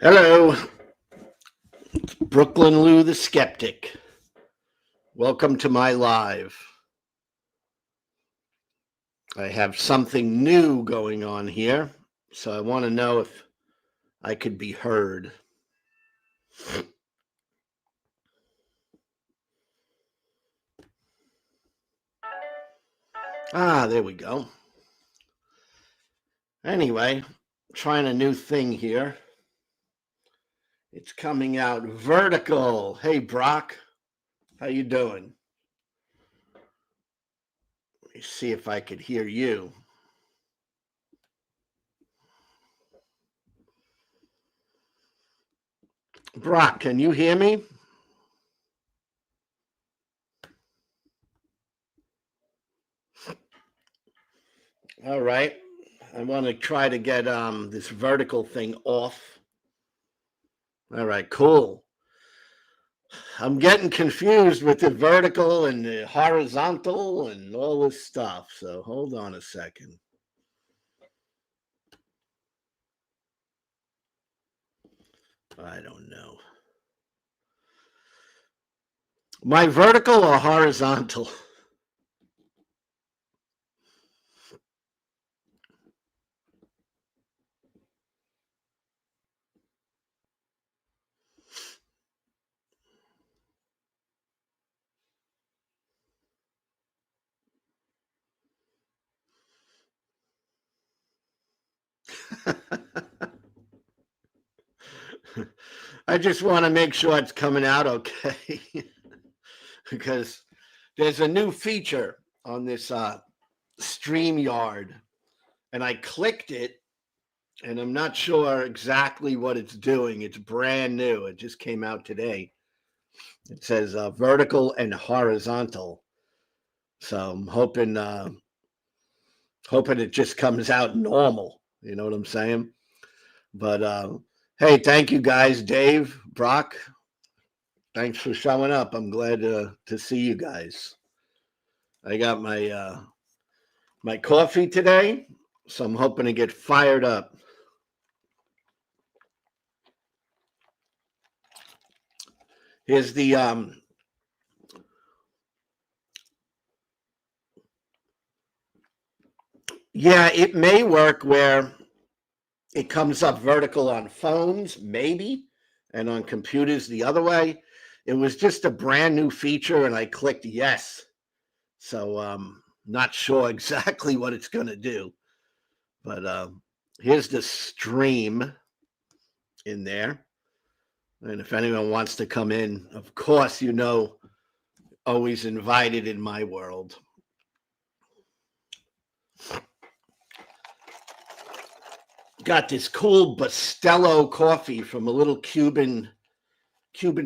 Hello, Brooklyn Lou the Skeptic. Welcome to my live. I have something new going on here, so I want to know if I could be heard. There we go. Anyway, trying a new thing here. It's coming out vertical. Hey, Brock, how you doing? Let me see if I could hear you. Brock, can you hear me? All right. I want to try to get this vertical thing off. All right, cool. I'm getting confused with the vertical and the horizontal and all this stuff. So hold on a second. I don't know. My vertical or horizontal? I just want to make sure it's coming out okay. Because there's a new feature on this StreamYard, and I clicked it, and I'm not sure exactly what it's doing. It's brand new. It just came out today. It says vertical and horizontal. So I'm hoping it just comes out normal. You know what I'm saying? But hey, thank you guys, Dave, Brock. Thanks for showing up. I'm glad to see you guys. I got my coffee today, so I'm hoping to get fired up. Here's the yeah, it may work where it comes up vertical on phones, maybe, and on computers the other way. It was just a brand new feature, and I clicked yes. So not sure exactly what it's going to do. But here's the stream in there. And if anyone wants to come in, of course, always invited in my world. Got this cool Bustelo coffee from a little Cuban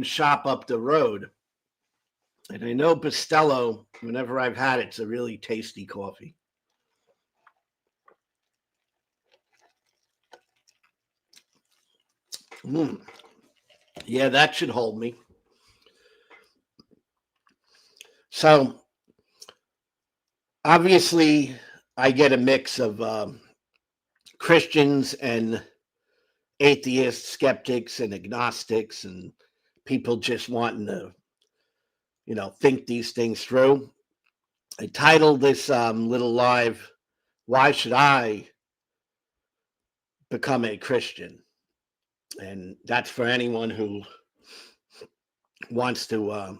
shop up the road. And I know Bustelo, whenever I've had it, it's a really tasty coffee. Yeah, that should hold me. So obviously, I get a mix of Christians and atheists, skeptics, and agnostics, and people just wanting to, think these things through. I titled this little live, "Why Should I Become a Christian?" And that's for anyone who wants to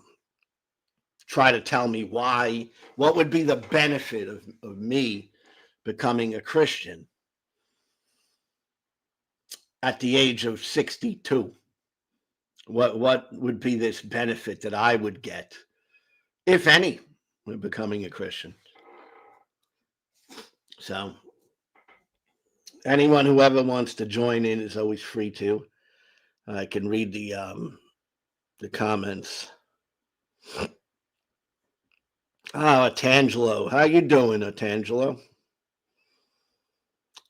try to tell me what would be the benefit of me becoming a Christian at the age of 62. What would be this benefit that I would get, if any, with becoming a Christian? So anyone who ever wants to join in is always free to. I can read the comments. Tangelo, how you doing, Tangelo?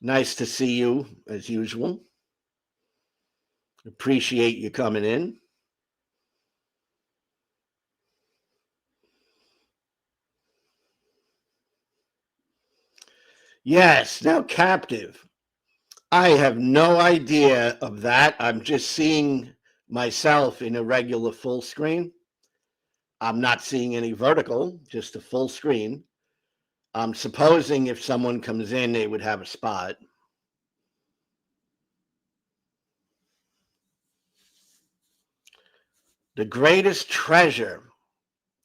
Nice to see you as usual. Appreciate you coming in. Yes, now captive. I have no idea of that. I'm just seeing myself in a regular full screen. I'm not seeing any vertical, just a full screen. I'm supposing if someone comes in, they would have a spot. The greatest treasure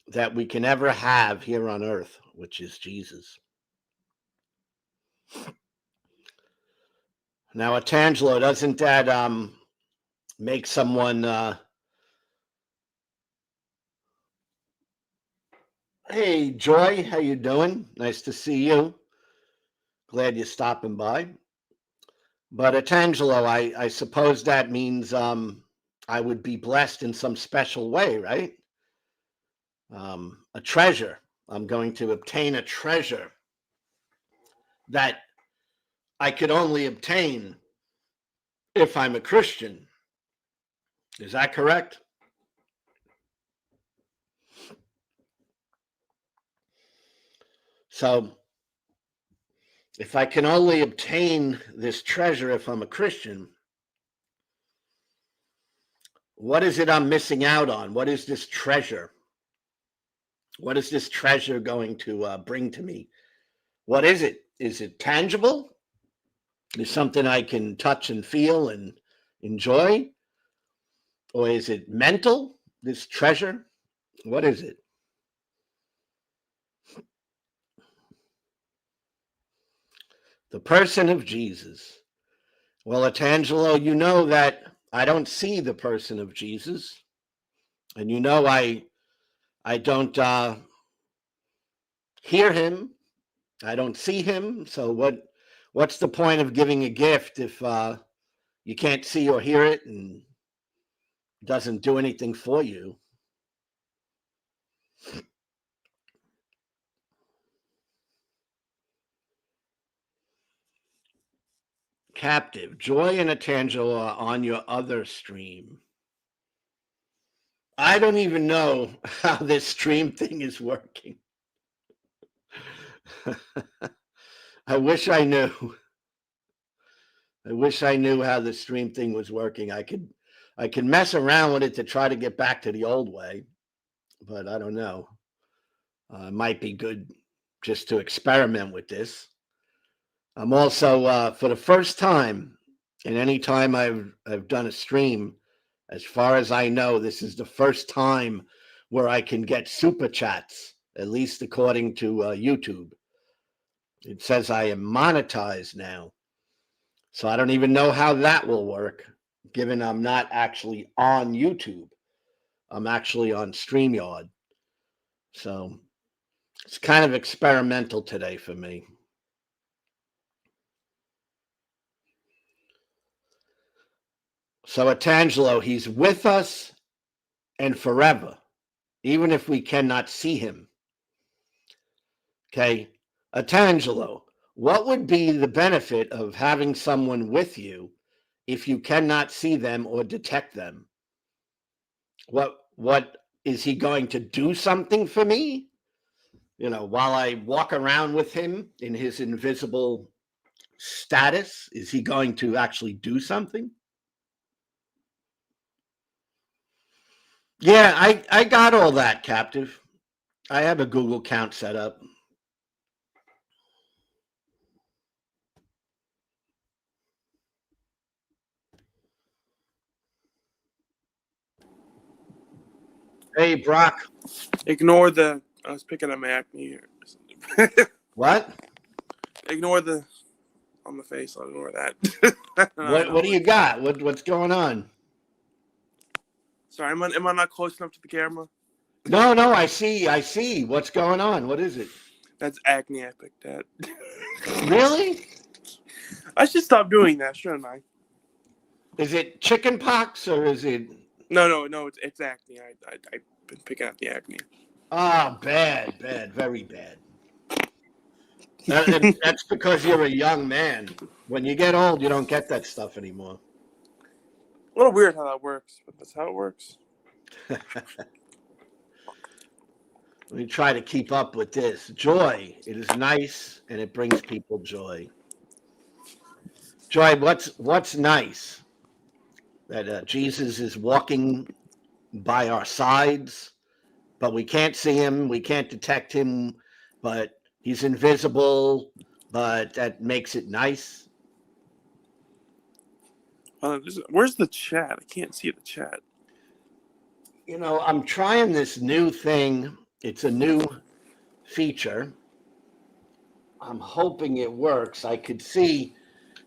that we can ever have here on earth, which is Jesus. Now, Tangelo, doesn't that make someone hey, Joy, how you doing? Nice to see you. Glad you're stopping by. But Tangelo, I suppose that means I would be blessed in some special way, right? A treasure. I'm going to obtain a treasure that I could only obtain if I'm a Christian. Is that correct? So, if I can only obtain this treasure if I'm a Christian, what is it I'm missing out on? What is this treasure? What is this treasure going to bring to me? What is it? Is it tangible? Is something I can touch and feel and enjoy? Or is it mental, this treasure? What is it? The person of Jesus. Well, Atangelo, you know that I don't see the person of Jesus. And you know I don't hear him. I don't see him. So what's the point of giving a gift if you can't see or hear it and doesn't do anything for you? Captive, Joy and Atangelo are on your other stream. I don't even know how this stream thing is working. I wish I knew. I wish I knew how the stream thing was working. I could mess around with it to try to get back to the old way, but I don't know. It might be good just to experiment with this. I'm also for the first time, and any time I've done a stream, as far as I know, this is the first time where I can get super chats, at least according to YouTube. It says I am monetized now. So I don't even know how that will work, given I'm not actually on YouTube. I'm actually on StreamYard. So it's kind of experimental today for me. So Atangelo, he's with us and forever, even if we cannot see him. Okay, Atangelo, what would be the benefit of having someone with you if you cannot see them or detect them? What is he going to do something for me? You know, while I walk around with him in his invisible status, is he going to actually do something? Yeah, I got all that, Captive. I have a Google account set up. Hey, Brock. Ignore the. I was picking up my acne here. What? Ignore the on the face. I'll ignore that. What do you got? What's going on? Sorry, am I not close enough to the camera? No, I see. What's going on? What is it? That's acne. I picked that. Really? I should stop doing that, shouldn't I? Is it chicken pox or is it? No. It's acne. I've been picking up the acne. Ah, bad, very bad. And that's because you're a young man. When you get old, you don't get that stuff anymore. A little weird how that works, but that's how it works. We try to keep up with this. Joy. It is nice and it brings people joy. Joy, what's nice that Jesus is walking by our sides, but we can't see him, we can't detect him, but he's invisible, but that makes it nice. Where's the chat? I can't see the chat. You know, I'm trying this new thing. It's a new feature. I'm hoping it works. I could see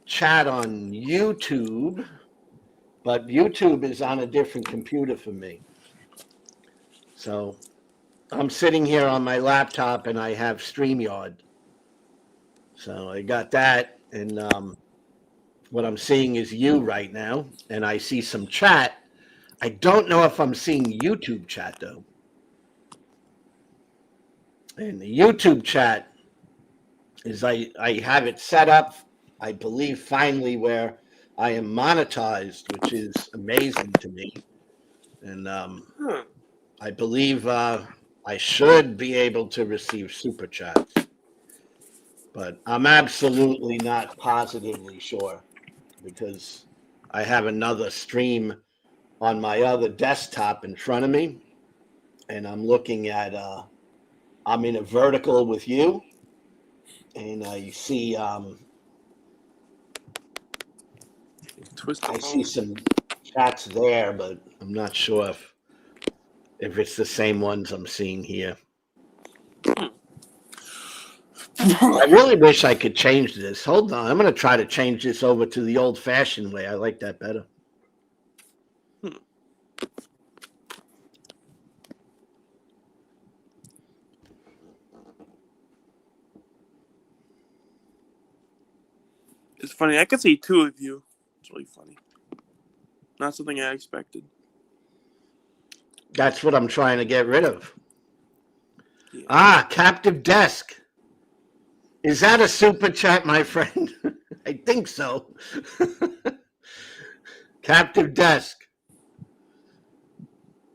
chat on YouTube, but YouTube is on a different computer for me. So I'm sitting here on my laptop and I have StreamYard. So I got that. And what I'm seeing is you right now. And I see some chat. I don't know if I'm seeing YouTube chat though. And the YouTube chat is I have it set up, I believe, finally, where I am monetized, which is amazing to me. And I believe I should be able to receive super chats, but I'm absolutely not positively sure because I have another stream on my other desktop in front of me, and I'm looking at I'm in a vertical with you, and I see I see some chats there, but I'm not sure if it's the same ones I'm seeing here. I really wish I could change this. Hold on. I'm going to try to change this over to the old-fashioned way. I like that better. It's funny. I could see two of you. It's really funny. Not something I expected. That's what I'm trying to get rid of. Yeah. Captive desk. Is that a super chat, my friend? I think so. Captive desk.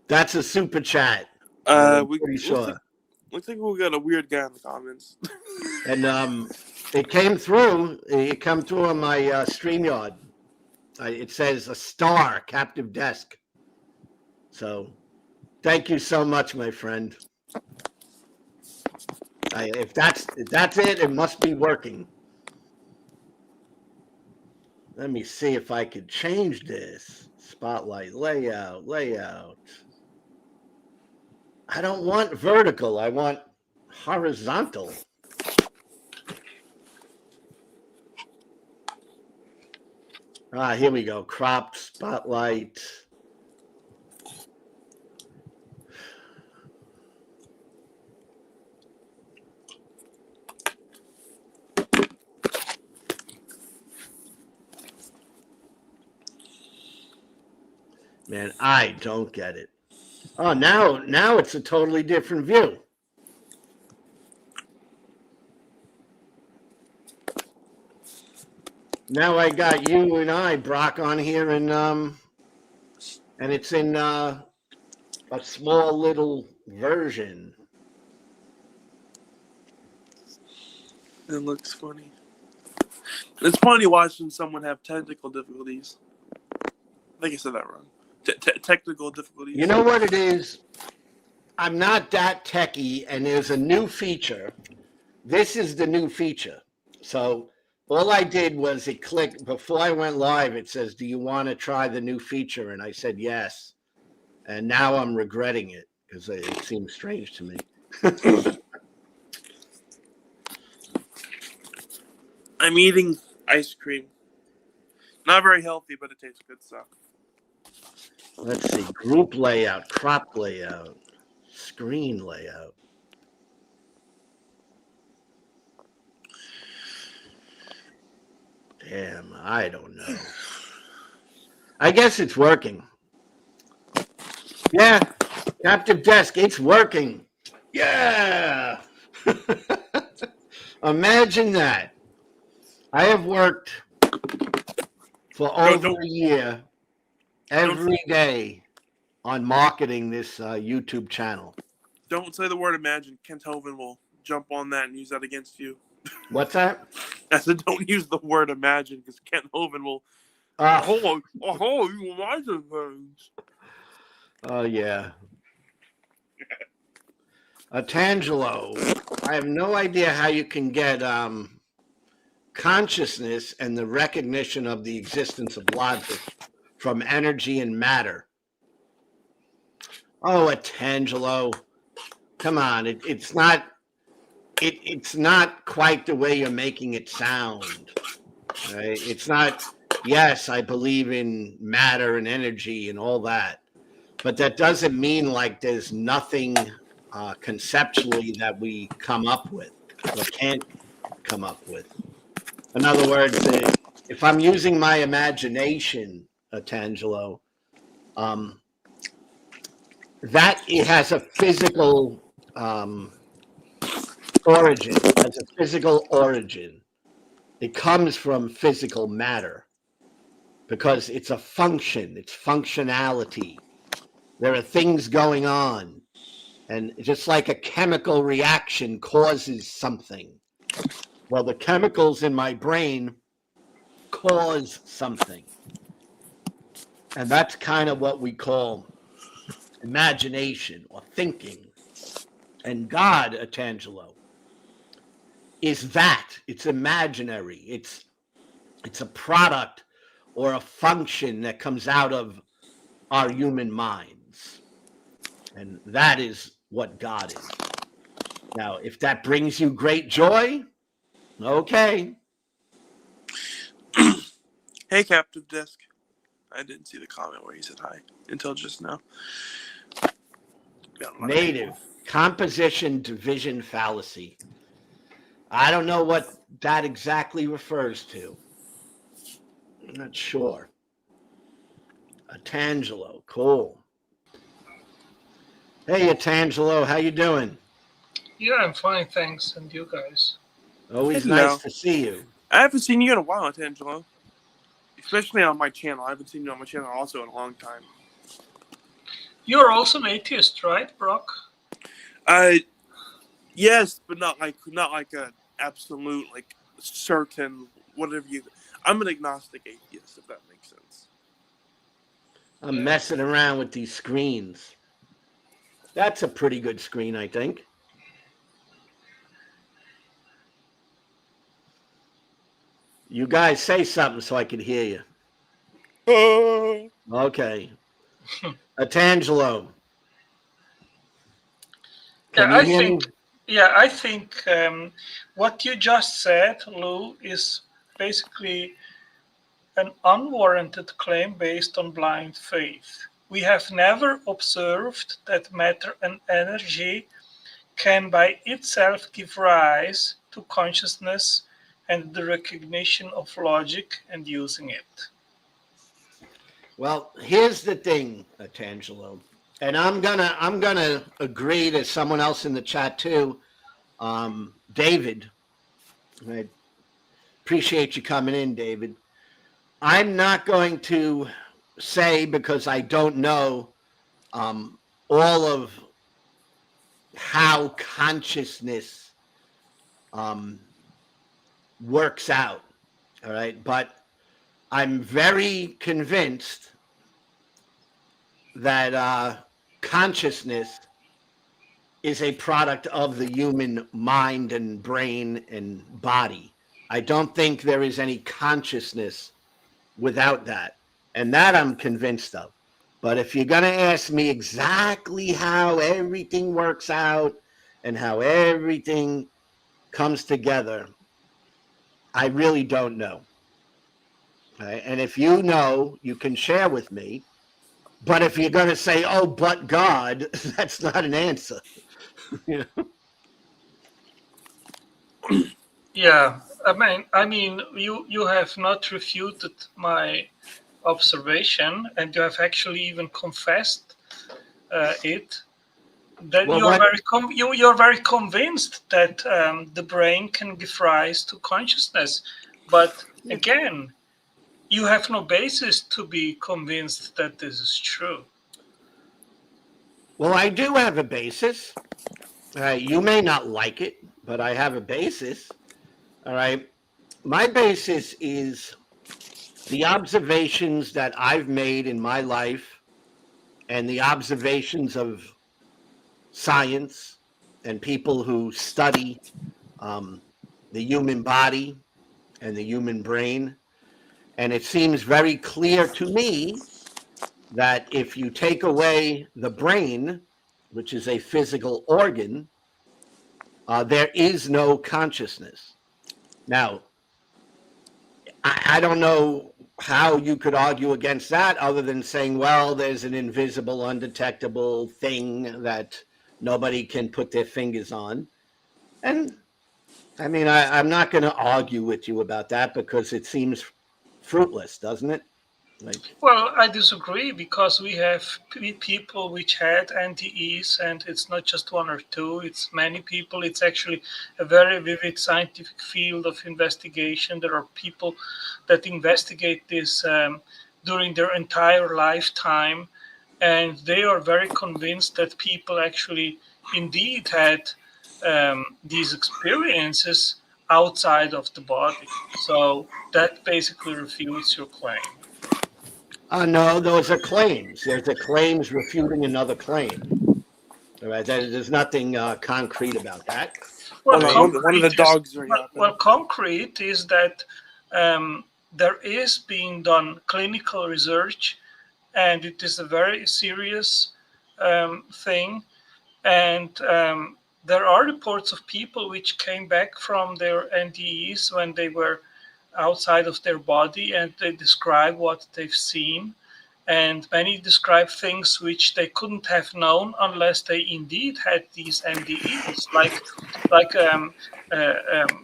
That's a super chat. I'm pretty sure. Looks like we got a weird guy in the comments. And it came through. It came through on my StreamYard. It says a star, captive desk. So, thank you so much, my friend. If that's it, it must be working. Let me see if I could change this. Spotlight, layout. I don't want vertical. I want horizontal. Here we go. Crop, spotlight. Man, I don't get it. Oh, now it's a totally different view. Now I got you and I, Brock, on here, and it's in a small little version. It looks funny. It's funny watching someone have technical difficulties. I think I said that wrong. Technical difficulties. You know what it is? I'm not that techie, and there's a new feature. This is the new feature. So all I did was it clicked before I went live. It says, "Do you want to try the new feature?" And I said yes. And now I'm regretting it because it seems strange to me. I'm eating ice cream. Not very healthy, but it tastes good stuff. Let's see. Group layout, crop layout, screen layout. Damn, I don't know. I guess it's working. Yeah, captive desk, it's working. Yeah. Imagine that. I have worked for over a year every day on marketing this YouTube channel. Don't say the word imagine. Kent Hovind will jump on that and use that against you. What's that? I said, don't use the word imagine because Kent Hovind will. Uh, You imagine things. oh, yeah. Tangelo, I have no idea how you can get consciousness and the recognition of the existence of logic from energy and matter. Oh, Tangelo, come on. It's not. It's not quite the way you're making it sound. Right? It's not. Yes, I believe in matter and energy and all that, but that doesn't mean like there's nothing conceptually that we come up with or can't come up with. In other words, if I'm using my imagination, Tangelo, that it has a physical origin. Has a physical origin. It comes from physical matter because it's a function. It's functionality. There are things going on, and just like a chemical reaction causes something. Well, the chemicals in my brain cause something. And that's kind of what we call imagination or thinking. And God, Tangelo, is that. It's imaginary. It's a product or a function that comes out of our human minds. And that is what God is. Now, if that brings you great joy, okay. Hey, Captain Disc. I didn't see the comment where he said hi until just now. Native composition division fallacy. I don't know what that exactly refers to. I'm not sure. Tangelo, cool. Hey, Tangelo, how you doing? Yeah, I'm fine, thanks. And you guys? Always Hello. nice to see you. I haven't seen you in a while, Angelo. Especially on my channel. I haven't seen you on my channel also in a long time. You're also an atheist, right, Brock? Yes, but not like a absolute, like certain whatever you. I'm an agnostic atheist, if that makes sense. I'm messing around with these screens. That's a pretty good screen, I think. You guys say something so I can hear you. Okay. Tangelo. I think what you just said, Lou, is basically an unwarranted claim based on blind faith. We have never observed that matter and energy can by itself give rise to consciousness and the recognition of logic and using it. Well, here's the thing, Tangelo, and I'm gonna agree to someone else in the chat too, David. I appreciate you coming in, David. I'm not going to say, because I don't know all of how consciousness works out. All right, but I'm very convinced that consciousness is a product of the human mind and brain and body. I don't think there is any consciousness without that. And that I'm convinced of. But if you're going to ask me exactly how everything works out and how everything comes together, I really don't know. Okay? And if you know, you can share with me. But if you're going to say, oh, but God, that's not an answer. You know? Yeah, I mean, you have not refuted my observation, and you have actually even confessed it. That Well, you're very convinced that the brain can give rise to consciousness, but again, you have no basis to be convinced that this is true. Well, I do have a basis. You may not like it, but I have a basis. All right. My basis is the observations that I've made in my life and the observations of science and people who study um, the human body and the human brain. And it seems very clear to me that if you take away the brain, which is a physical organ, there is no consciousness. Now, I don't know how you could argue against that other than saying, well, there's an invisible, undetectable thing that nobody can put their fingers on. And I mean, I'm not going to argue with you about that because it seems fruitless, doesn't it? Like, Well, I disagree because we have people which had NDEs, and it's not just one or two, it's many people. It's actually a very vivid scientific field of investigation. There are people that investigate this during their entire lifetime, and they are very convinced that people actually indeed had these experiences outside of the body. So that basically refutes your claim. no, those are claims. There's a claims refuting another claim. All right, there's nothing concrete about that. Well, Hold on, one of the concrete is dogs are yapping. concrete is that there is being done clinical research, and it is a very serious thing. And there are reports of people which came back from their NDEs when they were outside of their body, and they describe what they've seen. And many describe things which they couldn't have known unless they indeed had these NDEs, like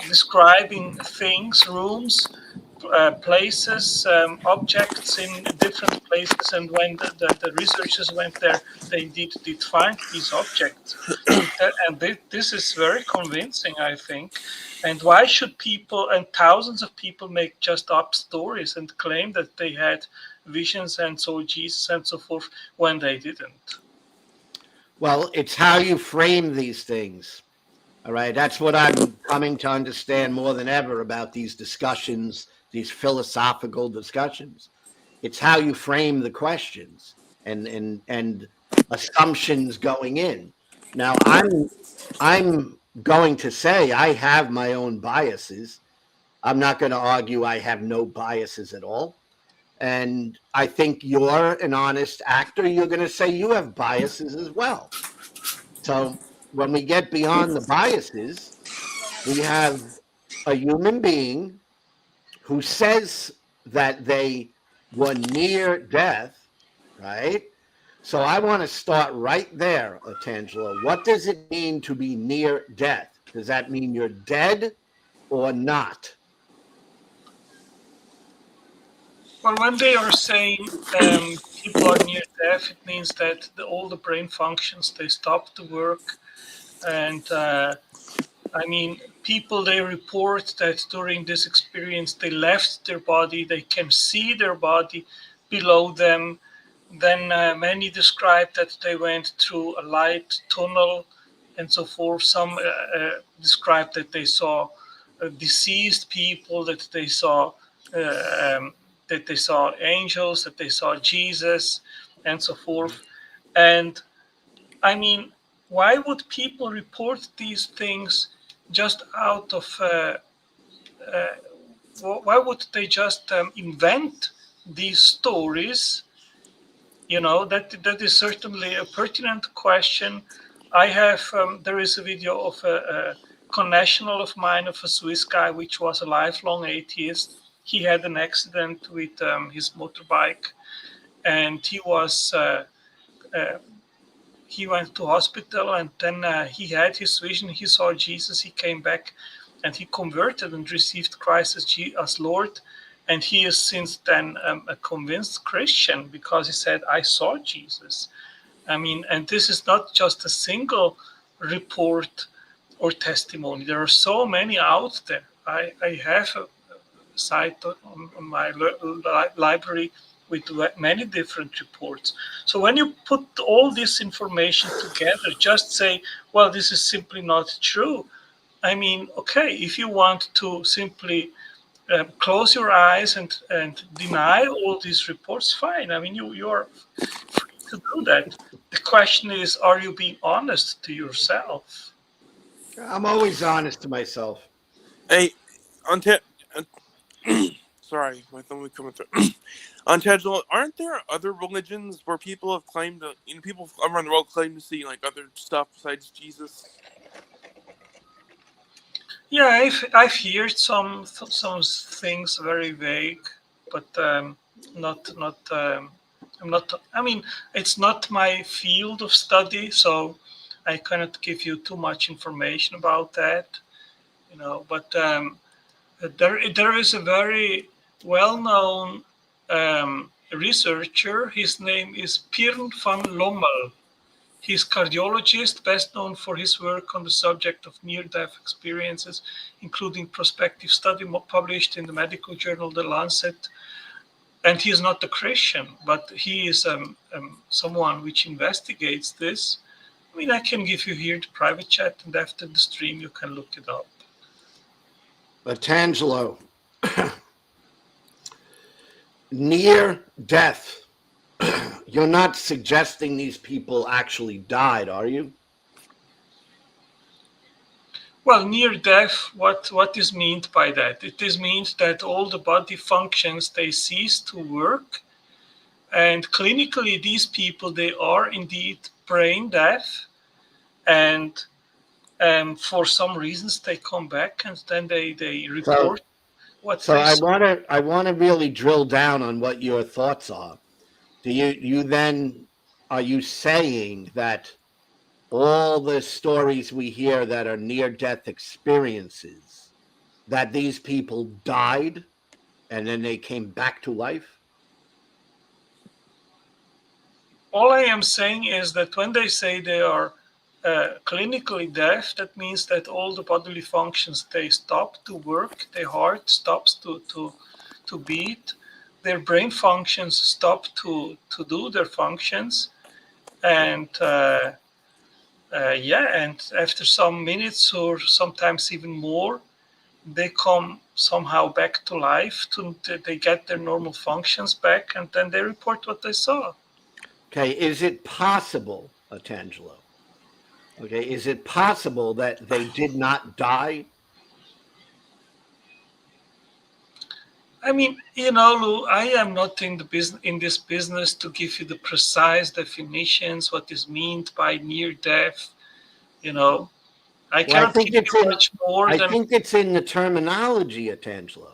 describing things, rooms, places, objects in different places. And when the researchers went there, they indeed did find these objects. And this is very convincing, I think. And why should people and thousands of people make just up stories and claim that they had visions and saw Jesus and so forth when they didn't? Well, it's how you frame these things. All right. That's what I'm coming to understand more than ever about these discussions, these philosophical discussions. It's how you frame the questions and assumptions going in. Now, I'm going to say I have my own biases. I'm not going to argue I have no biases at all. And I think you're an honest actor. You're going to say you have biases as well. So when we get beyond the biases, we have a human being who says that they were near death, right? So I want to start right there, Tangelo. What does it mean to be near death? Does that mean you're dead or not? Well, when they are saying people are near death, it means that all the brain functions, they stop to work. And I mean, people, they report that during this experience, they left their body, they can see their body below them. Then many describe that they went through a light tunnel and so forth. Some describe that they saw deceased people, uh, um, that they saw angels, that they saw Jesus, and so forth. And I mean, why would people report these things just out of? Uh, why would they just invent these stories? You know, that is certainly a pertinent question. I have there is a video of a connational of mine, of a Swiss guy, which was a lifelong atheist. He had an accident with his motorbike, and uh, he went to hospital, and then he had his vision. He saw Jesus. He came back, and he converted and received Christ as Lord. And he is since then a convinced Christian because he said, "I saw Jesus." I mean, and this is not just a single report or testimony. There are so many out there. I have a site on my library with many different reports. So when you put all this information together, just say, well, this is simply not true. I mean, okay, if you want to simply close your eyes and deny all these reports, fine. I mean, you are free to do that. The question is, are you being honest to yourself? I'm always honest to myself. Hey, on sorry, my thumb was coming through. On Tangelo, aren't there other religions where people have claimed to, people around the world claim to see like other stuff besides Jesus? Yeah, I've heard some things very vague, but not. I'm not. I mean, it's not my field of study, so I cannot give you too much information about that. But there is a very well-known researcher. His name is Pirn van Lommel. He's cardiologist, best known for his work on the subject of near-death experiences, including prospective study published in the medical journal The Lancet. And he is not a Christian, but he is someone which investigates this. I mean, I can give you here the private chat, and after the stream, you can look it up. But Tangelo, near death, you're not suggesting these people actually died, are you? Well, near death, what is meant by that? It is meant that all the body functions, they cease to work. And clinically, these people, they are indeed brain deaf. And for some reasons, they come back and then they report what So they I saw. want to really drill down on what your thoughts are. Do you then, are you saying that all the stories we hear that are near-death experiences, that these people died and then they came back to life? All I am saying is that when they say they are clinically deaf, that means that all the bodily functions, they stop to work, their heart stops to beat, their brain functions stop to do their functions, and and after some minutes or sometimes even more, they come somehow back to life. They get their normal functions back, and then they report what they saw. Okay, is it possible, Tangelo? Okay, is it possible that they did not die? I mean, Lou, I am not in this business to give you the precise definitions, what is meant by near death. I Well, cannot give you much more I than. think it's in the terminology, Tangelo.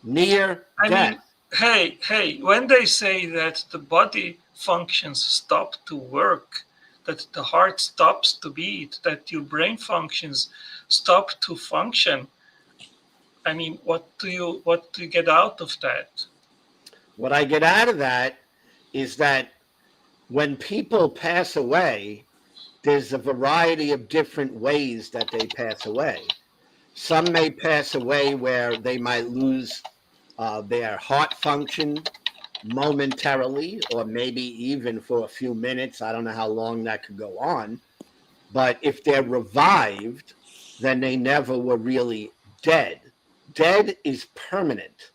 Near I death. mean, hey, when they say that the body functions stop to work, that the heart stops to beat, that your brain functions stop to function, I mean, what do you get out of that? What I get out of that is that when people pass away, there's a variety of different ways that they pass away. Some may pass away where they might lose their heart function momentarily, or maybe even for a few minutes. I don't know how long that could go on. But if they're revived, then they never were really dead. Dead is permanent.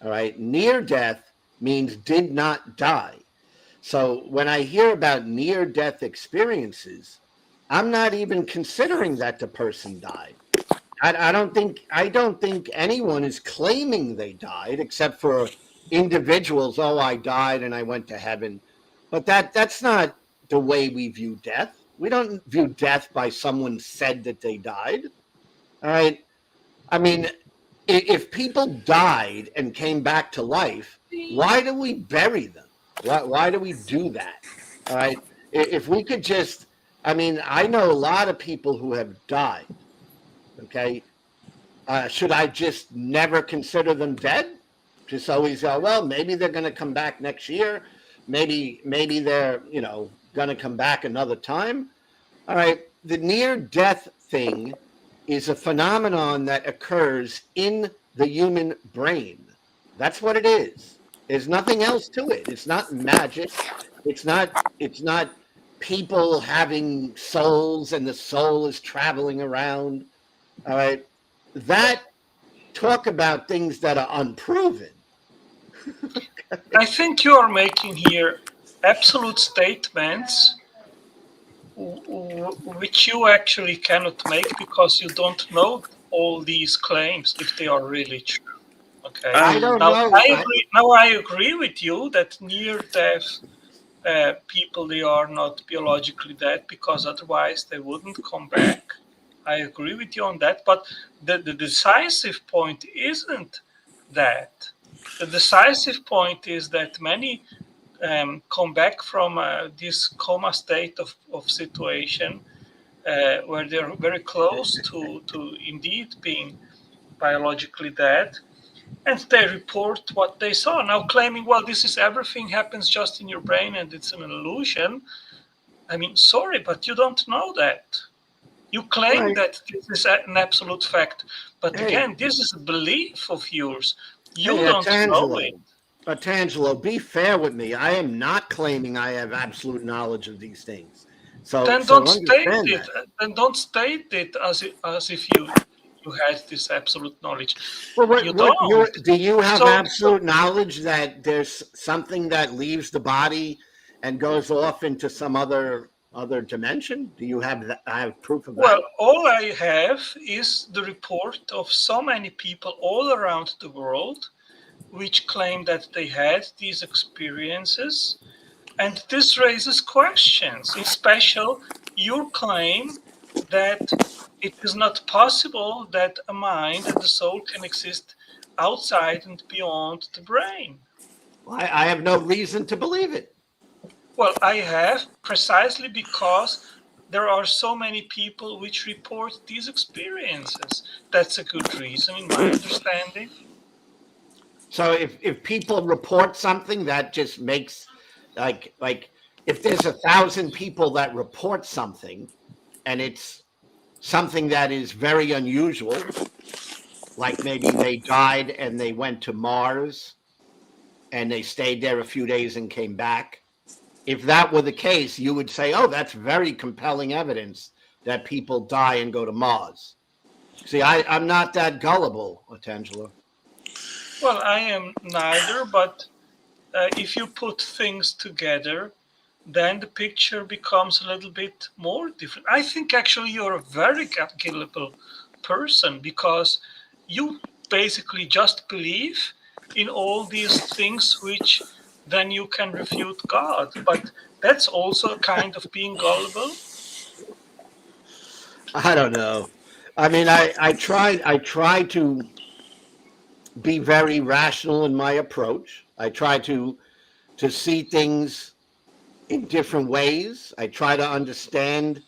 All right. Near death means did not die. So when I hear about near death experiences, I'm not even considering that the person died. I don't think anyone is claiming they died except for individuals. Oh, I died and I went to heaven. But that's not the way we view death. We don't view death by someone said that they died. All right. I mean, if people died and came back to life, why do we bury them? Why do we do that? All right. If we could just, I mean, I know a lot of people who have died. Okay. Should I just never consider them dead? Just always go, well, maybe they're going to come back next year. Maybe they're, going to come back another time. All right. The near death thing is a phenomenon that occurs in the human brain. That's what it is. There's nothing else to it. It's not magic. It's not people having souls and the soul is traveling around. All right. That talk about things that are unproven. I think you are making here absolute statements which you actually cannot make because you don't know all these claims if they are really true. Okay. I don't Now know. I agree. Now I agree with you that near-death people, they are not biologically dead because otherwise they wouldn't come back. I agree with you on that. But the decisive point isn't that. The decisive point is that many come back from this coma state of situation where they're very close to indeed being biologically dead, and they report what they saw. Now claiming, well, this is everything happens just in your brain and it's an illusion. I mean, sorry, but you don't know that. You claim Right. that this is an absolute fact, but Hey, again, this is a belief of yours. You hey, don't know Atangelo. it. Atangelo, be fair with me. I am not claiming I have absolute knowledge of these things. So, Then so don't state understand it. that. Then don't state it as if you had this absolute knowledge. Well, You what you don't. do you have So absolute knowledge that there's something that leaves the body and goes off into some other dimension? Do you have that? I have proof of well, that. all I have is the report of so many people all around the world which claim that they had these experiences, and this raises questions. In special, your claim that it is not possible that a mind and the soul can exist outside and beyond the brain. I have no reason to believe it. Well, I have, precisely because there are so many people which report these experiences. That's a good reason, in my understanding. So if people report something, that just makes like if there's 1,000 people that report something and it's something that is very unusual, like maybe they died and they went to Mars and they stayed there a few days and came back. If that were the case, you would say, oh, that's very compelling evidence that people die and go to Mars. See, I'm not that gullible, Atangelo. Well, I am neither, but if you put things together, then the picture becomes a little bit more different. I think actually you're a very gullible person because you basically just believe in all these things which then you can refute God. But that's also a kind of being gullible. I don't know. I mean, I try to be very rational in my approach. I try to see things in different ways. I try to understand,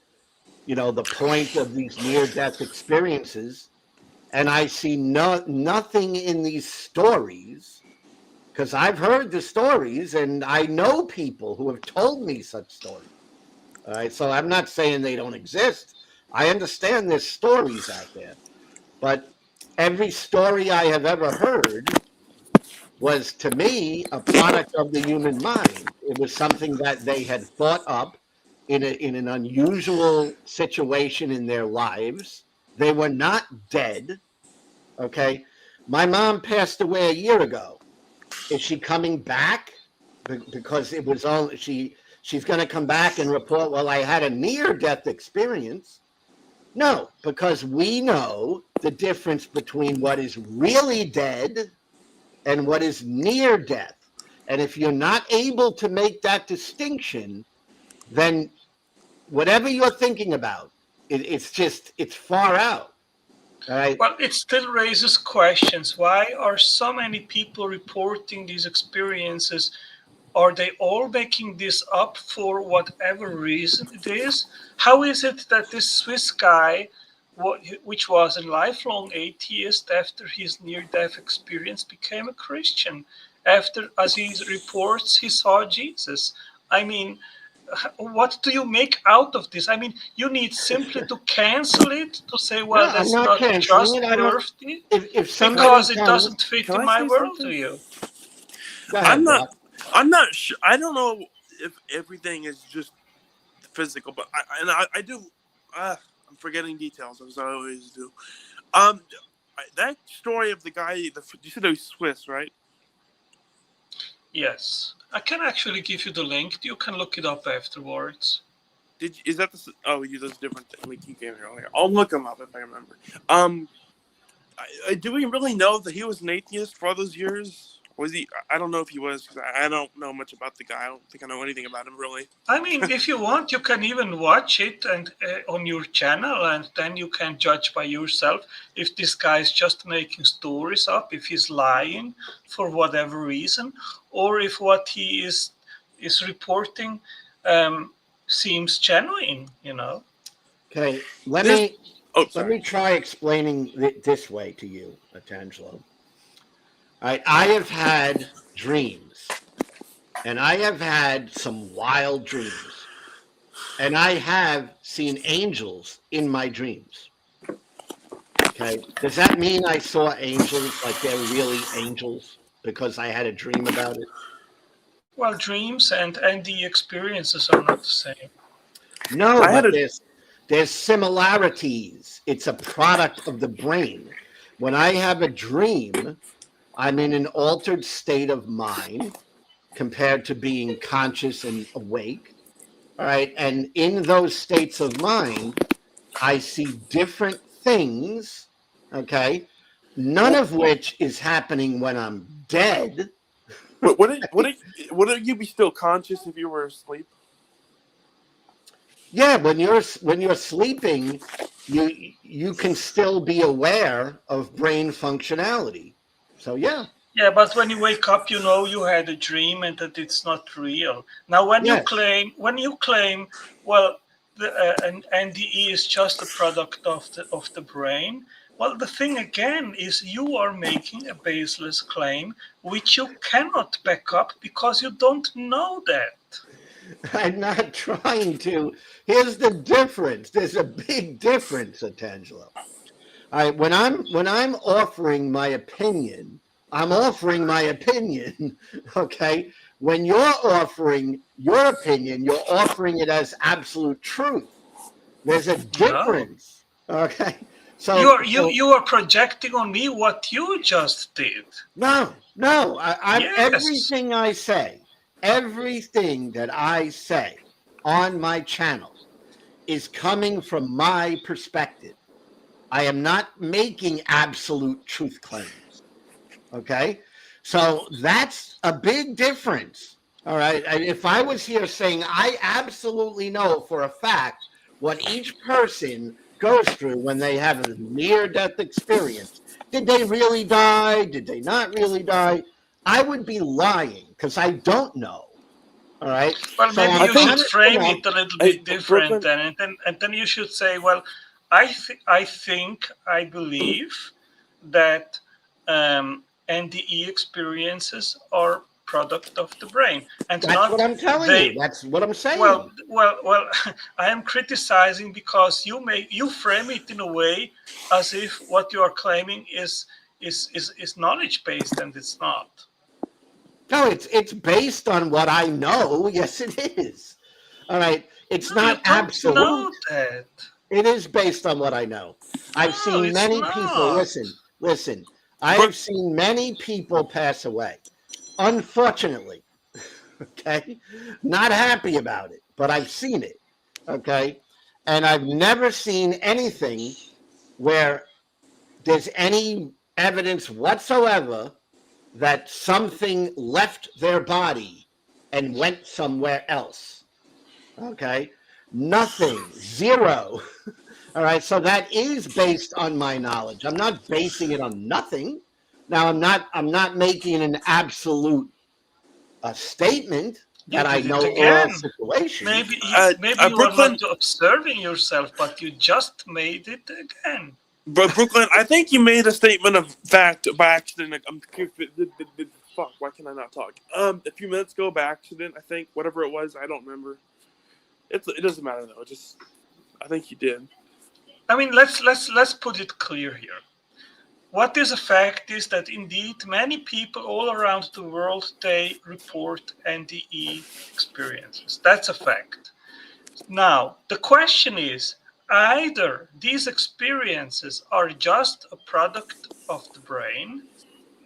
the point of these near death experiences, and I see nothing in these stories because I've heard the stories and I know people who have told me such stories. All right, so I'm not saying they don't exist. I understand there's stories out there, but every story I have ever heard was to me a product of the human mind. It was something that they had thought up in an unusual situation in their lives. They were not dead. Okay. My mom passed away a year ago. Is she coming back? Because it was all she's going to come back and report, well, I had a near death experience. No, because we know the difference between what is really dead and what is near death. And if you're not able to make that distinction, then whatever you're thinking about, it's far out. All right. Well, it still raises questions. Why are so many people reporting these experiences? Are they all making this up for whatever reason it is? How is it that this Swiss guy, which was a lifelong atheist after his near-death experience, became a Christian? After, as he reports, he saw Jesus. I mean, what do you make out of this? I mean, you need simply to cancel it, to say, No, well, I'm that's not not canceling it. I don't. trustworthy If Can I, somebody because it comes, doesn't fit can in I my say something? worldview. go I'm ahead, not. Doc. I'm not sure. I don't know if everything is just physical, but I do. I'm forgetting details as I always do. Um, That story of the guy, you said it was Swiss, right? Yes, I can actually give you the link. You can look it up afterwards. Is that the? Oh, you those different link you gave me earlier. I'll look him up if I remember. Do we really know that he was an atheist for all those years? Was he? I don't know if he was because I don't know much about the guy. I don't think I know anything about him really. I mean, if you want, you can even watch it and on your channel, and then you can judge by yourself if this guy is just making stories up, if he's lying for whatever reason, or if what he is reporting seems genuine. Okay, let me try explaining it this way to you, Tangelo. I have had dreams, and I have had some wild dreams, and I have seen angels in my dreams. Okay, does that mean I saw angels like they're really angels because I had a dream about it? Well, dreams and the experiences are not the same. No, but there's similarities. It's a product of the brain. When I have a dream, I'm in an altered state of mind compared to being conscious and awake. All right. And in those states of mind, I see different things. Okay. None of which is happening when I'm dead. Wouldn't you be still conscious if you were asleep? Yeah, when you're sleeping, you can still be aware of brain functionality. So yeah. Yeah, but when you wake up, you know you had a dream and that it's not real. Now, when you claim, well, an NDE is just a product of the brain. Well, the thing again is you are making a baseless claim which you cannot back up because you don't know that. I'm not trying to. Here's the difference. There's a big difference, Tangelo. When I'm offering my opinion, I'm offering my opinion. Okay. When you're offering your opinion, you're offering it as absolute truth. There's a difference. No. Okay. So you are projecting on me what you just did. No. I'm everything I say. Everything that I say on my channel is coming from my perspective. I am not making absolute truth claims. Okay? So that's a big difference. All right? If I was here saying I absolutely know for a fact what each person goes through when they have a near-death experience, did they really die? Did they not really die? I would be lying because I don't know. All right. Well, maybe you should frame it a little bit different then, and then you should say, well, I believe that NDE experiences are product of the brain, and that's what I'm telling you. That's what I'm saying. Well, I am criticizing because you frame it in a way as if what you are claiming is knowledge based, and it's not. No, it's based on what I know. Yes, it is. All right. It's not absolute. Know that. It is based on what I know. I've seen many people. Listen. I've seen many people pass away. Unfortunately. Okay. Not happy about it, but I've seen it. Okay. And I've never seen anything where there's any evidence whatsoever that something left their body and went somewhere else. Okay. Nothing. Zero. All right. So that is based on my knowledge. I'm not basing it on nothing. Now I'm not making an absolute statement that I know all situations. Maybe you are not observing yourself, but you just made it again. But Brooklyn, I think you made a statement of fact by accident. Fuck, why can I not talk? A few minutes ago by accident, I think, whatever it was, I don't remember. It doesn't matter though. I think you did. I mean, let's put it clear here. What is a fact is that indeed many people all around the world, they report NDE experiences. That's a fact. Now, the question is, either these experiences are just a product of the brain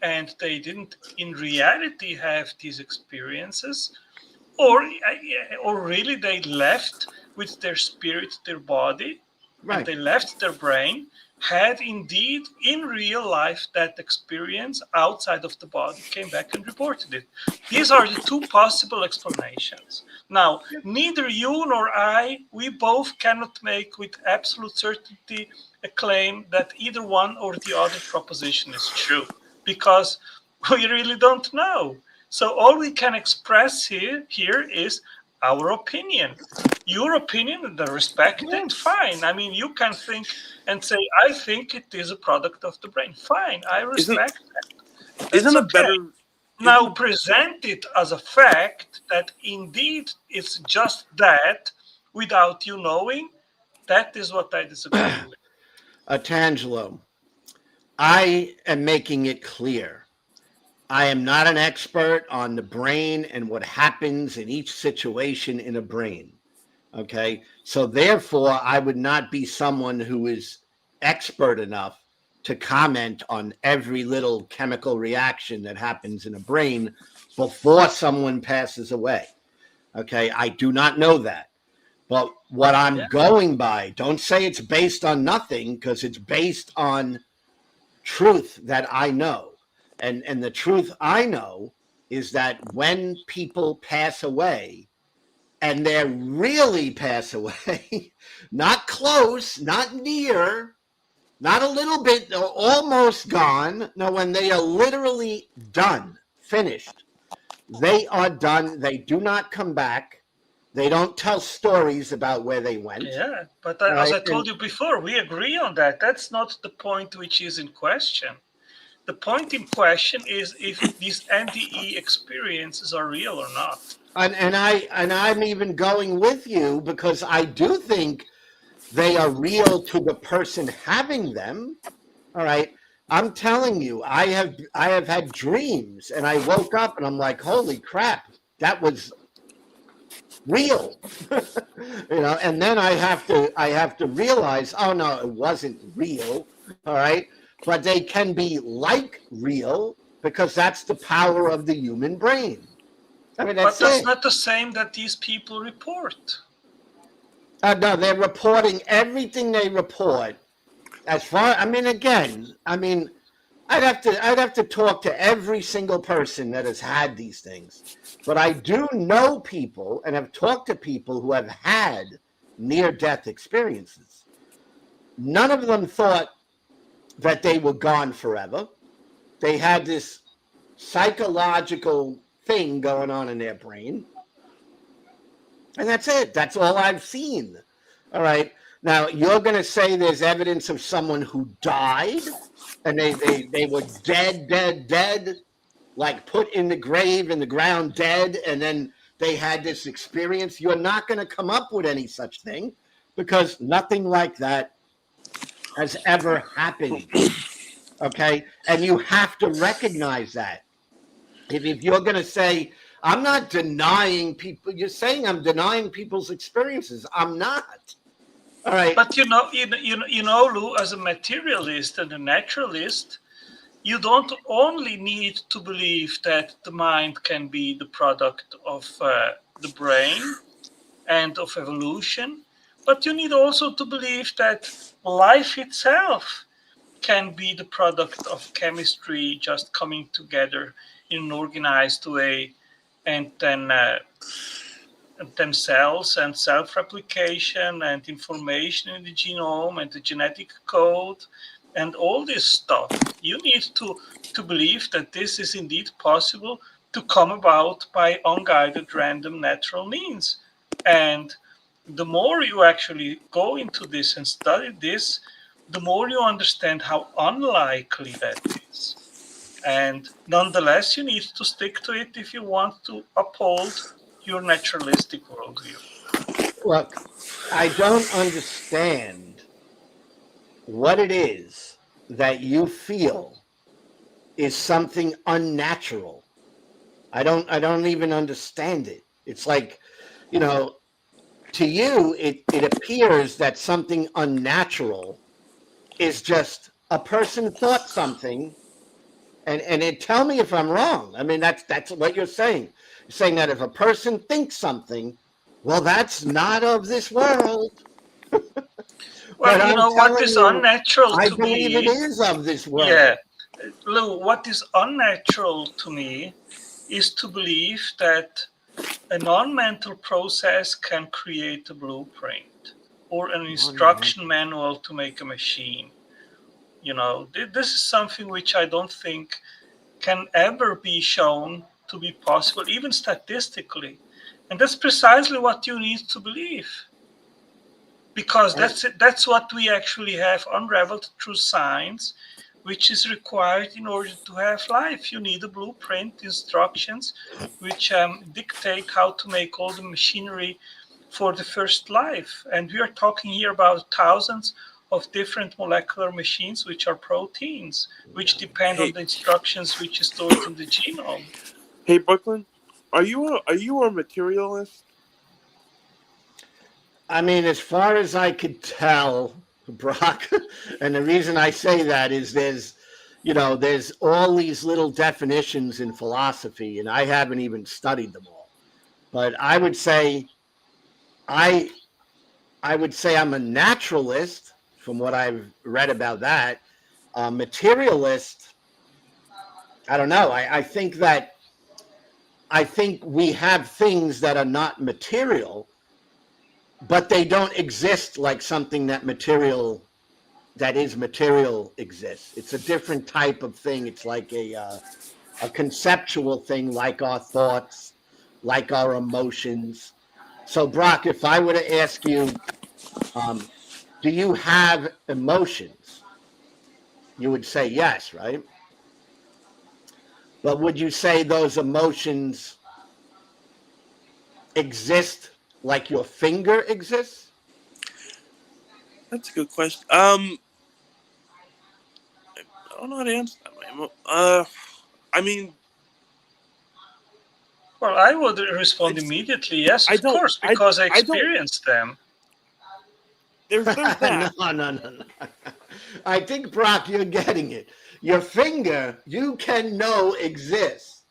and they didn't in reality have these experiences, or really they left with their spirit, their body, and Right. they left their brain, had indeed in real life that experience outside of the body, came back and reported it. These are the two possible explanations. Now, neither you nor I, we both cannot make with absolute certainty a claim that either one or the other proposition is true, because we really don't know. So all we can express here is our opinion. Your opinion, and I respect it, fine. I mean, you can think and say, I think it is a product of the brain. Fine, I Isn't respect that. That's isn't a okay. better Now isn't present it as a fact that indeed it's just that without you knowing. That is what I disagree with. Tangelo, I am making it clear. I am not an expert on the brain and what happens in each situation in a brain. Okay. So therefore, I would not be someone who is expert enough to comment on every little chemical reaction that happens in a brain before someone passes away. Okay. I do not know that. But what I'm going by, don't say it's based on nothing, because it's based on truth that I know. And the truth I know is that when people pass away, and they really pass away, not close, not near, not a little bit, almost gone. No, when they are literally done, finished, they are done. They do not come back. They don't tell stories about where they went. Yeah, but as Right? I told you before, we agree on that. That's not the point which is in question. The point in question is if these NDE experiences are real or not. I'm even going with you, because I do think they are real to the person having them. All right. I'm telling you, I have had dreams, and I woke up and I'm like, holy crap, that was real. And then I have to realize, oh no, it wasn't real. All right. But they can be like real, because that's the power of the human brain. I mean, But that's that's it. not the same that these people report. No, they're reporting everything they report. As far, I mean, again, I'd have to talk to every single person that has had these things. But I do know people and have talked to people who have had near death experiences. None of them thought that they were gone forever. They had this psychological thing going on in their brain. And that's it. That's all I've seen. All right. Now, you're going to say there's evidence of someone who died, and they were dead, dead, dead, like put in the grave, in the ground, dead, and then they had this experience. You're not going to come up with any such thing, because nothing like that has ever happened. Okay. And you have to recognize that. If you're going to say, I'm not denying people, you're saying I'm denying people's experiences. I'm not. All right. But Lou, as a materialist and a naturalist, you don't only need to believe that the mind can be the product of the brain and of evolution, but you need also to believe that life itself can be the product of chemistry just coming together in an organized way, and then cells and self-replication and information in the genome and the genetic code and all this stuff. You need to believe that this is indeed possible to come about by unguided random natural means. And the more you actually go into this and study this, the more you understand how unlikely that is. And nonetheless, you need to stick to it if you want to uphold your naturalistic worldview. Look, I don't understand what it is that you feel is something unnatural. I don't even understand it. It's like, you know, to you, it appears that something unnatural is just a person thought something, and tell me if I'm wrong. I mean, that's what you're saying. You're saying that if a person thinks something, well, that's not of this world. But Well, I'm what telling is you, unnatural I to believe it me, is of this yeah, world. Lou, what is unnatural to me is to believe that a non-mental process can create a blueprint or an instruction manual to make a machine. This is something which I don't think can ever be shown to be possible, even statistically. And that's precisely what you need to believe, because that's what we actually have unraveled through science, which is required in order to have life. You need a blueprint, instructions, which dictate how to make all the machinery for the first life. And we are talking here about thousands of different molecular machines, which are proteins, which depend on Hey, the instructions which is stored in the genome. hey, Brooklyn, are you a materialist? I mean, as far as I could tell, Brock, and the reason I say that is there's all these little definitions in philosophy, and I haven't even studied them all. But I I would say I'm a naturalist from what I've read about that. Materialist, I don't know. I think we have things that are not material, but they don't exist like something that is material exists. It's a different type of thing. It's like a conceptual thing, like our thoughts, like our emotions. So, Brock, if I were to ask you, um, do you have emotions? You would say yes, right? But would you say those emotions exist like your finger exists? That's a good question. I don't know how to answer that. I mean, Well, I would respond it's immediately, yes, I of don't course, because I I don't. experienced them. There's No, that. no, no. I think, Brock, you're getting it. Your finger, you can know exists.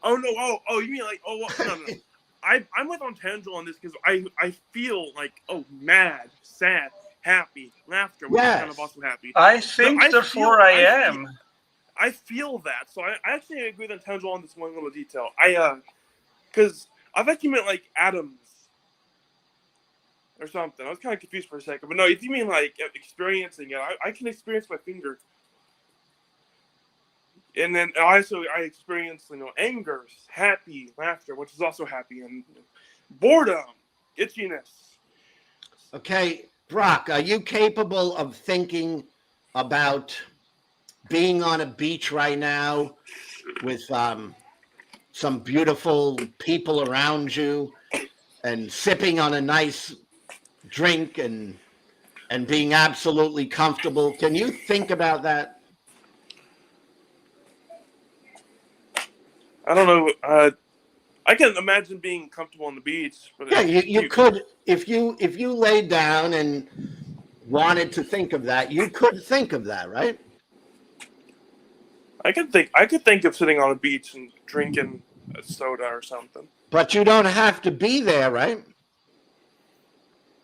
Oh no! You mean like no no. I'm with on Tangel on this because I feel like mad, sad, happy, laughter, which is kind of Yes. also happy. I think, therefore I am. I feel that. So I actually agree with Tangel on this one little detail. Because I thought you meant like atoms or something. I was kind of confused for a second, but no, if you mean like experiencing it, I can experience my finger. And then I experience anger, happy, laughter, which is also happy, and boredom, itchiness. Okay, Brock, are you capable of thinking about being on a beach right now with some beautiful people around you and sipping on a nice drink and being absolutely comfortable? Can you think about that? I don't know. I can imagine being comfortable on the beach, but Yeah, you could if you laid down and wanted to think of that, you could think of that, right? I could think of sitting on a beach and drinking a soda or something. But you don't have to be there, right?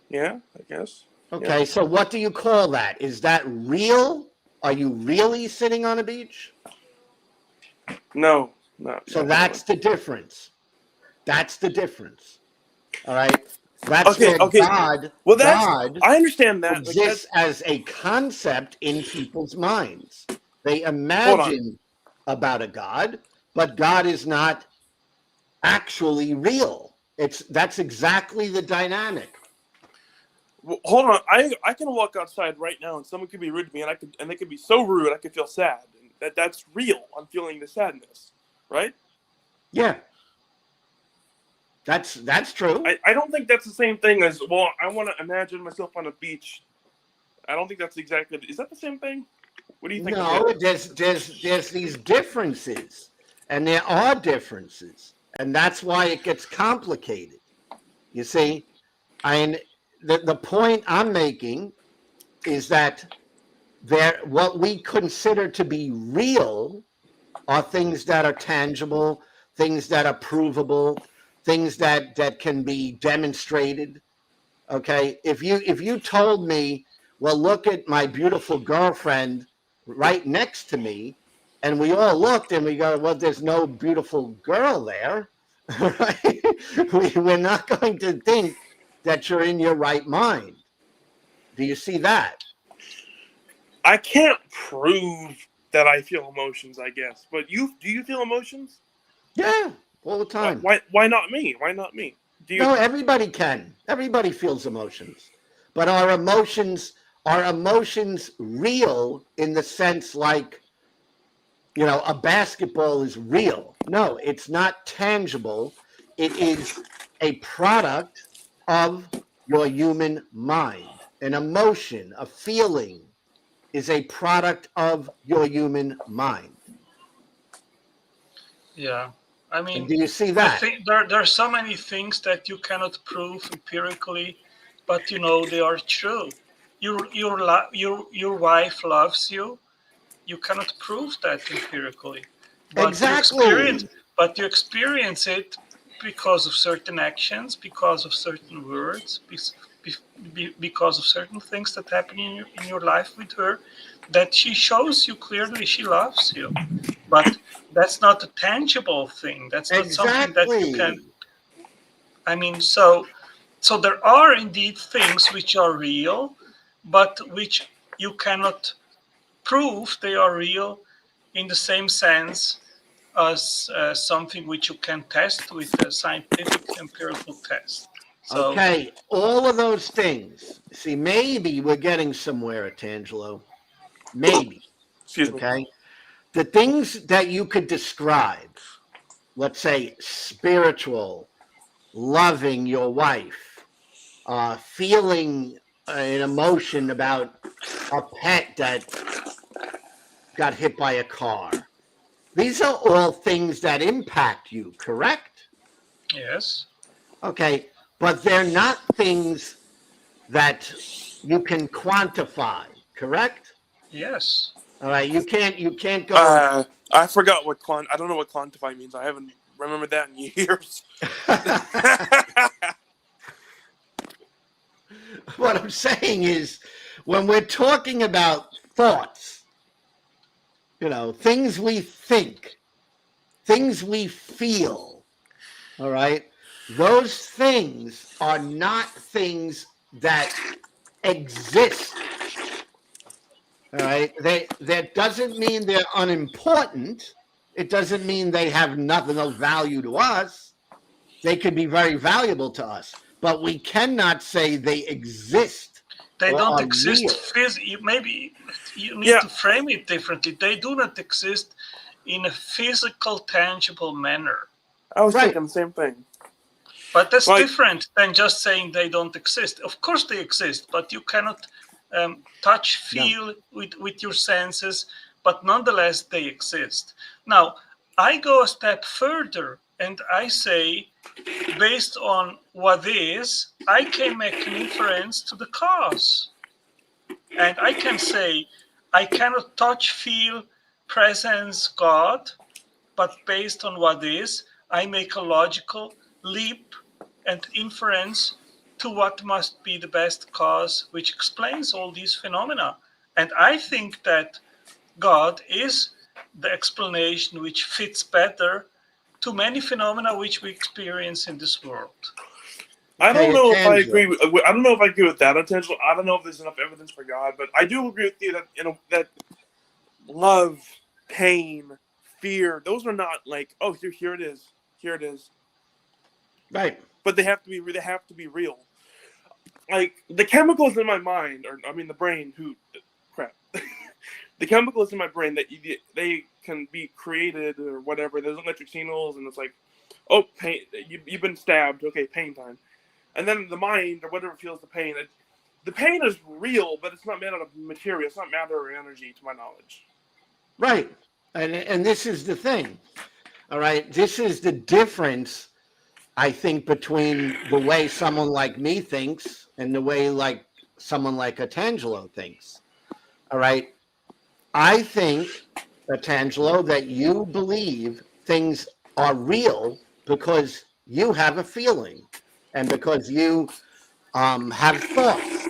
Yeah, I guess. Okay, Yeah. so what do you call that? Is that real? Are you really sitting on a beach? No, So not that's really. the difference. That's the difference. All right. That's Okay, where okay. God Well, God I understand that. Like exists as a concept in people's minds. They hold on. imagine about a God, but God is not actually real. That's exactly the dynamic. Hold on. I can walk outside right now and someone could be rude to me and they could be so rude I could feel sad. And that's real. I'm feeling the sadness, right? Yeah, that's true. I don't think that's the same thing as I want to imagine myself on a beach. I don't think that's exactly. Is that the same thing? What do you think, No, Michaela? there's these differences, and there are differences, and that's why it gets complicated. You see, And the point I'm making is that what we consider to be real are things that are tangible, things that are provable, things that can be demonstrated. Okay, if you told me, well, look at my beautiful girlfriend right next to me, and we all looked and we go, well, there's no beautiful girl there. Right? We're not going to think that you're in your right mind. Do you see that? I can't prove that I feel emotions, I guess. But do you feel emotions? Yeah, all the time. Why not me? Why not me? Do you? No, everybody can. Everybody feels emotions. But are emotions real in the sense like, a basketball is real? No, it's not tangible. It is a product of your human mind. An emotion, a feeling is a product of your human mind. Yeah. I And mean, do you see I that? think there are so many things that you cannot prove empirically, but you know they are true. Your wife loves you. You cannot prove that empirically, but Exactly. you experience it because of certain actions, because of certain words, because of certain things that happen in your life with her, that she shows you clearly she loves you. But that's not a tangible thing. That's not something that you can. Exactly. I mean, so there are indeed things which are real, but which you cannot prove they are real in the same sense as something which you can test with a scientific empirical test. So Okay, all of those things. See, maybe we're getting somewhere, Tangelo. Maybe. Excuse me. Okay. The things that you could describe, let's say spiritual, loving your wife, feeling an emotion about a pet that got hit by a car. These are all things that impact you, correct? yes, Okay, but they're not things that you can quantify, correct? yes. All right, you can't go. I forgot what I don't know what quantify means. I haven't remembered that in years. What I'm saying is, when we're talking about thoughts, things we think, things we feel, all right, those things are not things that exist. All right, that doesn't mean they're unimportant. It doesn't mean they have no value to us. They could be very valuable to us, but we cannot say they exist They or don't are exist real. maybe you need Yeah, to frame it differently. They do not exist in a physical, tangible manner. I was Right. thinking the same thing. But that's Like, different than just saying they don't exist. Of course, they exist, but you cannot touch, No. feel with your senses, but nonetheless, they exist. Now, I go a step further and I say, based on what is, I can make an inference to the cause. And I can say, I cannot touch, feel, presence, God, but based on what is, I make a logical leap and inference to what must be the best cause which explains all these phenomena. And I think that God is the explanation which fits better to many phenomena which we experience in this world. I don't Okay, know if I Angela. agree. I don't know if I agree with that intentional. I don't know if there's enough evidence for God, but I do agree with you that that love, pain, fear, those are not like, oh, here it is, here it is. Right. But they have to be real. Like the chemicals in my mind, or I mean the brain. Crap. The chemicals in my brain that they can be created or whatever. There's electric signals, and it's like, oh, pain. You've been stabbed. Okay, pain time. And then the mind or whatever feels the pain. The pain is real, but it's not made out of material. It's not matter or energy, to my knowledge. Right. And this is the thing. All right. This is the difference I think between the way someone like me thinks and the way like someone like Atangelo thinks. All right. I think, Atangelo, that you believe things are real because you have a feeling and because you have thoughts.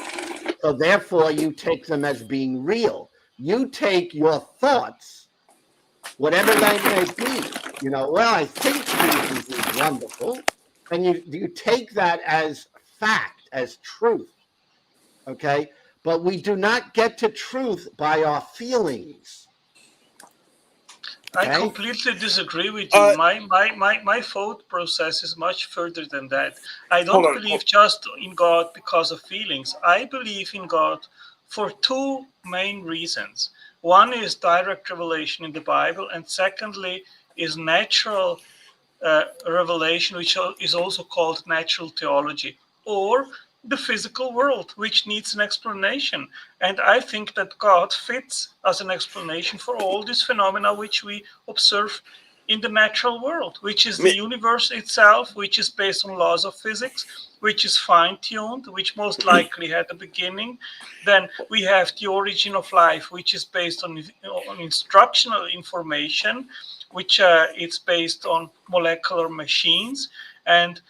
So therefore, you take them as being real. You take your thoughts, whatever they may be. Well, I think Jesus is wonderful, and you take that as fact, as truth. Okay, but we do not get to truth by our feelings. I Okay, completely disagree with you. My thought process is much further than that. I don't believe just in God because of feelings. I believe in God for two main reasons. One is direct revelation in the Bible, and secondly is natural revelation, which is also called natural theology, or the physical world, which needs an explanation. And I think that God fits as an explanation for all these phenomena which we observe in the natural world, which is the universe itself, which is based on laws of physics, which is fine-tuned, which most likely had a beginning. Then we have the origin of life, which is based on instructional information, which it's based on molecular machines and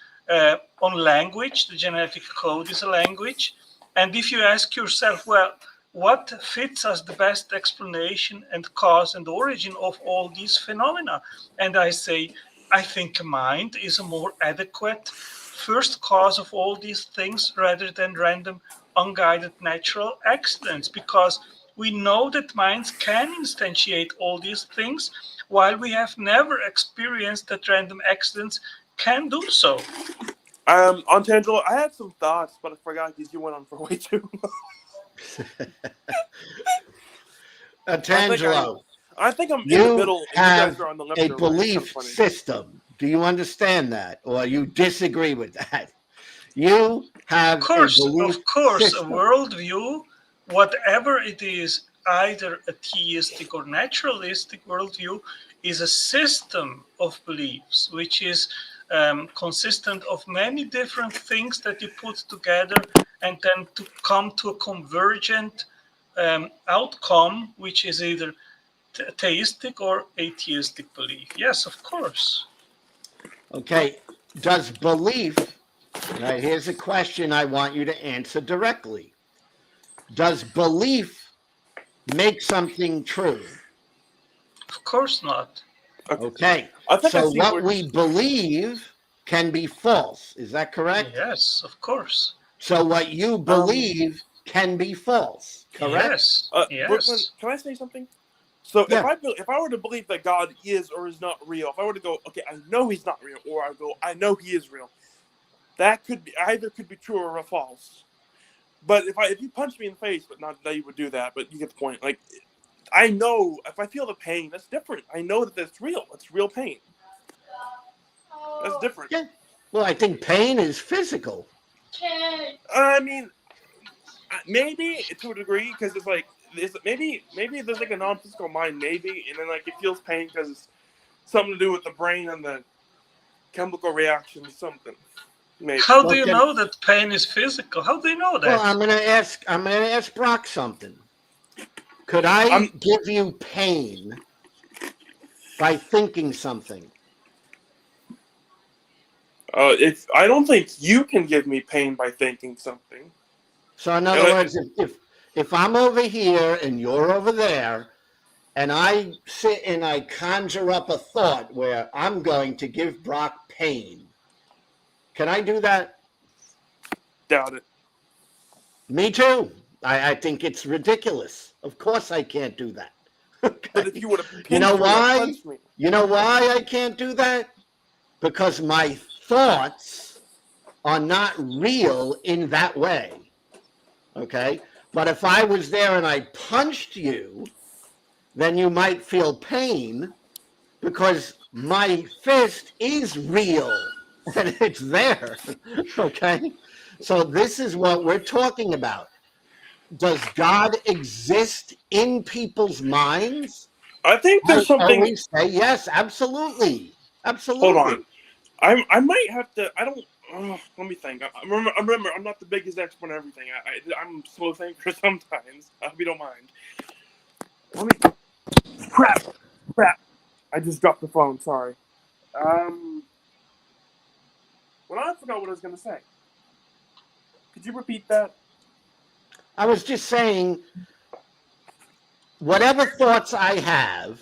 on language. The genetic code is a language. And if you ask yourself, well, what fits as the best explanation and cause and origin of all these phenomena? And I say, I think mind is a more adequate first cause of all these things rather than random, unguided natural accidents, because we know that minds can instantiate all these things, while we have never experienced that random accidents can do so. On Tangelo, I had some thoughts, but I forgot because you went on for way too long. Tangelo, I think I'm in you the middle, and you guys have are on the left a or right. belief system. Do you understand that, or you disagree with that? You have a belief Of course, a system. worldview, whatever it is, either a theistic or naturalistic worldview, is a system of beliefs, which is consistent of many different things that you put together and then to come to a convergent outcome, which is either theistic or atheistic belief. Yes, of course. Okay. Does belief, right? Here's a question I want you to answer directly. Does belief make something true? Of course not. Okay. I think I So see what we believe can be false. Is that correct? Yes, of course. So what you believe can be false. Correct? Yes. Brooklyn, Yes. can I say something? So Yeah. if I were to believe that God is or is not real, if I were to go, okay, I know he's not real, or I go, I know he is real, that could be either could be true or false. But if you punch me in the face, but not that you would do that, but you get the point. Like, I know if I feel the pain, that's different. I know that that's real. It's real pain. That's different. Yeah. Well, I think pain is physical. I mean, maybe to a degree, because it's like maybe there's like a non-physical mind, maybe, and then like it feels pain because it's something to do with the brain and the chemical reaction or something. Maybe. How do you know that pain is physical? How do you know that? Well, I'm gonna ask Brock something. Could I give you pain by thinking something? If I don't think you can give me pain by thinking something. So in other words, if I'm over here and you're over there, and I sit and I conjure up a thought where I'm going to give Brock pain, can I do that? Doubt it. Me too. I think it's ridiculous. Of course I can't do that. Okay. But if you would have, You know why? You know why I can't do that? Because my thoughts are not real in that way. Okay? But if I was there and I punched you, then you might feel pain because my fist is real and it's there. Okay? So this is what we're talking about. Does God exist in people's minds? I think there's something. Always say yes, absolutely. Absolutely. Hold on. I might have to. I don't. Let me think. I remember. I'm not the biggest expert on everything. I'm a slow thinker sometimes. I hope you don't mind. Let me. Crap. I just dropped the phone. Sorry. Well, I forgot what I was gonna say. Could you repeat that? I was just saying, whatever thoughts I have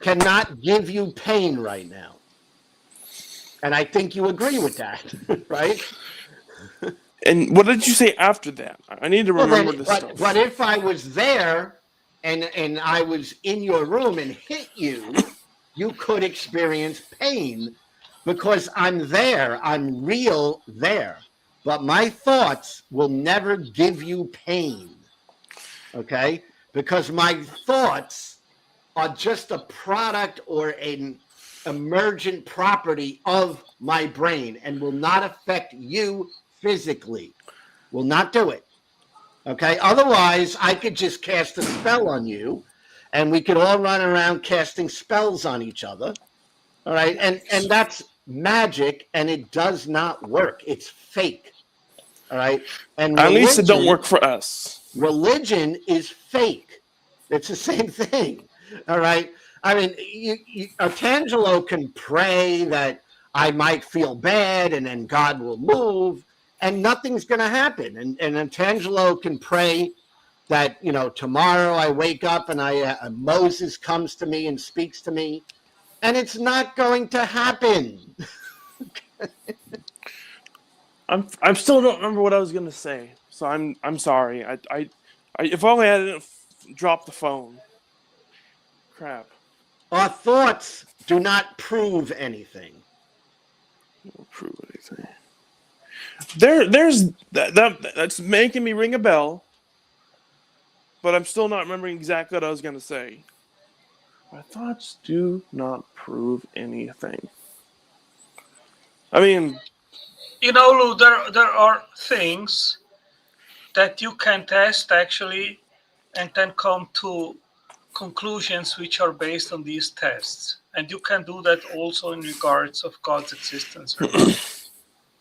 cannot give you pain right now. And I think you agree with that, right? And what did you say after that? I need to remember this stuff. But if I was there and I was in your room and hit you, you could experience pain because I'm there. I'm real there. But my thoughts will never give you pain. Okay? Because my thoughts are just a product or an emergent property of my brain and will not affect you physically. Will not do it. Okay? Otherwise, I could just cast a spell on you and we could all run around casting spells on each other. All right? And that's magic and it does not work. It's fake. All right? And at least it don't work for us. Religion is fake. It's the same thing. All right. I mean, Artangelo can pray that I might feel bad and then God will move and nothing's going to happen. And Artangelo can pray that, you know, tomorrow I wake up and Moses comes to me and speaks to me and it's not going to happen. I'm still don't remember what I was gonna say, so I'm sorry. I if only I didn't drop the phone. Crap. Our thoughts do not prove anything. Don't prove anything. There's that's making me ring a bell, but I'm still not remembering exactly what I was gonna say. My thoughts do not prove anything. I mean, You know, Lou, there are things that you can test actually and then come to conclusions which are based on these tests. And you can do that also in regards of God's existence or not.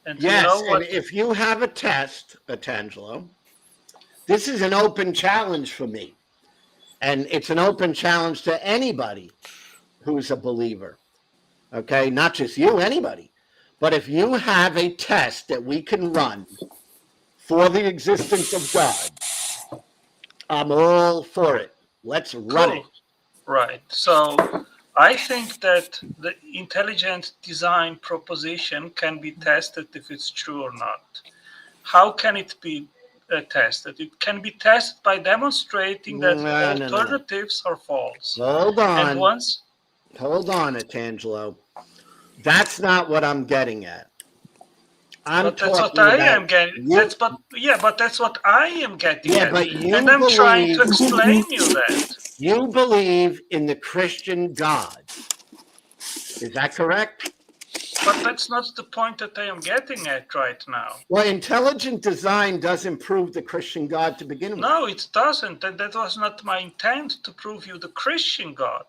And Yes, you know what? and if you have a test, Tangelo, this is an open challenge for me. And it's an open challenge to anybody who's a believer. Okay, not just you, anybody. But if you have a test that we can run for the existence of God, I'm all for it. Let's run it. Right. So I think that the intelligent design proposition can be tested if it's true or not. How can it be tested? It can be tested by demonstrating that alternatives are false. Hold on. And once. Hold on, Tangelo. That's not what I'm getting at. But that's what I am getting. But that's what I am getting at. But you and I'm trying to explain you that. You believe in the Christian God. Is that correct? But that's not the point that I am getting at right now. Well, intelligent design doesn't prove the Christian God to begin with. No, it doesn't. And that was not my intent to prove you the Christian God.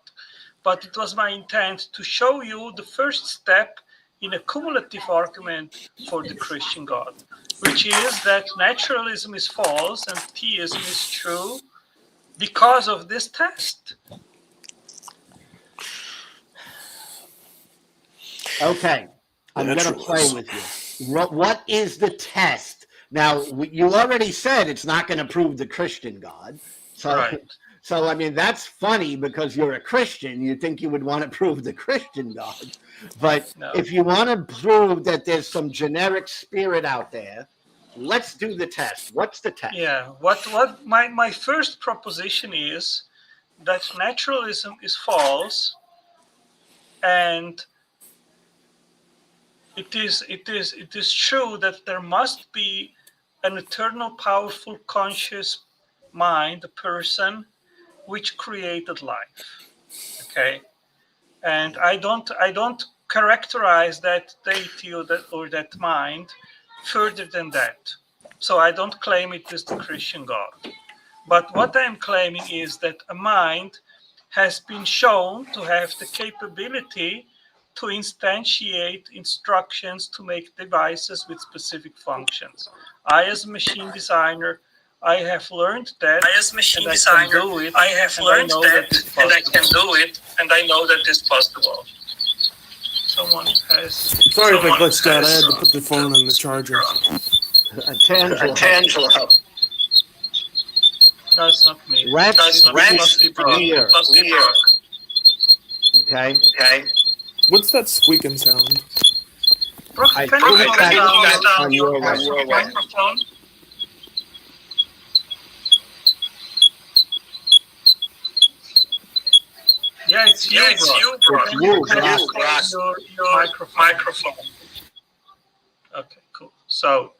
But it was my intent to show you the first step in a cumulative argument for the Christian God, which is that naturalism is false and theism is true because of this test. Okay, I'm going to play with you. What is the test? Now, you already said it's not going to prove the Christian God. So, right. So, I mean, that's funny because you're a Christian. You think you would want to prove the Christian God. But if you want to prove that there's some generic spirit out there, let's do the test. What's the test? Yeah, what my first proposition is that naturalism is false, and it is true that there must be an eternal, powerful, conscious mind, a person, which created life. Okay, and I don't characterize that deity or that mind further than that. So I don't claim it is the Christian God. But what I am claiming is that a mind has been shown to have the capability to instantiate instructions to make devices with specific functions. I, as a machine designer, I have learned that, and I can do it, I have and learned I know that, that it's and I can possible. do it, and I know that it's possible. Someone has. Sorry if I glitched out. I had to put the phone on the charger. Tangelo. No, it's not me. Rex It must be Brock. Lear. Must be Brock. Okay. Okay. What's that squeaking sound? Brock, I can think you that's turn down on your way. microphone. Yeah, it's you, Yeah, it's Brock. you, Brock. It's you, Can Brock. you close your microphone? Okay, cool. So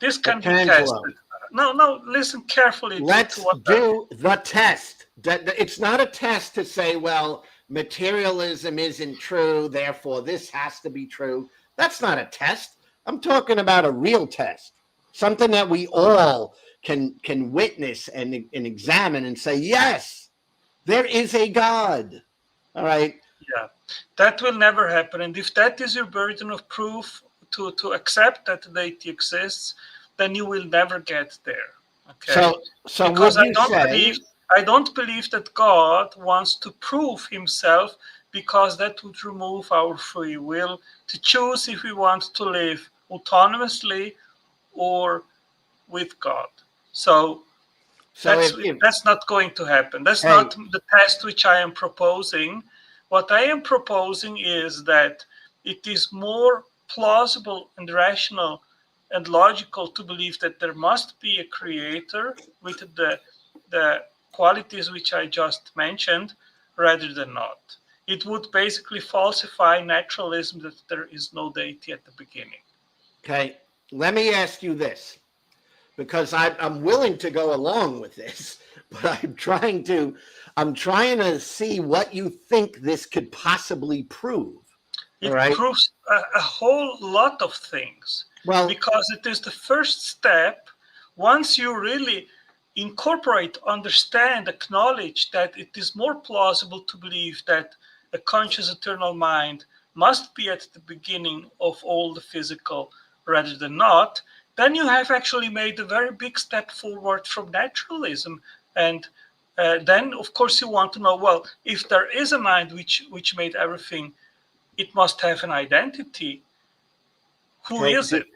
this can be Tangelo. tested. No, listen carefully Let's to what do the test. It's not a test to say, well, materialism isn't true, therefore this has to be true. That's not a test. I'm talking about a real test, something that we all can witness and examine and say, yes, there is a God. All right. Yeah, that will never happen. And if that is your burden of proof to accept that the deity exists, then you will never get there. Okay. So Because would you say? I don't believe that God wants to prove himself, because that would remove our free will to choose if we want to live autonomously or with God. So that's not going to happen. That's not the test which I am proposing. What I am proposing is that it is more plausible and rational and logical to believe that there must be a creator with the qualities which I just mentioned, rather than not. It would basically falsify naturalism that there is no deity at the beginning. Okay, let me ask you this, because I'm willing to go along with this, but I'm trying to see what you think this could possibly prove. It right? proves a whole lot of things. Well, because it is the first step. Once you really incorporate, understand, acknowledge that it is more plausible to believe that a conscious eternal mind must be at the beginning of all the physical rather than not, then you have actually made a very big step forward from naturalism. And then, of course, you want to know, well, if there is a mind which made everything, it must have an identity. Who is it?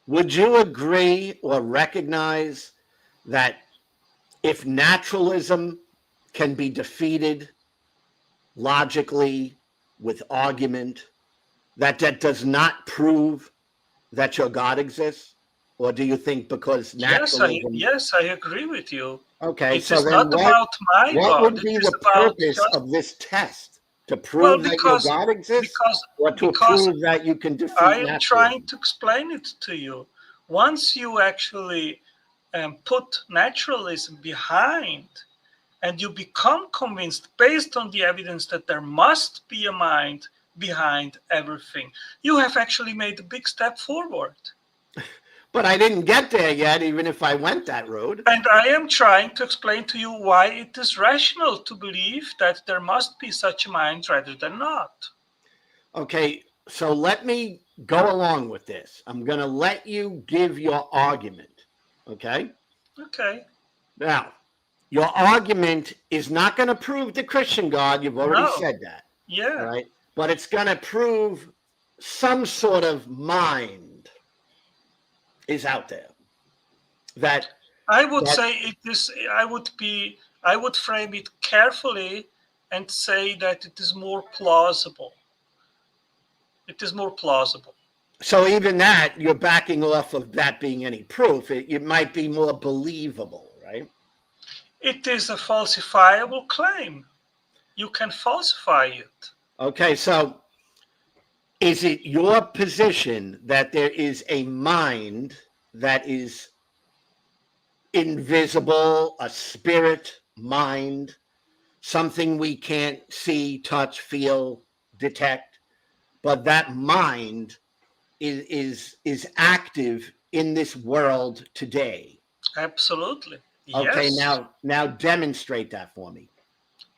Would you agree or recognize that if naturalism can be defeated logically with argument, that does not prove that your God exists? Or do you think because naturalism... Yes, I agree with you. Okay, it so is then not about my what God. would be the purpose of this test? To prove that your God exists, or to prove that you can defeat I am naturalism? trying to explain it to you. Once you actually put naturalism behind, and you become convinced based on the evidence that there must be a mind behind everything, you have actually made a big step forward. But I didn't get there yet, even if I went that road. And I am trying to explain to you why it is rational to believe that there must be such a mind rather than not. Okay, so let me go along with this. I'm going to let you give your argument, okay? Okay. Now, your argument is not going to prove the Christian God. You've already said that. Yeah. Right? But it's going to prove some sort of mind is out there. That I would say it is. I would frame it carefully and say that it is more plausible. It is more plausible. So even that, you're backing off of that being any proof. It might be more believable, right? It is a falsifiable claim. You can falsify it. Okay, so is it your position that there is a mind that is invisible, a spirit mind, something we can't see, touch, feel, detect, but that mind is active in this world today? Absolutely. Okay, yes. now demonstrate that for me.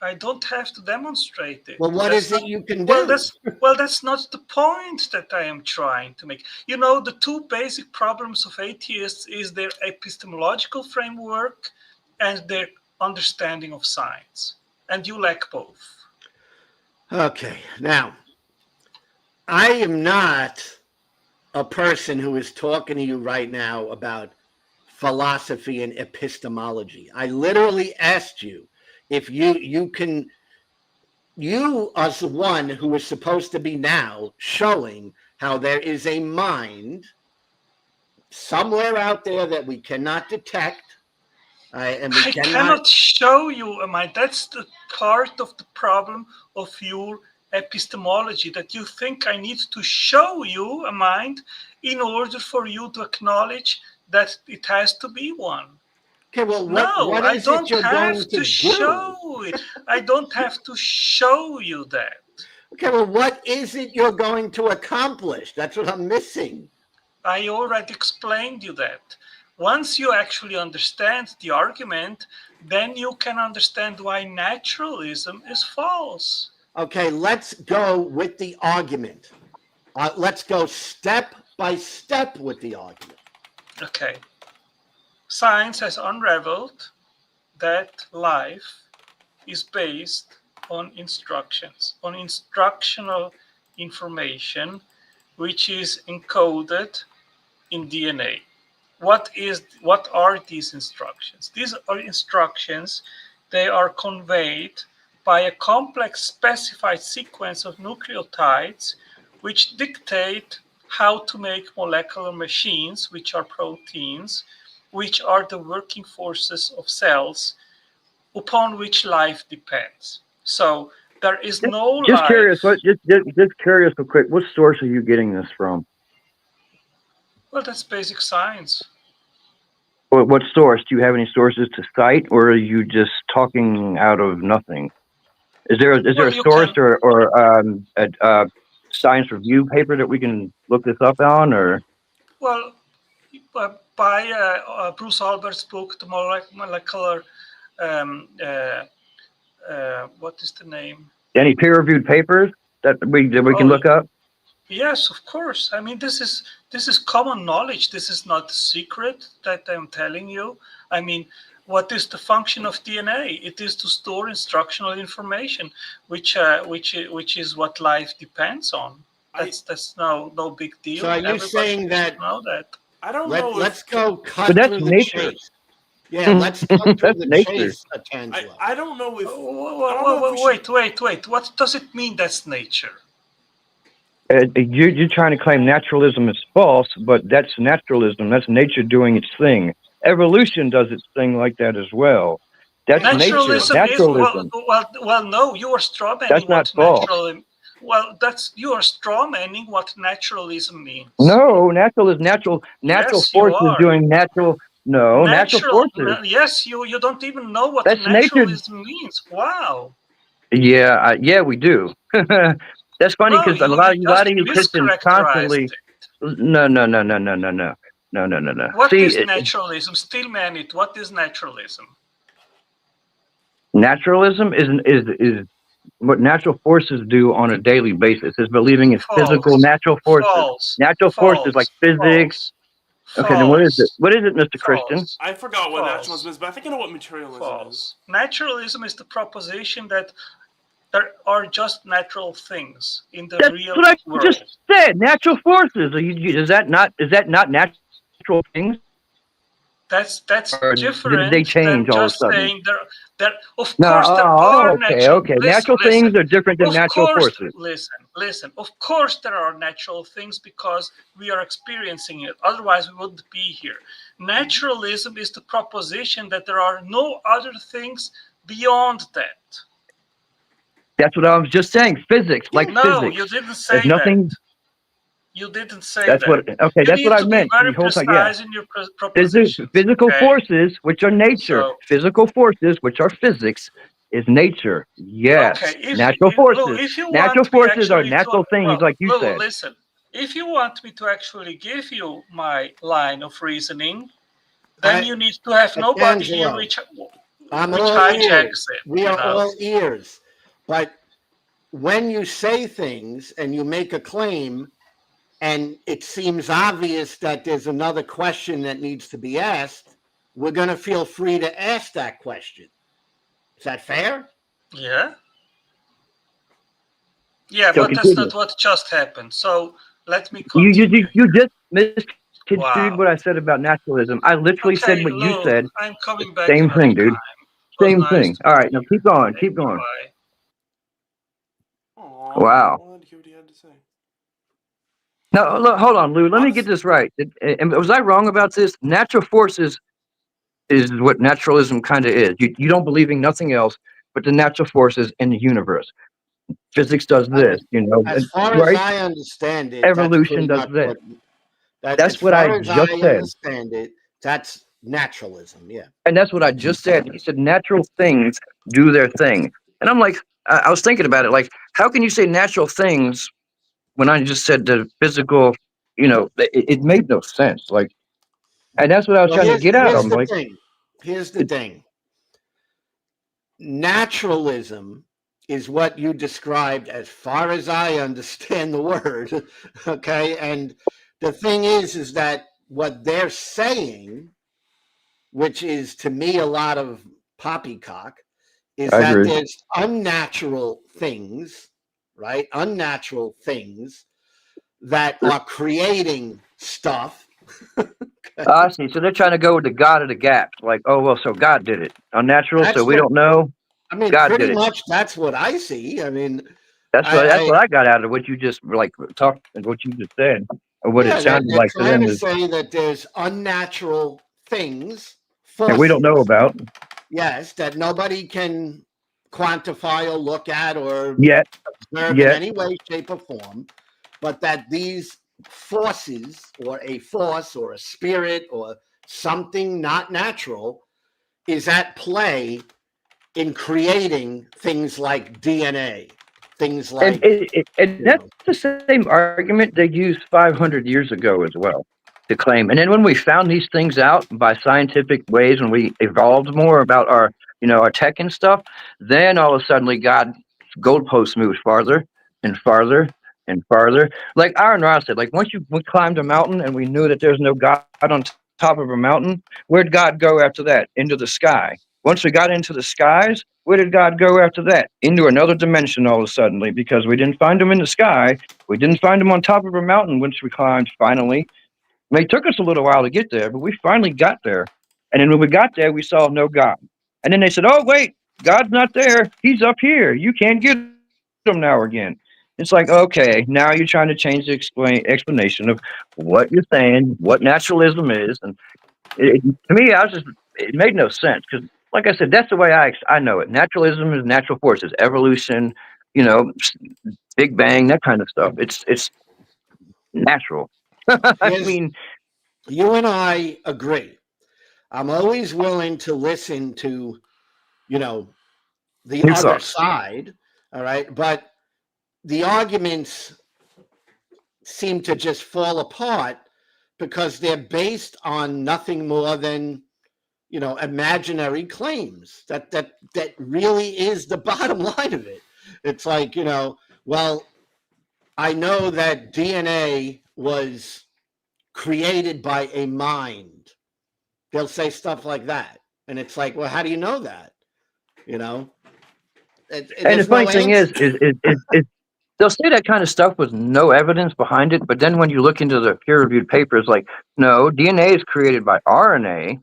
I don't have to demonstrate it. Well, what That's is it not- you can well, do? that's not the point that I am trying to make. You know, the two basic problems of atheists is their epistemological framework and their understanding of science. And you lack both. Okay, now, I am not a person who is talking to you right now about philosophy and epistemology. I literally asked you if you can, you as the one who is supposed to be now showing how there is a mind somewhere out there that we cannot detect, and we I cannot. cannot show you a mind. That's the part of the problem of your epistemology, that you think I need to show you a mind in order for you to acknowledge that it has to be one. Okay, well, No, what I is it don't you're have going to to do? show it. I don't have to show you that. Okay, well, what is it you're going to accomplish? That's what I'm missing. I already explained you that. Once you actually understand the argument, then you can understand why naturalism is false. Okay, let's go with the argument. Let's go step by step with the argument. Okay. Science has unraveled that life is based on instructions, on instructional information, which is encoded in DNA. What are these instructions? These are instructions. They are conveyed by a complex specified sequence of nucleotides which dictate how to make molecular machines, which are proteins, which are the working forces of cells upon which life depends. So there is no Just life. curious. Just curious, real quick. What source are you getting this from? Well, that's basic science. What source? Do you have any sources to cite, or are you just talking out of nothing? Is there Well, a you source can. or a science review paper that we can look this up on, or? Well, by Bruce Albert's book, The Molecular, what is the name? Any peer-reviewed papers that we can look up? Yes, of course. I mean, this is common knowledge. This is not a secret that I'm telling you. I mean, what is the function of DNA? It is to store instructional information, which is what life depends on. That's no big deal. So are you saying that? Know that? I don't know. Let's go cut But that's through the nature. chase. Yeah, let's cut through That's the nature. chase, Tangelo. I don't know if. Wait. What does it mean that's nature? You're trying to claim naturalism is false, but that's naturalism. That's nature doing its thing. Evolution does its thing like that as well. That's Naturalism nature. Naturalism. Well, no, you are straw manning That's not what false. naturalism. Well, you are straw manning what naturalism means. No, natural Yes, forces you are. doing natural. No, natural forces. Yes, you don't even know what That's naturalism means. Wow. Yeah, yeah, we do. That's funny because a lot of you Christians constantly. No. What See, is naturalism? Still man it. What is naturalism? Naturalism is what natural forces do on a daily basis. Is believing in physical natural forces. False. Natural forces like physics. False. Okay, then what is it? What is it, Mr. Christian? I forgot what naturalism is, but I think I know what materialism is. Naturalism is the proposition that there are just natural things in the real world. That's what I just said. Natural forces. Is that not natural things? That's or different. Did they change than all just of a sudden? saying there. Of course, there are natural. Okay. Natural things are different than natural forces. Listen. Of course, there are natural things because we are experiencing it. Otherwise, we wouldn't be here. Naturalism is the proposition that there are no other things beyond that. That's what I was just saying. Physics, like physics. No, you didn't say that. You didn't say that's that. That's what I meant. Very precise in your propositions. Physical forces, which are nature. Physical forces, which are physics, is nature. Yes. Okay. Natural forces. Natural forces are natural things, like you said. Listen. If you want me to actually give you my line of reasoning, then you need to have nobody here. I'm which all hijacks ears. it. We You are know. all ears. But when you say things and you make a claim, and it seems obvious that there's another question that needs to be asked, we're going to feel free to ask that question. Is that fair? Yeah. Yeah, So but that's continue. not what just happened. So let me You continue. just misconstrued Wow. what I said about naturalism. I literally said Okay, what you Lou, said. I'm coming back Same another thing, dude. time. It was Same nice thing. to All meet right, now you. keep going. Okay, Keep going. bye. Aw, Wow. I wanted to hear what he had to say. Now, look, hold on, Lou. Let me get Honestly, this right. And was I wrong about this? Natural forces is what naturalism kind of is. You don't believe in nothing else but the natural forces in the universe. Physics does this, As far as right? I understand it, that's Evolution pretty does much this. what that. As That's what I far as I just said. understand it, that's naturalism. Yeah. And that's what I just said. He said natural things do their thing. And I'm like, I was thinking about it. Like, how can you say natural things when I just said the physical, it made no sense. Like, and that's what I was Well, trying to get out of here's him. the Like, thing. Here's the thing. Naturalism is what you described, as far as I understand the word. Okay, and the thing is that what they're saying, which is to me a lot of poppycock, is I that agree. there's unnatural things, right? Unnatural things that are creating stuff. I see. So they're trying to go with the God of the gaps. Like, oh, well, so God did it. Unnatural, so That's we what don't know. I mean. God Pretty did it. much, that's what I see. I mean, That's I what I got out of what you just like talked and what you just said, or what it yeah, sounded they're like to trying them to is, say that there's unnatural things, and we don't know forces, about yes, that nobody can quantify or look at or yet. observe in Yet, any way, shape, or form, but that these forces, or a force, or a spirit, or something not natural, is at play in creating things like DNA, things and like, you that's know, the same argument they used 500 years ago as well to claim. And then when we found these things out by scientific ways, when we evolved more about our our tech and stuff, then all of a sudden God goalposts moved farther and farther and farther. Like Aaron Ross said, like once we climbed a mountain and we knew that there's no God on top of a mountain, where'd God go after that? Into the sky. Once we got into the skies, where did God go after that? Into another dimension all of a sudden, because we didn't find him in the sky. We didn't find him on top of a mountain once we climbed finally. I mean, it took us a little while to get there, but we finally got there. And then when we got there, we saw no God. And then they said, oh, wait, God's not there. He's up here. You can't get him now again. It's like, okay, now you're trying to change the explanation of what you're saying, what naturalism is. And to me, it made no sense because, like I said, that's the way I know it. Naturalism is natural forces, evolution, Big Bang, that kind of stuff. It's natural. I here's, mean, you and I agree. I'm always willing to listen to, you know, the new other thoughts. side. All right. But the arguments seem to just fall apart because they're based on nothing more than, imaginary claims. That really is the bottom line of it. It's like, well, I know that DNA was created by a mind. They'll say stuff like that. And it's like, well, how do you know that? You know, And the there's funny no thing answer. is they'll say that kind of stuff with no evidence behind it, but then when you look into the peer-reviewed papers, like, no, DNA is created by RNA,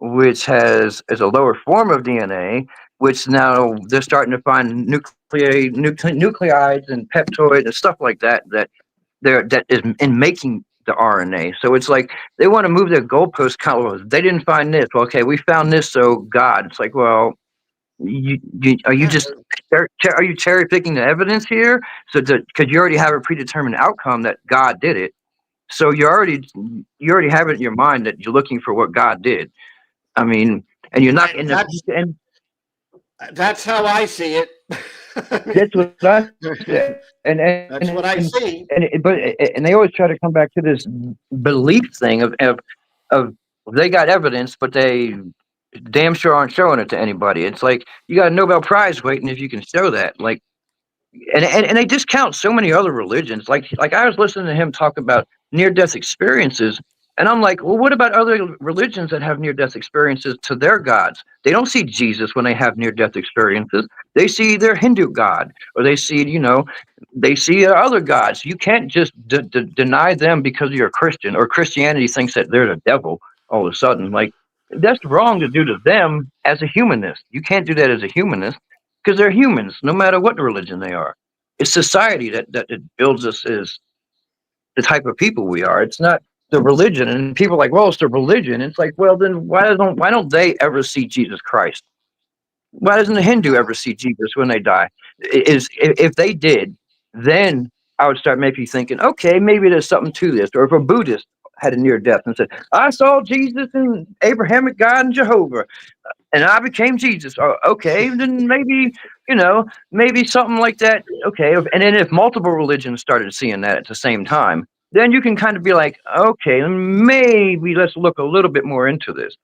which is a lower form of DNA, which now they're starting to find nucleides and peptoids and stuff like that is in making the RNA. So it's like they want to move their goalposts. They didn't find this. Well, okay, we found this, so God. It's like, well, are you Yeah, just are you cherry picking the evidence here? So because you already have a predetermined outcome that God did it, so you already have it in your mind that you're looking for what God did. I mean, and you're not in the that's and that's how I see it. I that's mean, what I said. And that's what I see. and they always try to come back to this belief thing of they got evidence, but they damn sure aren't showing it to anybody. It's like you got a Nobel Prize waiting if you can show that. Like, and they discount so many other religions. Like I was listening to him talk about near death experiences, and I'm like, well, what about other religions that have near death experiences to their gods? They don't see Jesus when they have near death experiences. They see their Hindu god, or they see, they see other gods. You can't just deny them because you're a Christian, or Christianity thinks that they're the devil all of a sudden. Like, that's wrong to do to them as a humanist. You can't do that as a humanist because they're humans, no matter what religion they are. It's society that it builds us as the type of people we are. It's not the religion. And people are like, well, it's the religion. It's like, well, then why don't they ever see Jesus Christ? Why doesn't a Hindu ever see Jesus when they die? Is if they did, then I would start maybe thinking, okay, maybe there's something to this. Or if a Buddhist had a near death and said, I saw Jesus and Abrahamic God and Jehovah, and I became Jesus. Oh, okay, then maybe something like that. Okay, and then if multiple religions started seeing that at the same time, then you can kind of be like, okay, maybe let's look a little bit more into this.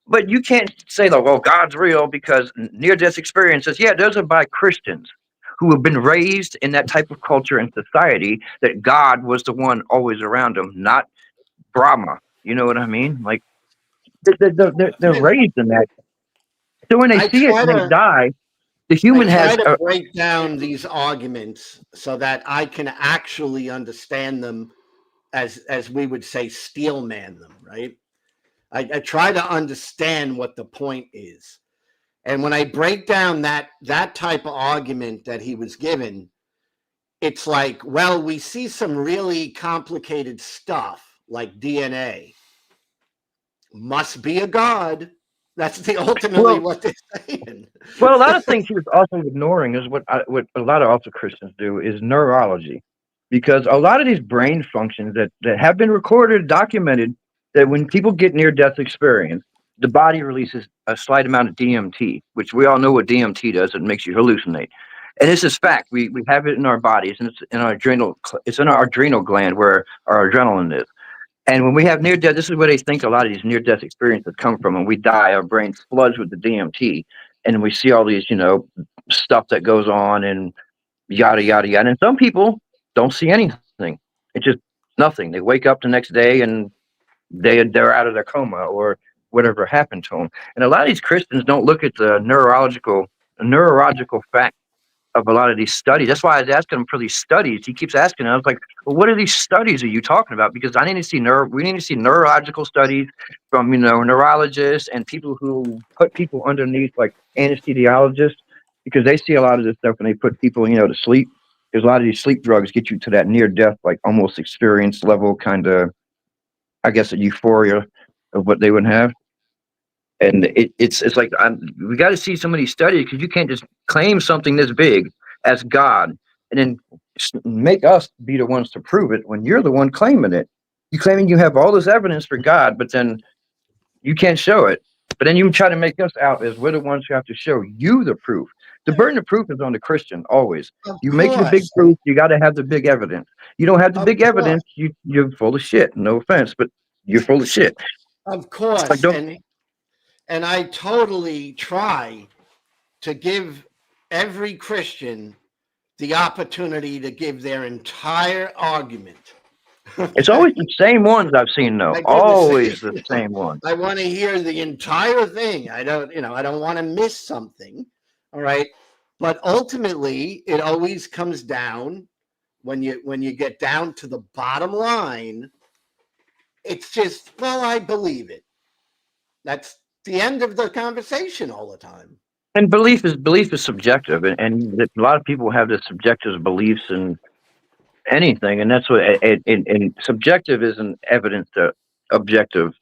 But you can't say that, well, God's real because near-death experiences, yeah, those are by Christians who have been raised in that type of culture and society that God was the one always around them, not Brahma. You know what I mean? Like, they're raised in that. So when they I see it try and they to die, the I human try has to break down these arguments so that I can actually understand them as we would say, steel man them, right? I try to understand what the point is. And when I break down that type of argument that he was given, it's like, well, we see some really complicated stuff like DNA. Must be a god. That's ultimately well, what they're saying. a lot of things he was also ignoring is what a lot of also Christians do is neurology, because a lot of these brain functions that have been recorded, documented, that when people get near death experience, the body releases a slight amount of DMT, which we all know what DMT does. It makes you hallucinate. And this is fact. We have it in our bodies, and it's in our adrenal gland where our adrenaline is. And when we have near death, this is where they think a lot of these near death experiences come from. When we die, our brain floods with the DMT, and we see all these, stuff that goes on and yada yada yada. And some people don't see anything. It's just nothing. They wake up the next day and they're out of their coma or whatever happened to them. And a lot of these Christians don't look at the neurological fact of a lot of these studies. That's why I was asking him for these studies. He keeps asking. I was like, "Well, what are these studies are you talking about?" Because I need to see we need to see neurological studies from neurologists and people who put people underneath like anesthesiologists, because they see a lot of this stuff and they put people to sleep. Because a lot of these sleep drugs get you to that near death, like almost experience level kind of, I guess, a euphoria of what they would have. And it's like we got to see some of these studies, because you can't just claim something this big as God and then make us be the ones to prove it when you're the one claiming it. You claiming you have all this evidence for God, but then you can't show it. But then you try to make us out as we're the ones who have to show you the proof. The burden of proof is on the Christian always. Of You make the big course, proof, you got to have the big evidence. You don't have the of big course, evidence, you're full of shit. No offense, but you're full of shit. of It's like, course. don't. And I totally try to give every Christian the opportunity to give their entire argument. It's Okay. always the same ones I've seen, though. I do the Always the same. same ones. I want to hear the entire thing. I don't want to miss something. All right. But ultimately, it always comes down when you get down to the bottom line. It's just, well, I believe it. That's the end of the conversation all the time. And belief is subjective, and a lot of people have this subjective beliefs in anything, and that's what and subjective isn't evidence to objective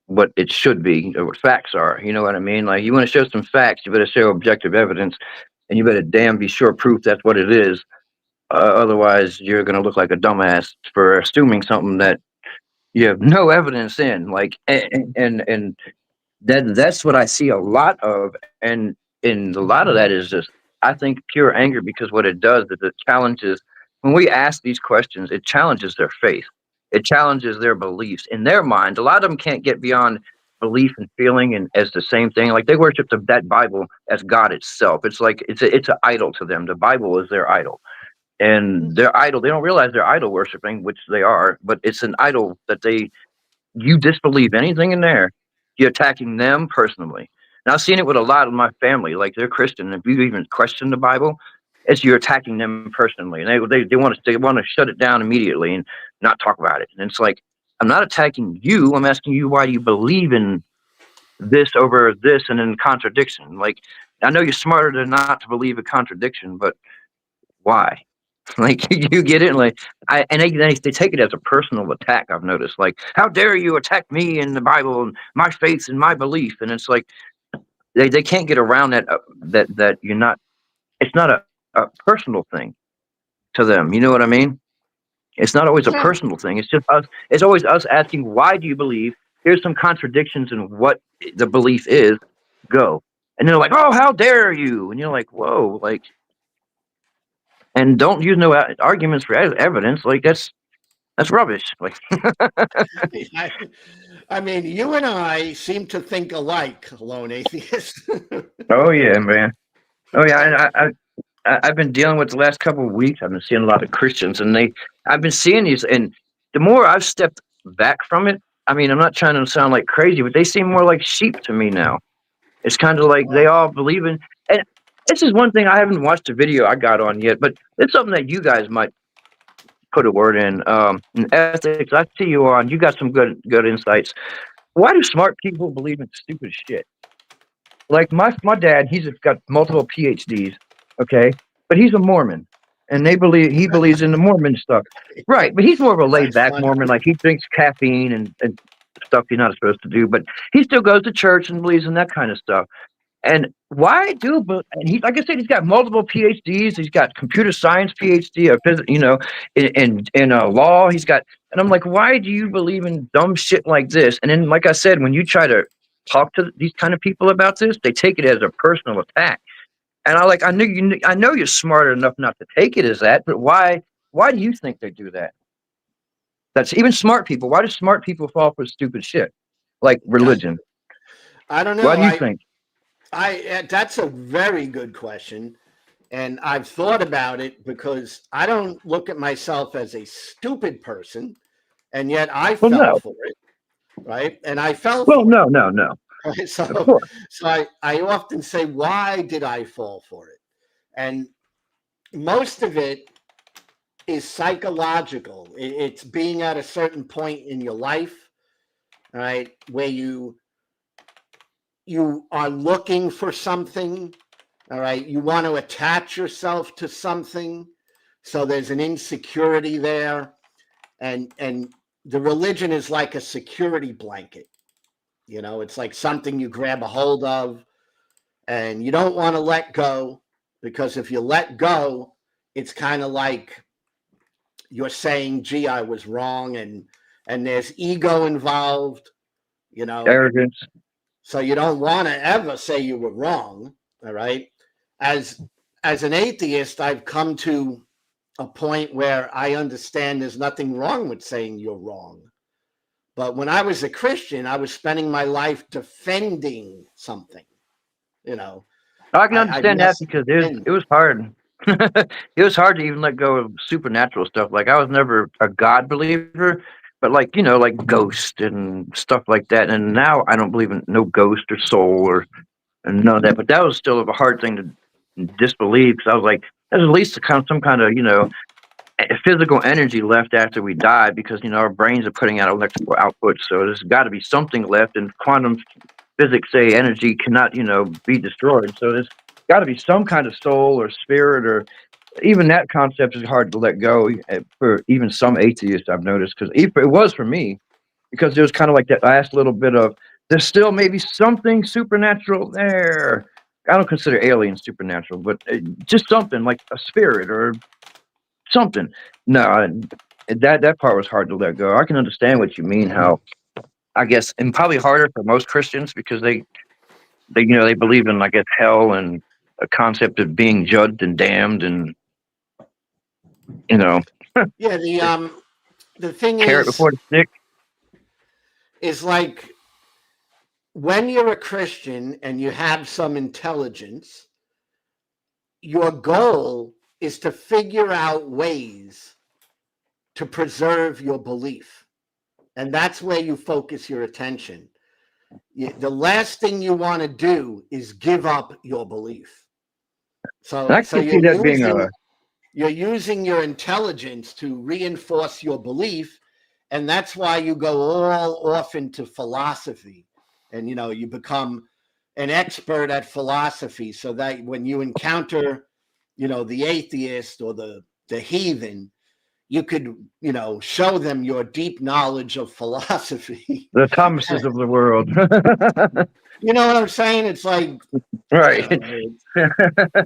what it should be or what facts are. You know what I mean? Like, you want to show some facts, you better show objective evidence, and you better damn be sure proof that's what it is. Otherwise, you're gonna look like a dumbass for assuming something that you have no evidence in. Like, and that's what I see a lot of, and a lot of that is just, I think, pure anger, because what it does is it challenges, when we ask these questions, it challenges their faith, it challenges their beliefs in their mind. A lot of them can't get beyond belief and feeling and as the same thing. Like they worship that Bible as God itself. It's like it's an idol to them. The Bible is their idol, and their idol. They don't realize they're idol worshiping, which they are, but it's an idol that you disbelieve anything in there, you're attacking them personally. And I've seen it with a lot of my family. Like they're Christian. If you even question the Bible, it's you're attacking them personally, and they want to shut it down immediately and not talk about it. And it's like I'm not attacking you. I'm asking you why do you believe in this over this and in contradiction. Like I know you're smarter than not to believe a contradiction, but why? Like you get it, like they take it as a personal attack. I've noticed, like, how dare you attack me and the Bible and my faith and my belief? And it's like they can't get around that you're not. It's not a personal thing to them. You know what I mean? It's not always a Yeah. personal thing. It's just us. It's always us asking, why do you believe? Here's some contradictions in what the belief is. Go, and they're like, oh, how dare you? And you're like, whoa, like, and don't use no arguments for evidence. Like that's rubbish. Like, I mean, you and I seem to think alike, lone atheist. oh yeah, man. Oh yeah, and I've been dealing with the last couple of weeks. I've been seeing a lot of Christians, and I've been seeing these, and the more I've stepped back from it, I mean, I'm not trying to sound like crazy, but they seem more like sheep to me now. It's kind of like they all believe in, and this is one thing I haven't watched a video I got on yet, but it's something that you guys might put a word in ethics. I see you on. You got some good insights. Why do smart people believe in stupid shit? Like my dad, he's got multiple PhDs, okay, but he's a Mormon, and he believes in the Mormon stuff, right? But he's more of a laid That's back funny. Mormon, like he drinks caffeine and stuff you're not supposed to do, but he still goes to church and believes in that kind of stuff. And why do? But and he, like I said, he's got multiple PhDs. He's got computer science PhD, in law. He's got, and I'm like, why do you believe in dumb shit like this? And then, like I said, when you try to talk to these kind of people about this, they take it as a personal attack. And I know you're smart enough not to take it as that. But why? Why do you think they do that? That's even smart people. Why do smart people fall for stupid shit like religion? I don't Why know. do you think? That's a very good question. And I've thought about it because I don't look at myself as a stupid person. And yet I Well, fell no. for it. Right. And I fell Well, for it. no. Right? Of So, course. I often say, why did I fall for it? And most of it is psychological. It's being at a certain point in your life, right, where you are looking for something, all right, you want to attach yourself to something, so there's an insecurity there, and the religion is like a security blanket. It's like something you grab a hold of and you don't want to let go, because if you let go, it's kind of like you're saying, gee, I was wrong, and there's ego involved, Arrogance. so you don't want to ever say you were wrong. All right. As an atheist, I've come to a point where I understand there's nothing wrong with saying you're wrong. But when I was a Christian, I was spending my life defending something. I can I understand that messed because in. it was hard. It was hard to even let go of supernatural stuff. Like I was never a God believer, but like ghost and stuff like that. And now I don't believe in no ghost or soul or and none of that. But that was still a hard thing to disbelieve because I was like, there's at least some kind of physical energy left after we die because our brains are putting out electrical output. So there's got to be something left, and quantum physics say energy cannot be destroyed. So there's got to be some kind of soul or spirit, or even that concept is hard to let go for even some atheists, I've noticed, because it was for me, because there was kind of like that last little bit of there's still maybe something supernatural there. I don't consider aliens supernatural, but just something like a spirit or something. No, that part was hard to let go. I can understand what you mean. How I guess, and probably harder for most Christians because they believe in, I guess, hell and a concept of being judged and damned, and Yeah, the thing carrot before the stick. is like when you're a Christian and you have some intelligence, your goal is to figure out ways to preserve your belief. And that's where you focus your attention. The last thing you want to do is give up your belief. And So, I so can see that being a you're using your intelligence to reinforce your belief, and that's why you go all off into philosophy, and you become an expert at philosophy, so that when you encounter, the atheist or the heathen, you could, show them your deep knowledge of philosophy. the Thomases of the world. You know what I'm saying? It's like, Right.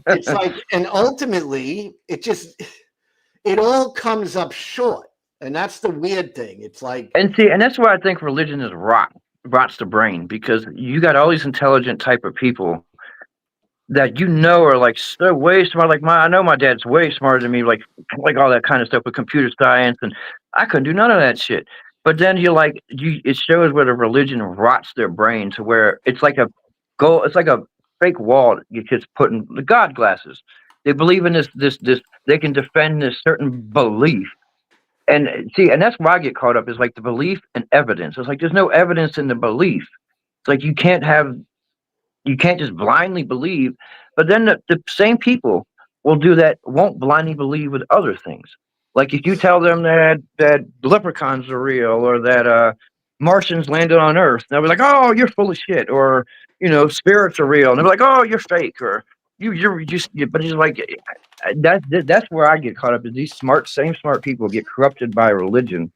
it's like, and ultimately, it all comes up short, and that's the weird thing. It's like, And see, and that's why I think religion is rots the brain, because you got all these intelligent type of people that are like so way smart. Like I know my dad's way smarter than me, like all that kind of stuff with computer science, and I couldn't do none of that shit. But then it shows where the religion rots their brain to where it's like it's like a fake wall you just put in the God glasses. They believe in this. They can defend this certain belief. And see, and that's why I get caught up is like the belief and evidence. It's like there's no evidence in the belief. It's like you can't just blindly believe. But then the same people won't blindly believe with other things. Like if you tell them that leprechauns are real, or that Martians landed on Earth, they'll be like, "Oh, you're full of shit," or spirits are real, and they'll be like, "Oh, you're fake," or you're just. But it's like that's where I get caught up. Is these same smart people get corrupted by religion,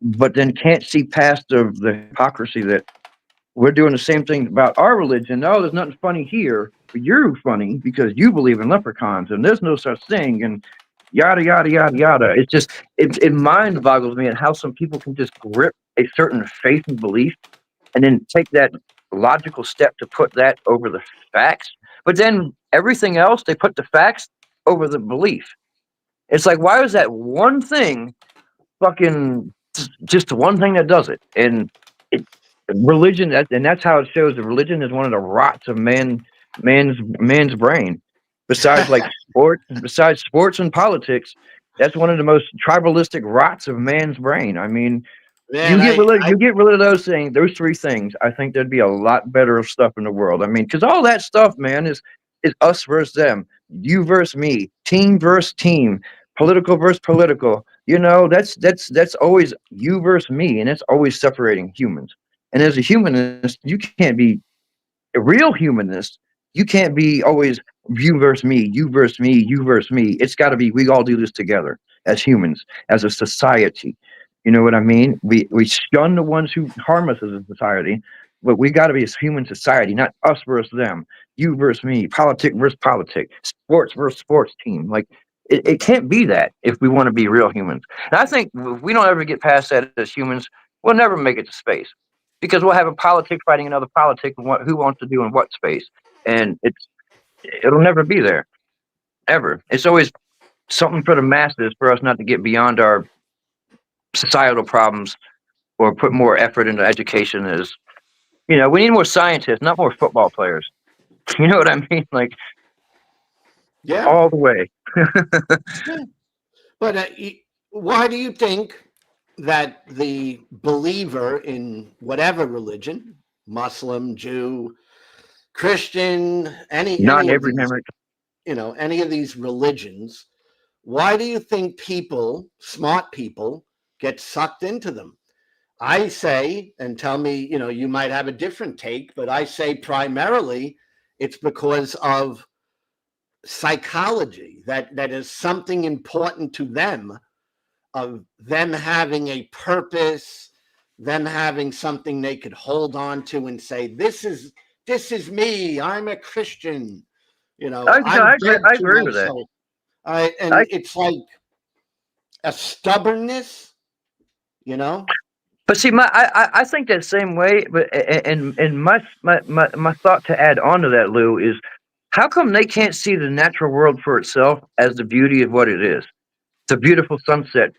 but then can't see past the hypocrisy that we're doing the same thing about our religion. No, there's nothing funny here, but you're funny because you believe in leprechauns and there's no such thing, and yada yada yada yada. It's just it mind boggles me at how some people can just grip a certain faith and belief and then take that logical step to put that over the facts. But then everything else, they put the facts over the belief. It's like, why is that one thing fucking just the one thing that does it? And it, religion, and that's how it shows that religion is one of the rots of man's brain. Besides sports and politics, that's one of the most tribalistic rots of man's brain. I mean, man, you get rid of those three things. I think there'd be a lot better stuff in the world. I mean, because all that stuff, man, is us versus them, you versus me, team versus team, political versus political. That's always you versus me, and it's always separating humans. And as a humanist, you can't be a real humanist. You can't be always you versus me, you versus me, you versus me. It's got to be we all do this together as humans, as a society. You know what I mean? We shun the ones who harm us as a society, but we got to be a human society, not us versus them, you versus me, politic versus politic, sports versus sports team. Like it can't be that if we want to be real humans. And I think if we don't ever get past that as humans, we'll never make it to space because we'll have a politic fighting another politic who wants to do in what space, and it'll never be there ever. It's always something for the masses for us not to get beyond our societal problems or put more effort into education. Is we need more scientists, not more football players. You know what I mean? Like yeah. all the way. Yeah. But why do you think that the believer in whatever religion, Muslim, Jew, Christian, Not any of these, Abrahamic. any of these religions, why do you think smart people, get sucked into them? I say, and tell me, you might have a different take, but I say primarily it's because of psychology, that is something important to them, of them having a purpose, them having something they could hold on to and say, this is me, I'm a Christian, I'm I agree. dead I to agree with that. myself. I And it's like a stubbornness, But see, I think that same way. But and my thought to add on to that, Lou, is how come they can't see the natural world for itself as the beauty of what it is? the beautiful sunset,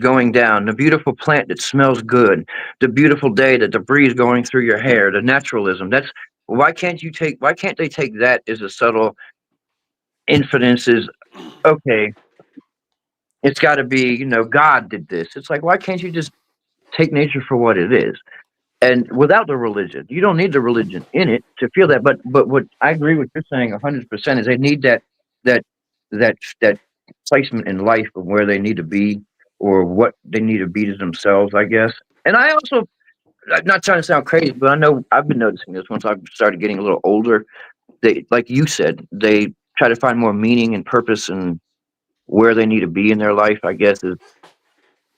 going down, the beautiful plant that smells good, the beautiful day, the breeze going through your hair, the naturalism. That's why can't they take that as a subtle inference? Is okay. It's got to be, God did this. It's like, why can't you just take nature for what it is? And without the religion, you don't need the religion in it to feel that. But what I agree with you're saying 100% is they need that that placement in life of where they need to be or what they need to be to themselves, I guess. And I also, I'm not trying to sound crazy, but I know I've been noticing this once I've started getting a little older. They, like you said, they try to find more meaning and purpose and where they need to be in their life, I guess, is.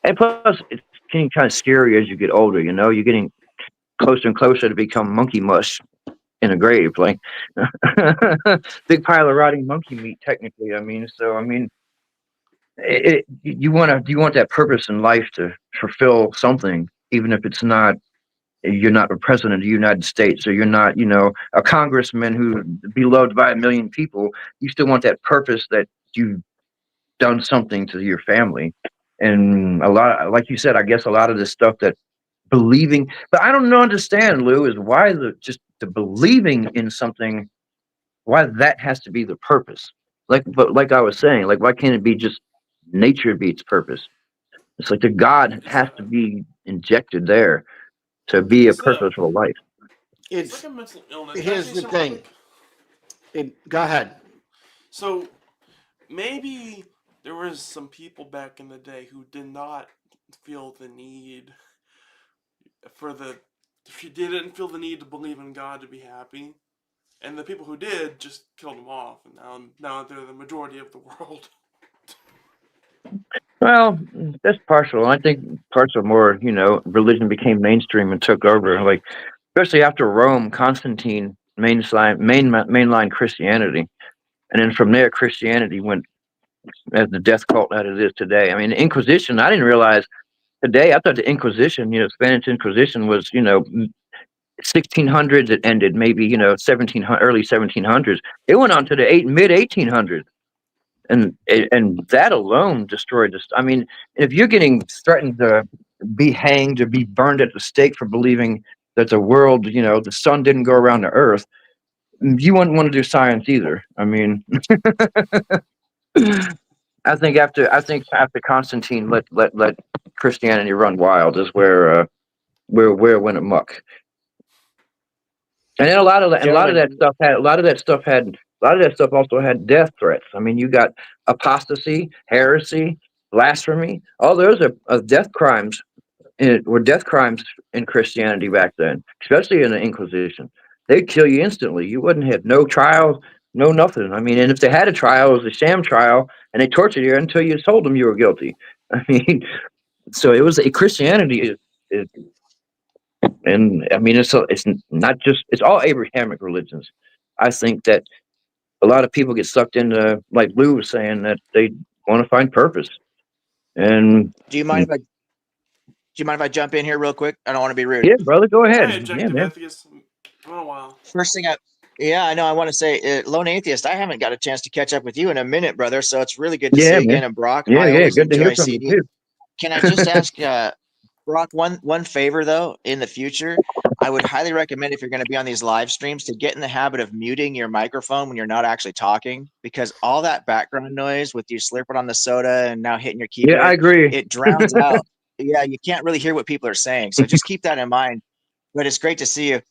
And plus, it's getting kind of scary as you get older. You're getting closer and closer to become monkey mush in a grave, like big pile of rotting monkey meat. Technically, you want that purpose in life to fulfill something, even if it's not. You're not a president of the United States, or you're not, a congressman who beloved by a million people. You still want that purpose that you've done something to your family, and a lot, like you said, I guess a lot of this stuff that believing, but I don't understand, Lou, is why the believing in something, why that has to be the purpose. But like I was saying, like why can't it be just nature beats purpose? It's like the God It's has to be injected there to be a it's a purposeful life. it's It's like a mental illness. Can I Here's say the something real thing. quick? Go ahead. So maybe there was some people back in the day who did not feel the need for the. If you didn't feel the need to believe in God to be happy, and the people who did just killed them off, and now they're the majority of the world. Well, that's partial. I think parts are more, religion became mainstream and took over. Like, especially after Rome, Constantine mainline Christianity, and then from there, Christianity went as the death cult that it is today. I mean, the Inquisition. I didn't realize today. I thought the Inquisition, Spanish Inquisition was, 1600s. It ended maybe, 1700, early 1700s. It went on to the mid 1800s. And that alone destroyed this. I mean, if you're getting threatened to be hanged or be burned at the stake for believing that the world, the sun didn't go around the earth, you wouldn't want to do science either. I mean, I think after Constantine let Christianity run wild is where it went amok. And then a lot of that Gentlemen, stuff had also had death threats. I mean, you got apostasy, heresy, blasphemy. All those are death crimes. Were death crimes in Christianity back then, especially in the Inquisition. They'd kill you instantly. You wouldn't have no trial, no nothing. I mean, and if they had a trial, it was a sham trial, and they tortured you until you told them you were guilty. I mean, so it was a Christianity is and I mean, it's not just, it's all Abrahamic religions. I think that a lot of people get sucked into, like Lou was saying, that they want to find purpose. And do you mind if I jump in here real quick? I don't want to be rude. yeah, brother, go Hi, ahead. Yeah, objective man. atheist. Been a while. First thing I know I want to say, Lone Atheist, I haven't got a chance to catch up with you in a minute, brother. So it's really good to see Yeah, you man. again. And Brock, Yeah, I yeah. always Good to hear enjoy from you seeing you. too. Can I just ask Brock one favor though? In the future, I would highly recommend if you're going to be on these live streams to get in the habit of muting your microphone when you're not actually talking, because all that background noise with you slurping on the soda and now hitting your Yeah, I keyboard, agree. it drowns out. Yeah, you can't really hear what people are saying. So just keep that in mind. But it's great to see you.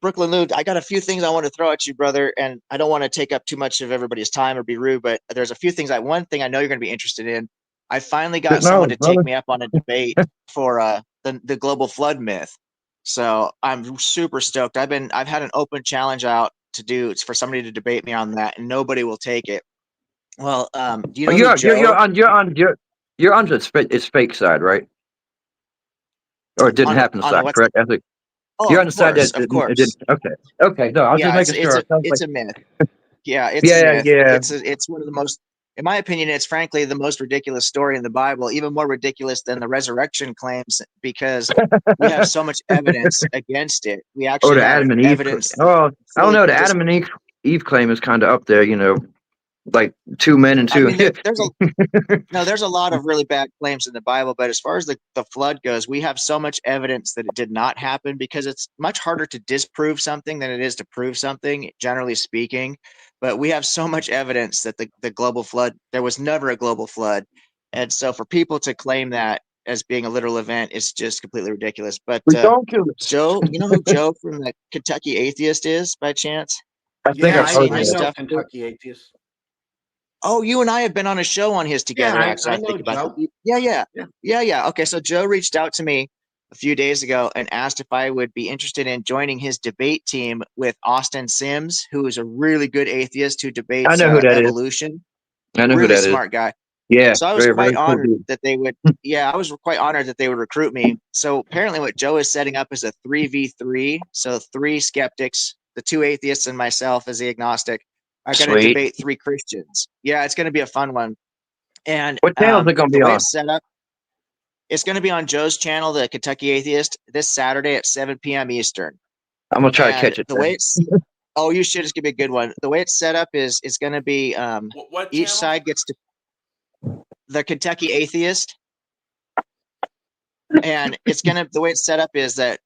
Brooklyn Lou, I got a few things I want to throw at you, brother, and I don't want to take up too much of everybody's time or be rude, but there's a few things. One thing I know you're going to be interested in. I finally got Good someone knowledge, to take brother. me up on a debate for the global flood myth. So I'm super stoked. I've had an open challenge out to do. It's for somebody to debate me on that, and nobody will take it. Well, do you Oh, know who you're Joe on it's fake side, right? Or it didn't happen on the side, what's? correct? I think Oh, you're of on the side course, that of it didn't. course. Okay, okay. No, I was just Yeah, making sure. It sounds like it's a myth. Yeah, it's a yeah, myth. yeah. It's one of the most, in my opinion, it's frankly the most ridiculous story in the Bible, even more ridiculous than the resurrection claims, because we have so much evidence against it. We Or actually the have Adam and Eve. evidence that Oh, I don't fully know. The proves it. Adam and Eve claim is kind of up there. like 2 men and I two. mean, there's a lot of really bad claims in the Bible, but as far as the flood goes, we have so much evidence that it did not happen because it's much harder to disprove something than it is to prove something, generally speaking. But we have so much evidence that the global flood, there was never a global flood. And so for people to claim that as being a literal event is just completely ridiculous. But Ridiculous. Joe, you know who Joe from the Kentucky Atheist is by chance? I think Yeah, Have you I've I, seen heard I his that. know stuff? Kentucky atheists. Oh, you and I have been on a show on his Yeah, together, actually. I I know think about Joe. that. Yeah, yeah. Yeah. Yeah, yeah. Okay, so Joe reached out to me a few days ago and asked if I would be interested in joining his debate team with Austin Sims, who is a really good atheist who I debates know who that is. evolution. I know who Really that is. smart guy. Yeah, So I was very, quite very cool honored dude. that they would, yeah, I was quite honored that they would recruit me. So apparently, what Joe is setting up is a 3v3. So three skeptics, the two atheists, and myself as the agnostic, are going to Sweet. debate three Christians. Yeah, it's going to be a fun one. And What channel is it gonna the be way on? it's set up, it's going to be on Joe's channel, the Kentucky Atheist, this Saturday at 7 p.m. Eastern. I'm gonna try to And catch it the way then. it's, oh, you should. It's going to be a good one. The way it's set up is it's going to be What each channel? side gets to the Kentucky Atheist, and it's gonna the way it's set up is that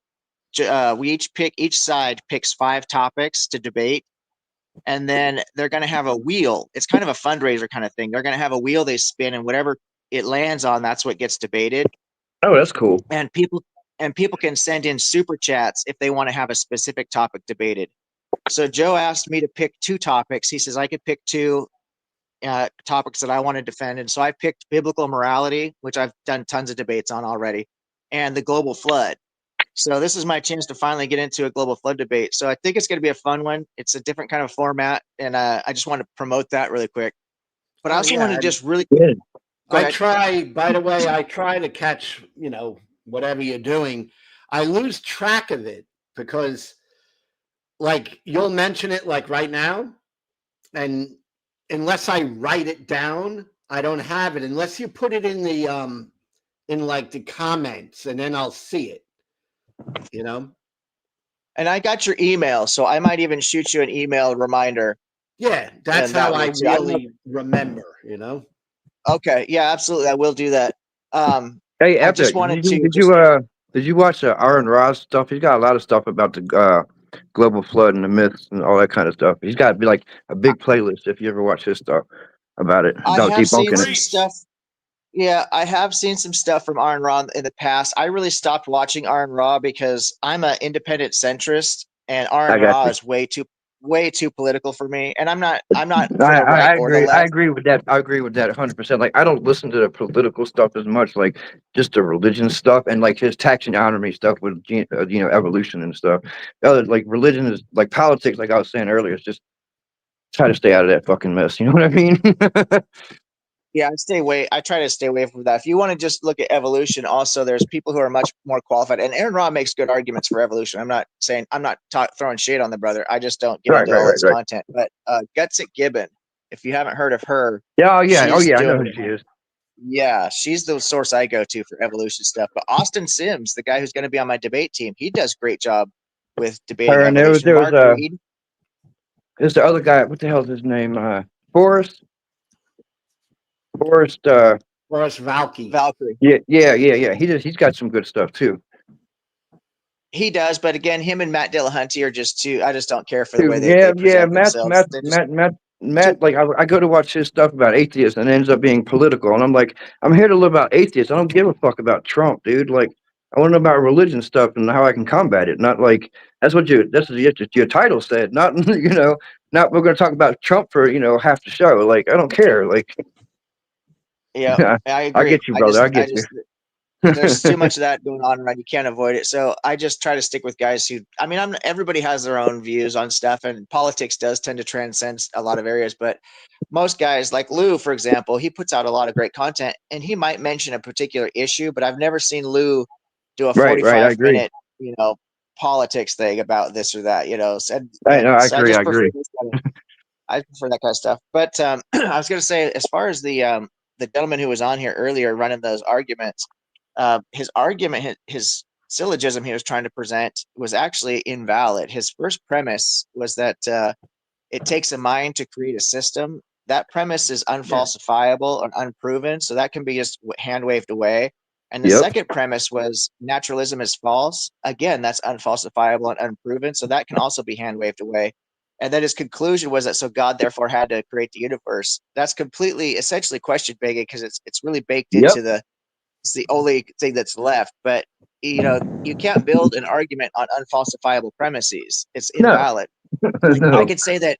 we each side picks 5 topics to debate, and then they're gonna have a wheel. It's kind of a fundraiser kind of thing. They're gonna have a wheel they spin, and whatever it lands on, that's what gets debated. Oh, that's cool. And people can send in super chats if they want to have a specific topic debated. So Joe asked me to pick 2 topics. He says I could pick 2 topics that I want to defend. And so I picked biblical morality, which I've done tons of debates on already, and the global flood. So this is my chance to finally get into a global flood debate. So I think it's going to be a fun one. It's a different kind of format, and I just want to promote that really quick. But I Oh also want yeah. to And just really Yeah. go I ahead. try, by the way, I try to catch, whatever you're doing. I lose track of it because like you'll mention it like right now, and unless I write it down, I don't have it unless you put it in the in like the comments, and then I'll see it, you know? And I got your email, so I might even shoot you an email reminder, Yeah, that's and how that I way too. I don't know. really remember. Okay, yeah, absolutely, I will do that. Hey, I Epic, just wanted to just did you watch Aaron Ross stuff? He's got a lot of stuff about the global flood and the myths and all that kind of stuff. He's got like a big playlist if you ever watch his stuff about it, I about have seen debunking it. some Preach. stuff. Yeah, I have seen some stuff from Aaron Ra in the past. I really stopped watching Aaron Ra because I'm an independent centrist, and I Aaron got Ra you. is way too political for me. And I'm not for the right I or the agree. I left. agree with that. I agree with that 100%. Like, I don't listen to the political stuff as much, like just the religion stuff and like his taxonomy stuff with evolution and stuff. Like religion is like politics. Like I was saying earlier, it's just try to stay out of that fucking mess. You know what I mean? Yeah, I try to stay away from that. If you want to just look at evolution, also there's people who are much more qualified, and Aaron Ra makes good arguments for evolution. I'm not throwing shade on the brother. I just don't get Right, into right, all right, his right. content. But Gutsit Gibbon, if you haven't heard of her, Yeah, oh yeah, oh she's yeah. I know doing who she is. Yeah, she's the source I go to for evolution stuff. But Austin Sims, the guy who's going to be on my debate team, he does a great job with debating Her and evolution. there was Mark Reed, there's the other guy. What the hell's his name? Forrest. Forrest. Forrest Valky. Valkyrie, Yeah. He's got some good stuff too. he does. But again, him and Matt Dillahunty are just too. I just don't care for the way Dude, they yeah. present themselves. They're just too. Matt. Like I go to watch his stuff about atheists, and it ends up being political. And I'm like, I'm here to learn about atheists. I don't give a fuck about Trump, dude. Like, I want to know about religion stuff and how I can combat it. Not like that's what your title said. Not not we're going to talk about Trump for half the show. Like, I don't care. Like, Yeah, I I agree. get you, brother. I I get you. just there's too much of that going on around. You can't avoid it. So I just try to stick with guys who. I mean, everybody has their own views on stuff, and politics does tend to transcend a lot of areas. But most guys, like Lou, for example, he puts out a lot of great content, and he might mention a particular issue, but I've never seen Lou do a Right. I 45 agree. minute, politics thing about this or that. So, I know. I so I agree. I just prefer agree. this kind of. I prefer that kind of stuff. But I was going to say, as far as the gentleman who was on here earlier running those arguments, his argument, his syllogism he was trying to present was actually invalid. His first premise was that it takes a mind to create a system, that premise is unfalsifiable and unproven, so that can be just hand waved away. And the Yep. second premise was naturalism is false. Again, that's unfalsifiable and unproven, so that can also be hand waved away. And then his conclusion was that so God therefore had to create the universe. That's completely, essentially question begging because it's really baked Yep. into it's the only thing that's left. But you can't build an argument on unfalsifiable premises. It's No. invalid. No. I could say that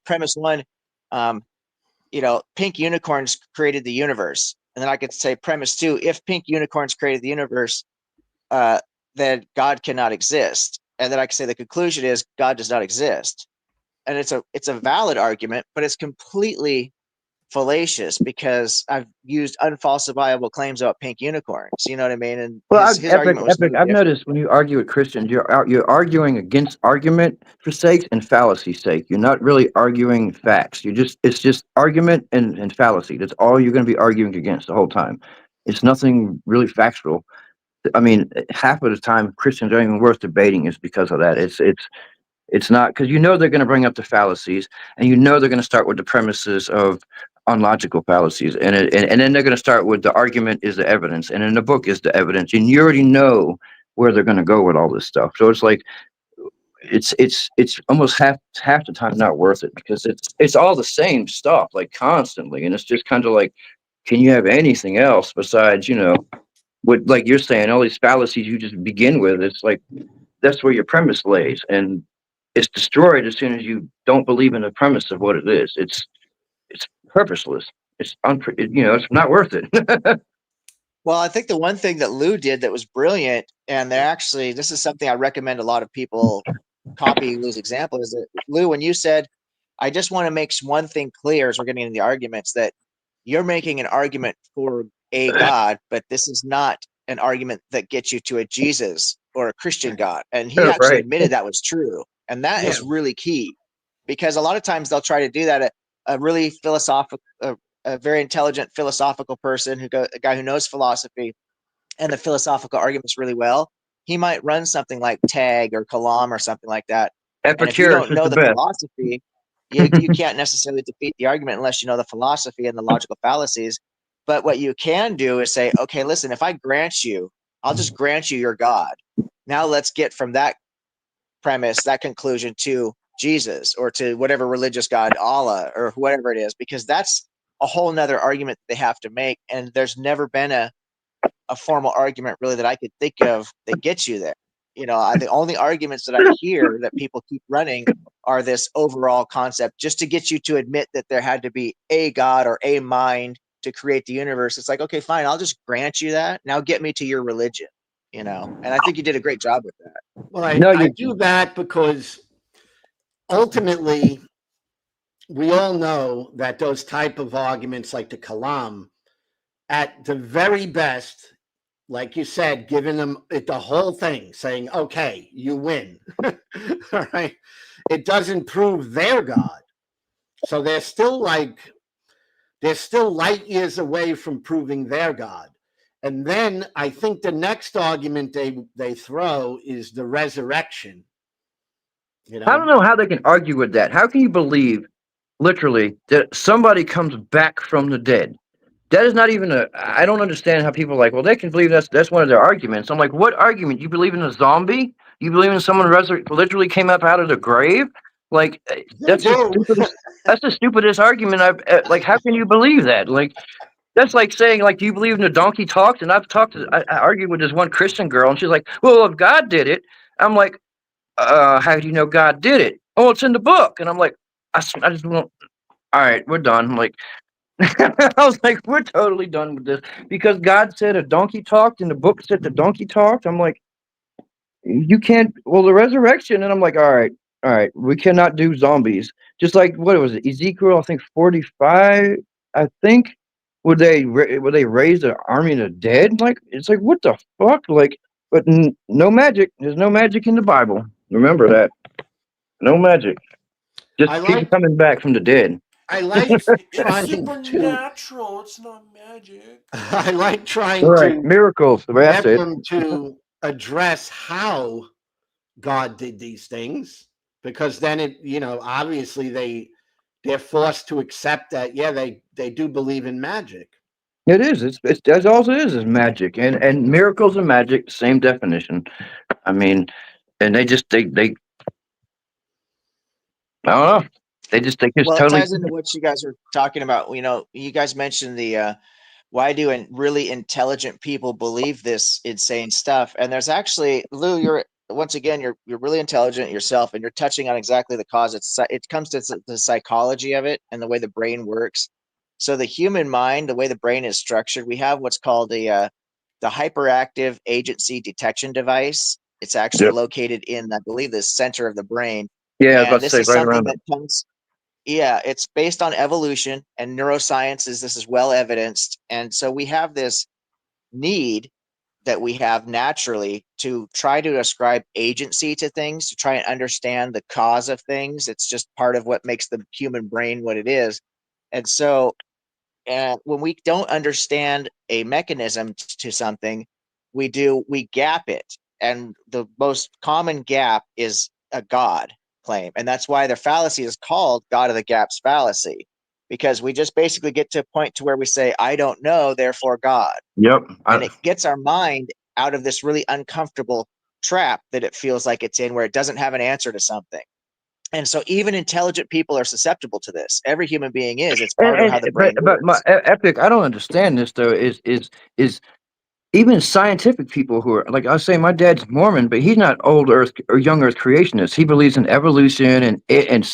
premise one, pink unicorns created the universe. And then I could say premise two, if pink unicorns created the universe, then God cannot exist. And then I could say the conclusion is God does not exist. And it's a valid argument, but it's completely fallacious because I've used unfalsifiable claims about pink unicorns. You know what I mean? And Well, his argument was no I've different. noticed when you argue with Christians, you're arguing against argument for sake and fallacy sake. You're not really arguing facts. It's just argument and fallacy. That's all you're going to be arguing against the whole time. It's nothing really factual. I mean, half of the time Christians aren't even worth debating is because of that. It's not because they're going to bring up the fallacies, and they're going to start with the premises of unlogical fallacies, and then they're going to start with the argument is the evidence, and then the book is the evidence, and you already know where they're going to go with all this stuff. So it's like it's almost half the time not worth it because it's all the same stuff like constantly, and it's just kind of like, can you have anything else besides what like you're saying all these fallacies you just begin with? It's like that's where your premise lays, and it's destroyed as soon as you don't believe in the premise of what it is. It's purposeless. It's not worth it. Well, I think the one thing that Lou did that was brilliant, and this is something I recommend a lot of people copy Lou's example, is that Lou, when you said, I just want to make one thing clear as we're getting into the arguments, that you're making an argument for a God, but this is not an argument that gets you to a Jesus or a Christian God. And he actually Right. admitted that was true. And that is really key because a lot of times they'll try to do that. A really philosophical, a very intelligent philosophical person a guy who knows philosophy and the philosophical arguments really well, he might run something like Tag or Kalam or something like that. And if you Epicurus don't is know the the best. philosophy, you can't necessarily defeat the argument unless you know the philosophy and the logical fallacies. But what you can do is say, okay, listen, if I grant you, I'll just grant you your God. Now let's get from that premise, that conclusion to Jesus or to whatever religious God, Allah or whatever it is, because that's a whole nother argument they have to make. And there's never been a formal argument really that I could think of that gets you there. The only arguments that I hear that people keep running are this overall concept just to get you to admit that there had to be a God or a mind to create the universe. It's like, okay, fine, I'll just grant you that. Now get me to your religion, and I think you did a great job with that. Well, No, I do that because ultimately we all know that those type of arguments like the Kalam, at the very best, like you said, giving them the whole thing, saying, okay, you win. All right. It doesn't prove their God. So they're still light years away from proving their God. And then I think the next argument they throw is the resurrection. I don't know how they can argue with that. How can you believe literally that somebody comes back from the dead? That is not even I don't understand how people are like, well, they can believe that's one of their arguments. I'm like, what argument? You believe in a zombie? You believe in someone literally came up out of the grave? Like that's the stupidest argument like, how can you believe that? Like, that's like saying, like, do you believe in the donkey talked? And I argued with this one Christian girl, and she's like, well, if God did it, I'm like, how do you know God did it? Oh, it's in the book. And I'm like, I just won't. All right, we're done. I'm like, I was like, we're totally done with this because God said a donkey talked and the book said the donkey talked. I'm like, you can't, well, the resurrection. And I'm like, all right, we cannot do zombies. Just like, what was it? Ezekiel, I think 45, I think, would they raise an army of the dead? Like, it's like, what the fuck? Like, but no magic. There's no magic in the Bible. Remember that. No magic. Just people coming back from the dead. I like It's trying supernatural. It's not magic. I like trying Right, to miracles. The way I get said. them to address how God did these things, because then obviously they they're forced to accept that, yeah, they do believe in magic. It is. It's that's all it is magic and miracles and magic, same definition. I mean, and they I don't know. They just Well, it totally. ties into what you guys were talking about. You know, you guys mentioned the why do really intelligent people believe this insane stuff? And there's actually, Lou, you're once again, you're really intelligent yourself, and you're touching on exactly the cause. It comes to the psychology of it and the way the brain works. So the human mind, the way the brain is structured, we have what's called the hyperactive agency detection device. It's actually Yep. located in, I believe, the center of the brain. Yeah, I was about And to this say is right something around that it. comes, yeah, it's based on evolution and neuroscience. This is well evidenced. And so we have this need that we have naturally to try to ascribe agency to things, to try and understand the cause of things. It's just part of what makes the human brain what it is. And so when we don't understand a mechanism to something, we gap it. And the most common gap is a God claim. And that's why their fallacy is called God of the gaps fallacy, because we just basically get to a point to where we say, I don't know, therefore God. Yep. And it gets our mind out of this really uncomfortable trap that it feels like it's in, where it doesn't have an answer to something. And so even intelligent people are susceptible to this. Every human being is. It's part of how the brain But my works. epic, I don't understand this though. Is even scientific people who are like I was saying, my dad's Mormon, but he's not old Earth or young Earth creationist. He believes in evolution and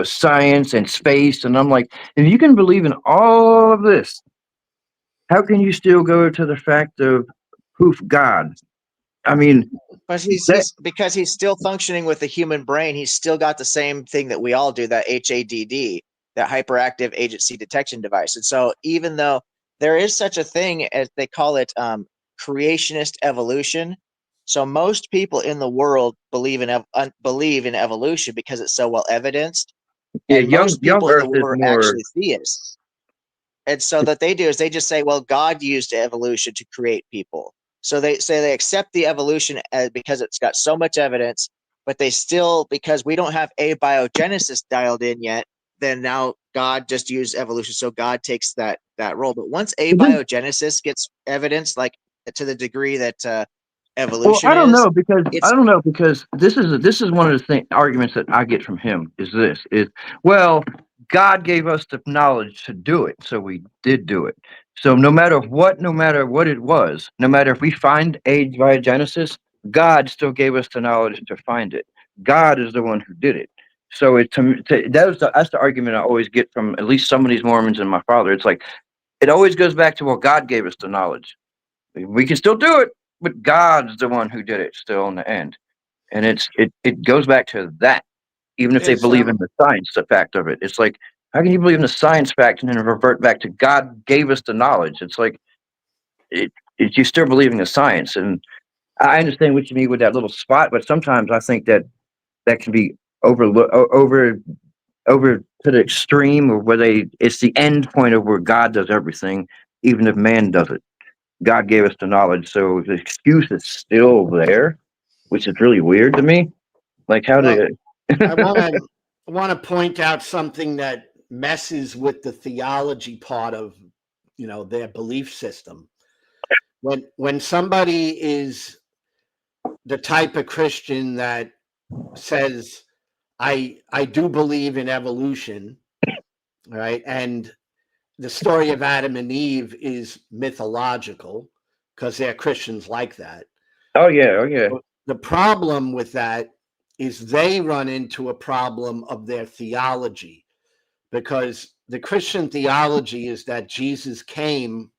science and space. And I'm like, if you can believe in all of this, how can you still go to the fact of poof God? I mean, But that he's because he's still functioning with the human brain. He's still got the same thing that we all do, that HADD, that hyperactive agency detection device. And so even though there is such a thing as they call it creationist evolution, so most people in the world believe in evolution because it's so well evidenced, yeah, and most young people in the Earth world is are more. actually theists. And so that they do is they just say, well, God used evolution to create people. So they say they accept the evolution because it's got so much evidence, but they still, because we don't have abiogenesis dialed in yet, then now God just used evolution. So God takes that role. But once abiogenesis gets evidence, like to the degree that Well, evolution I don't is, know because it's this is one of the arguments that I get from him is this is well, God gave us the knowledge to do it, so we did do it. So no matter what it was, no matter if we find age via Genesis, God still gave us the knowledge to find it. God is the one who did it. So that's the argument I always get from at least some of these Mormons and my father. It's like it always goes back to well, God gave us the knowledge. We can still do it, but God's the one who did it still in the end. And it goes back to that. Even if they There's believe in the science fact of it, it's like how can you believe in the science fact and then revert back to God gave us the knowledge? It's like you still believing the science, and I understand what you mean with that little spot, but sometimes I think that can be over to the extreme, or where it's the end point of where God does everything, even if man does it. God gave us the knowledge, so the excuse is still there, which is really weird to me. Like, how well, did? I want to point out something that messes with the theology part of their belief system. When somebody is the type of Christian that says I do believe in evolution, right? And the story of Adam and Eve is mythological because they're Christians like that. Oh yeah, oh yeah. The problem with that is they run into a problem of their theology, because the Christian theology is that Jesus came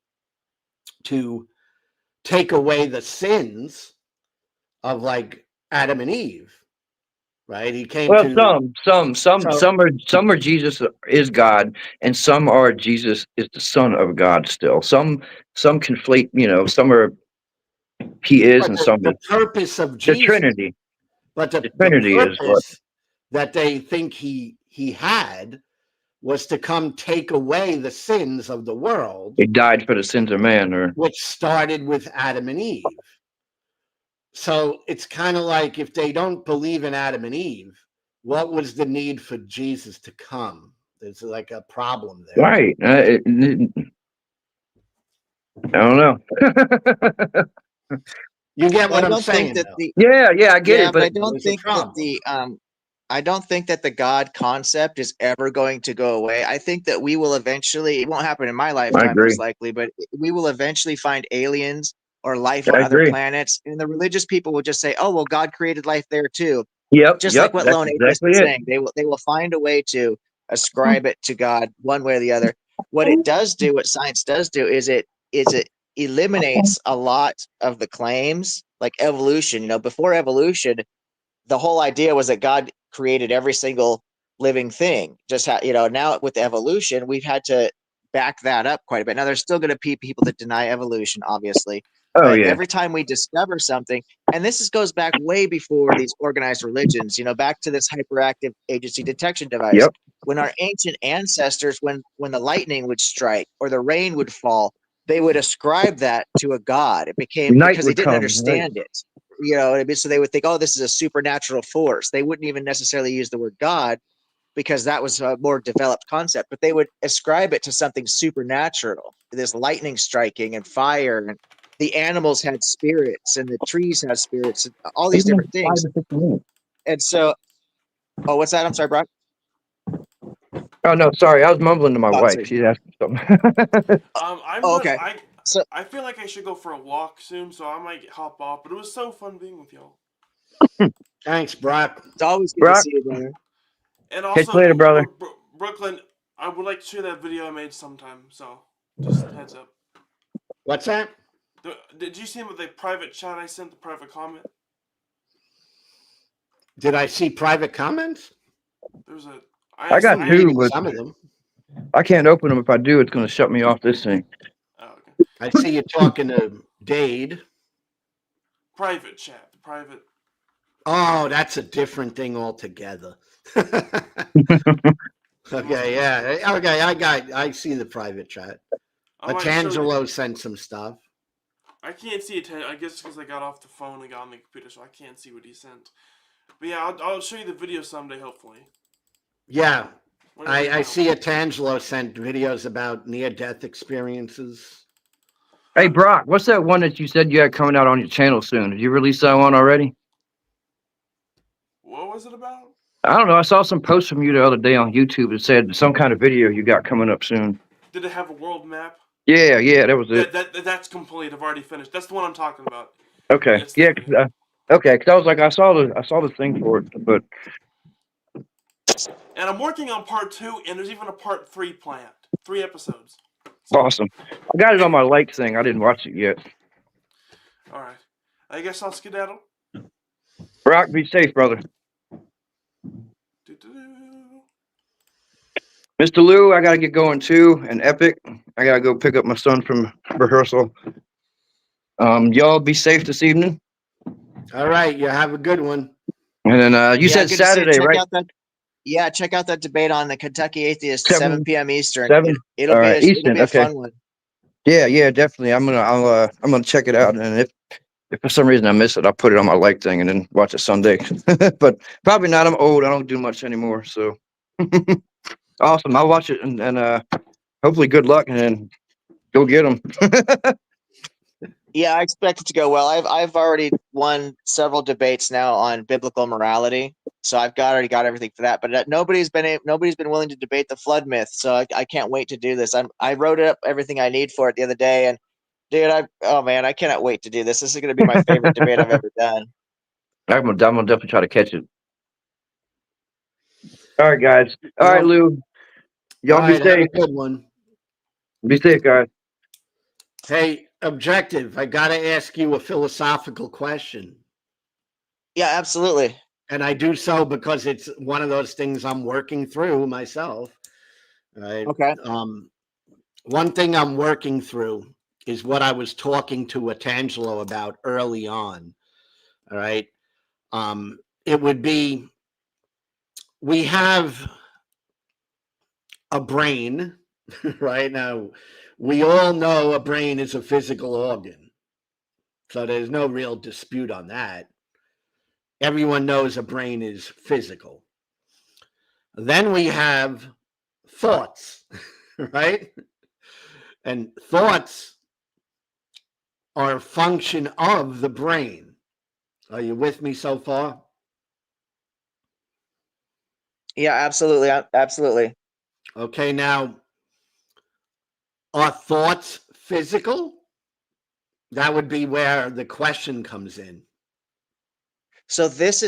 to take away the sins of like Adam and Eve, right? He came Well, to so some are Jesus is God, and some are Jesus is the Son of God. Still, some conflate. Some are he is, but and the, some the is purpose of the Jesus, Trinity. but The the Trinity is what purpose that they think he had was to come take away the sins of the world, he died for the sins of man, or which started with Adam and Eve. So it's kind of like if they don't believe in Adam and Eve, what was the need for Jesus to come? There's like a problem there. Right. I don't know. You get Well, what I I'm don't think saying, that though. the Yeah, I get yeah, it, but but I don't There's a think that problem. I don't think that the God concept is ever going to go away. I think that we will eventually, it won't happen in my I lifetime, agree. most likely, but we will eventually find aliens or life on I other agree. planets. And the religious people will just say, oh, well, God created life there too. Yep. Just like what That's Lone Atheist exactly is it. saying. They will find a way to ascribe it to God one way or the other. What it does do, what science does do, is it eliminates a lot of the claims like evolution. Before evolution, the whole idea was that God created every single living thing. Now with the evolution, we've had to back that up quite a bit. Now there's still going to be people that deny evolution, obviously, Oh but yeah. every time we discover something, and goes back way before these organized religions, back to this hyperactive agency detection device. Yep. When our ancient ancestors, when the lightning would strike or the rain would fall, they would ascribe that to a god. It became Night because they would didn't come. Right. understand it. You know what I mean? So they would think, oh, this is a supernatural force. They wouldn't even necessarily use the word God because that was a more developed concept, but they would ascribe it to something supernatural, this lightning striking and fire. And the animals had spirits and the trees had spirits and all these Even different 5 things. to 6 minutes. And so, oh, what's that? I'm sorry, Brock. Oh no, sorry, I was mumbling to my Oh, wife. sorry. She's asking something. I'm Oh, gonna. okay. So I feel like I should go for a walk soon, so I might hop off. But it was so fun being with y'all. Thanks, Brock. it's always good to Brock, see you, brother. And catch also, you later, brother. Brooklyn, I would like to share that video I made sometime. So, just heads up. What's that? Did you see the private chat I sent, the private comment? Did I see private comments? There's a. I got I'm two, reading but some of them. I can't open them. If I do, it's going to shut me off this thing. Oh, okay. I see you talking to Dade. Private chat. Private. Oh, that's a different thing altogether. Okay, yeah. Okay, I see the private chat. I might show you. Atangelo sent some stuff. I can't see it. I guess because I got off the phone and got on the computer, so I can't see what he sent. But yeah, I'll show you the video someday, hopefully. Yeah. Whenever you I want. see Atangelo sent videos about near-death experiences. Hey, Brock, what's that one that you said you had coming out on your channel soon? Did you release that one already? What was it about? I don't know. I saw some posts from you the other day on YouTube that said some kind of video you got coming up soon. Did it have a world map? Yeah, that was it. That's complete. I've already finished. That's the one I'm talking about. Okay, Yes, yeah, okay. Because I was like, I saw the thing for it, but and I'm working on part 2, and there's even a part 3 planned. 3 episodes. awesome. I got it on my like thing. I didn't watch it yet. All right. I guess I'll skedaddle. Brock, be safe, brother. Doo-doo-doo. Mr. Lou, I gotta get going too. And Epic, I gotta go pick up my son from rehearsal. Y'all be safe this evening. All right, you have a good one. And then you Yeah, said good to see you. Saturday, right? Check out that debate on the Kentucky Atheist, 7 7 p.m. Eastern. 7. It'll All be right, it'll Eastern. be a Okay. fun one. Yeah, definitely. I'm gonna check it out, and if for some reason I miss it, I'll put it on my like thing and then watch it Sunday. But probably not. I'm old. I don't do much anymore. So awesome. I'll watch it and hopefully good luck and then go get them. Yeah, I expect it to go well. I've already won several debates now on biblical morality, so already got everything for that. But nobody's been willing to debate the flood myth, so I can't wait to do this. I wrote up everything I need for it the other day, and dude, oh man, I cannot wait to do this. This is going to be my favorite debate I've ever done. I'm gonna definitely try to catch it. All right, guys. All right, Well, Lou. Y'all all be right, have safe. a good one. Be safe, guys. Hey, Objective, I got to ask you a philosophical question. Yeah, absolutely. And I do so because it's one of those things I'm working through myself. Right. Okay. One thing I'm working through is what I was talking to Atangelo about early on. All right. It would be, we have a brain, right? Now, we all know a brain is a physical organ. So there's no real dispute on that. Everyone knows a brain is physical. Then we have thoughts, right? And thoughts are a function of the brain. Are you with me so far? Yeah, absolutely. Absolutely. Okay, now, are thoughts physical? That would be where the question comes in. So this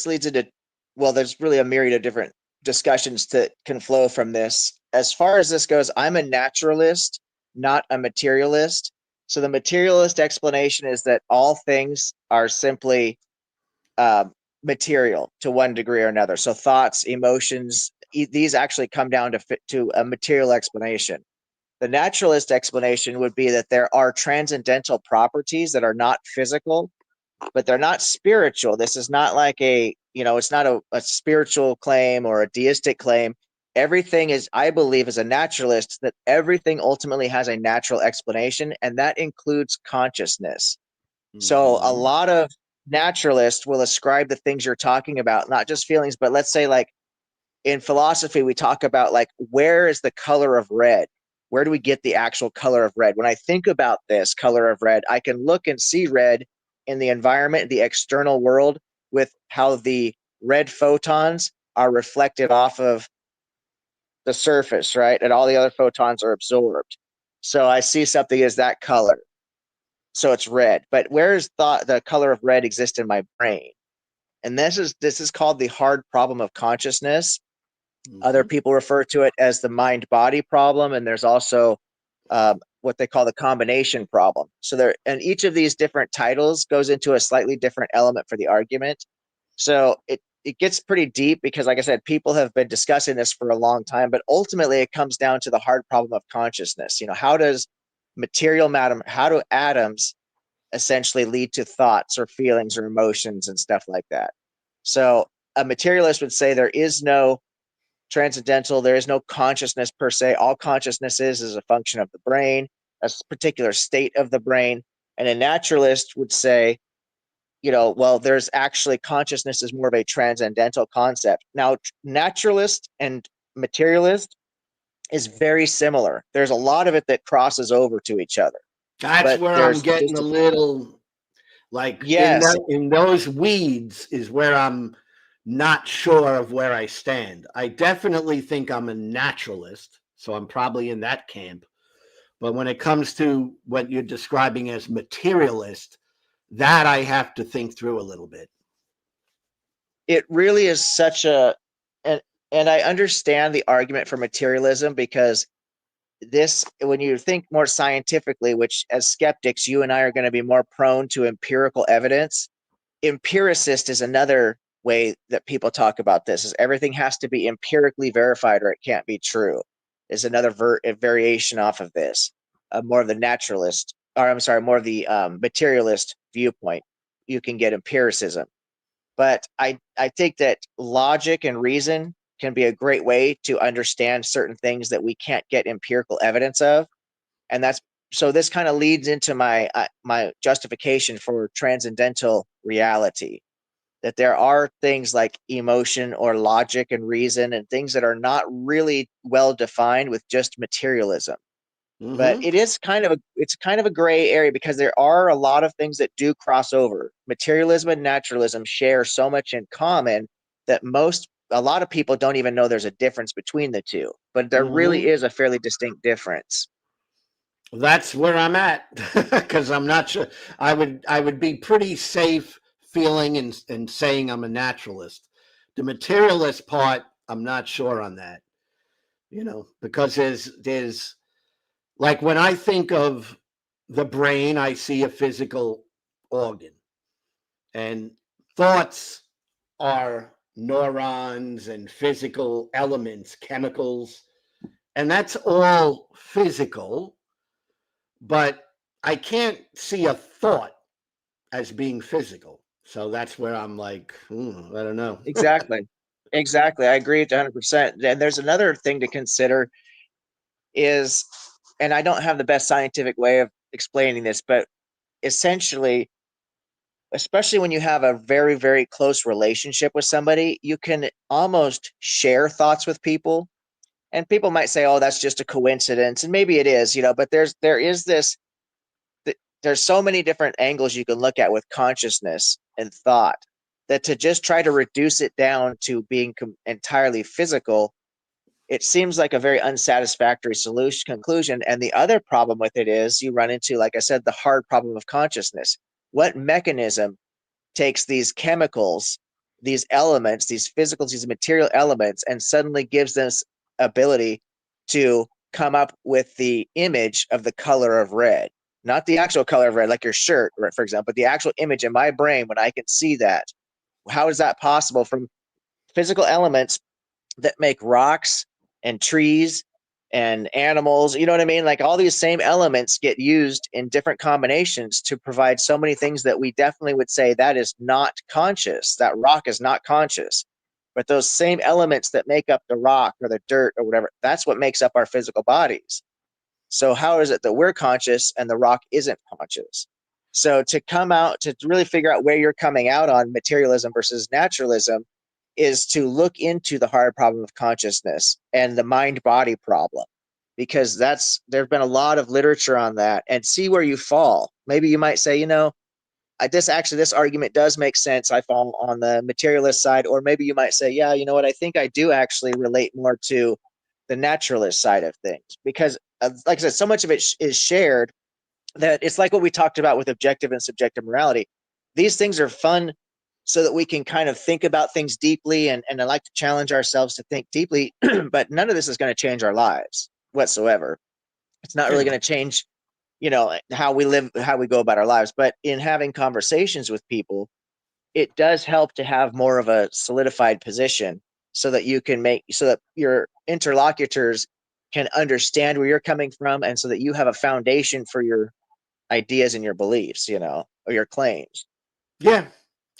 leads into, well, there's really a myriad of different discussions that can flow from this. As far as this goes, I'm a naturalist, not a materialist. So the materialist explanation is that all things are simply uh, material to one degree or another. So thoughts, emotions, these actually come down to a material explanation. The naturalist explanation would be that there are transcendental properties that are not physical, but they're not spiritual. This is not like it's not a spiritual claim or a deistic claim. Everything is, I believe, as a naturalist, that everything ultimately has a natural explanation, and that includes consciousness. So a Mhm. lot of naturalists will ascribe the things you're talking about, not just feelings, but let's say like in philosophy, we talk about like, where is the color of red? Where do we get the actual color of red? When I think about this color of red, I can look and see red in the environment, the external world, with how the red photons are reflected off of the surface, right? And all the other photons are absorbed. So I see something as that color. So it's red. But where is the color of red exist in my brain? And this is called the hard problem of consciousness. Other Mhm. people refer to it as the mind body problem, and there's also what they call the combination problem. So there, and each of these different titles goes into a slightly different element for the argument. So it gets pretty deep because, like I said, people have been discussing this for a long time, but ultimately it comes down to the hard problem of consciousness. How does material matter, how do atoms essentially lead to thoughts or feelings or emotions and stuff like that? So a materialist would say there is no transcendental, there is no consciousness per se. All consciousness is a function of the brain, a particular state of the brain. And a naturalist would say, well, there's actually consciousness is more of a transcendental concept. Now, naturalist and materialist is very similar. There's a lot of it that crosses over to each other, That's but where I'm there's getting just a little like yes, in those weeds is where I'm not sure of where I stand. I definitely think I'm a naturalist, so I'm probably in that camp. But when it comes to what you're describing as materialist, that I have to think through a little bit. it really is such a and and I understand the argument for materialism because this, when you think more scientifically, which as skeptics you and I are going to be more prone to empirical evidence. Empiricist is another way that people talk about this, is everything has to be empirically verified or it can't be true, is another a variation off of this, more of the naturalist, or I'm sorry, more of the materialist viewpoint. You can get empiricism, but I think that logic and reason can be a great way to understand certain things that we can't get empirical evidence of. And that's, so this kind of leads into my justification for transcendental reality, that there are things like emotion or logic and reason and things that are not really well defined with just materialism. But Mm-hmm. it's kind of a gray area because there are a lot of things that do cross over. Materialism and naturalism share so much in common that a lot of people don't even know there's a difference between the two, but there really Mm-hmm. is a fairly distinct difference. That's where I'm at because I'm not sure. I would be pretty safe feeling and saying I'm a naturalist. The materialist part, I'm not sure on that. Because there's like when I think of the brain, I see a physical organ, and thoughts are neurons and physical elements, chemicals, and that's all physical, but I can't see a thought as being physical. So that's where I'm like, I don't know. Exactly. Exactly. I agree 100%. And there's another thing to consider is, and I don't have the best scientific way of explaining this, but essentially, especially when you have a very, very close relationship with somebody, you can almost share thoughts with people. and people might say, oh, that's just a coincidence, and maybe it is, but there's so many different angles you can look at with consciousness and thought, that to just try to reduce it down to being entirely physical, it seems like a very unsatisfactory solution conclusion. And the other problem with it is you run into, like I said, the hard problem of consciousness. What mechanism takes these chemicals, these elements, these physicals, these material elements, and suddenly gives this ability to come up with the image of the color of red? Not the actual color of red, like your shirt, for example, but the actual image in my brain when I can see that. How is that possible from physical elements that make rocks and trees and animals? You know what I mean? Like all these same elements get used in different combinations to provide so many things that we definitely would say that is not conscious. That rock is not conscious. But those same elements that make up the rock or the dirt or whatever, that's what makes up our physical bodies. So how is it that we're conscious and the rock isn't conscious? So to come out, to really figure out where you're coming out on materialism versus naturalism, is to look into the hard problem of consciousness and the mind-body problem, because there's been a lot of literature on that, and see where you fall. Maybe you might say, this argument does make sense. I fall on the materialist side. Or maybe you might say, yeah, you know what? I think I do actually relate more to the naturalist side of things, because like I said, so much of it is shared, that it's like what we talked about with objective and subjective morality. These things are fun so that we can kind of think about things deeply, and I like to challenge ourselves to think deeply, but none of this is going to change our lives whatsoever. It's not really Yeah. going to change, how we live, how we go about our lives. But in having conversations with people, it does help to have more of a solidified position, so that so that your interlocutors can understand where you're coming from, and so that you have a foundation for your ideas and your beliefs, or your claims. Yeah.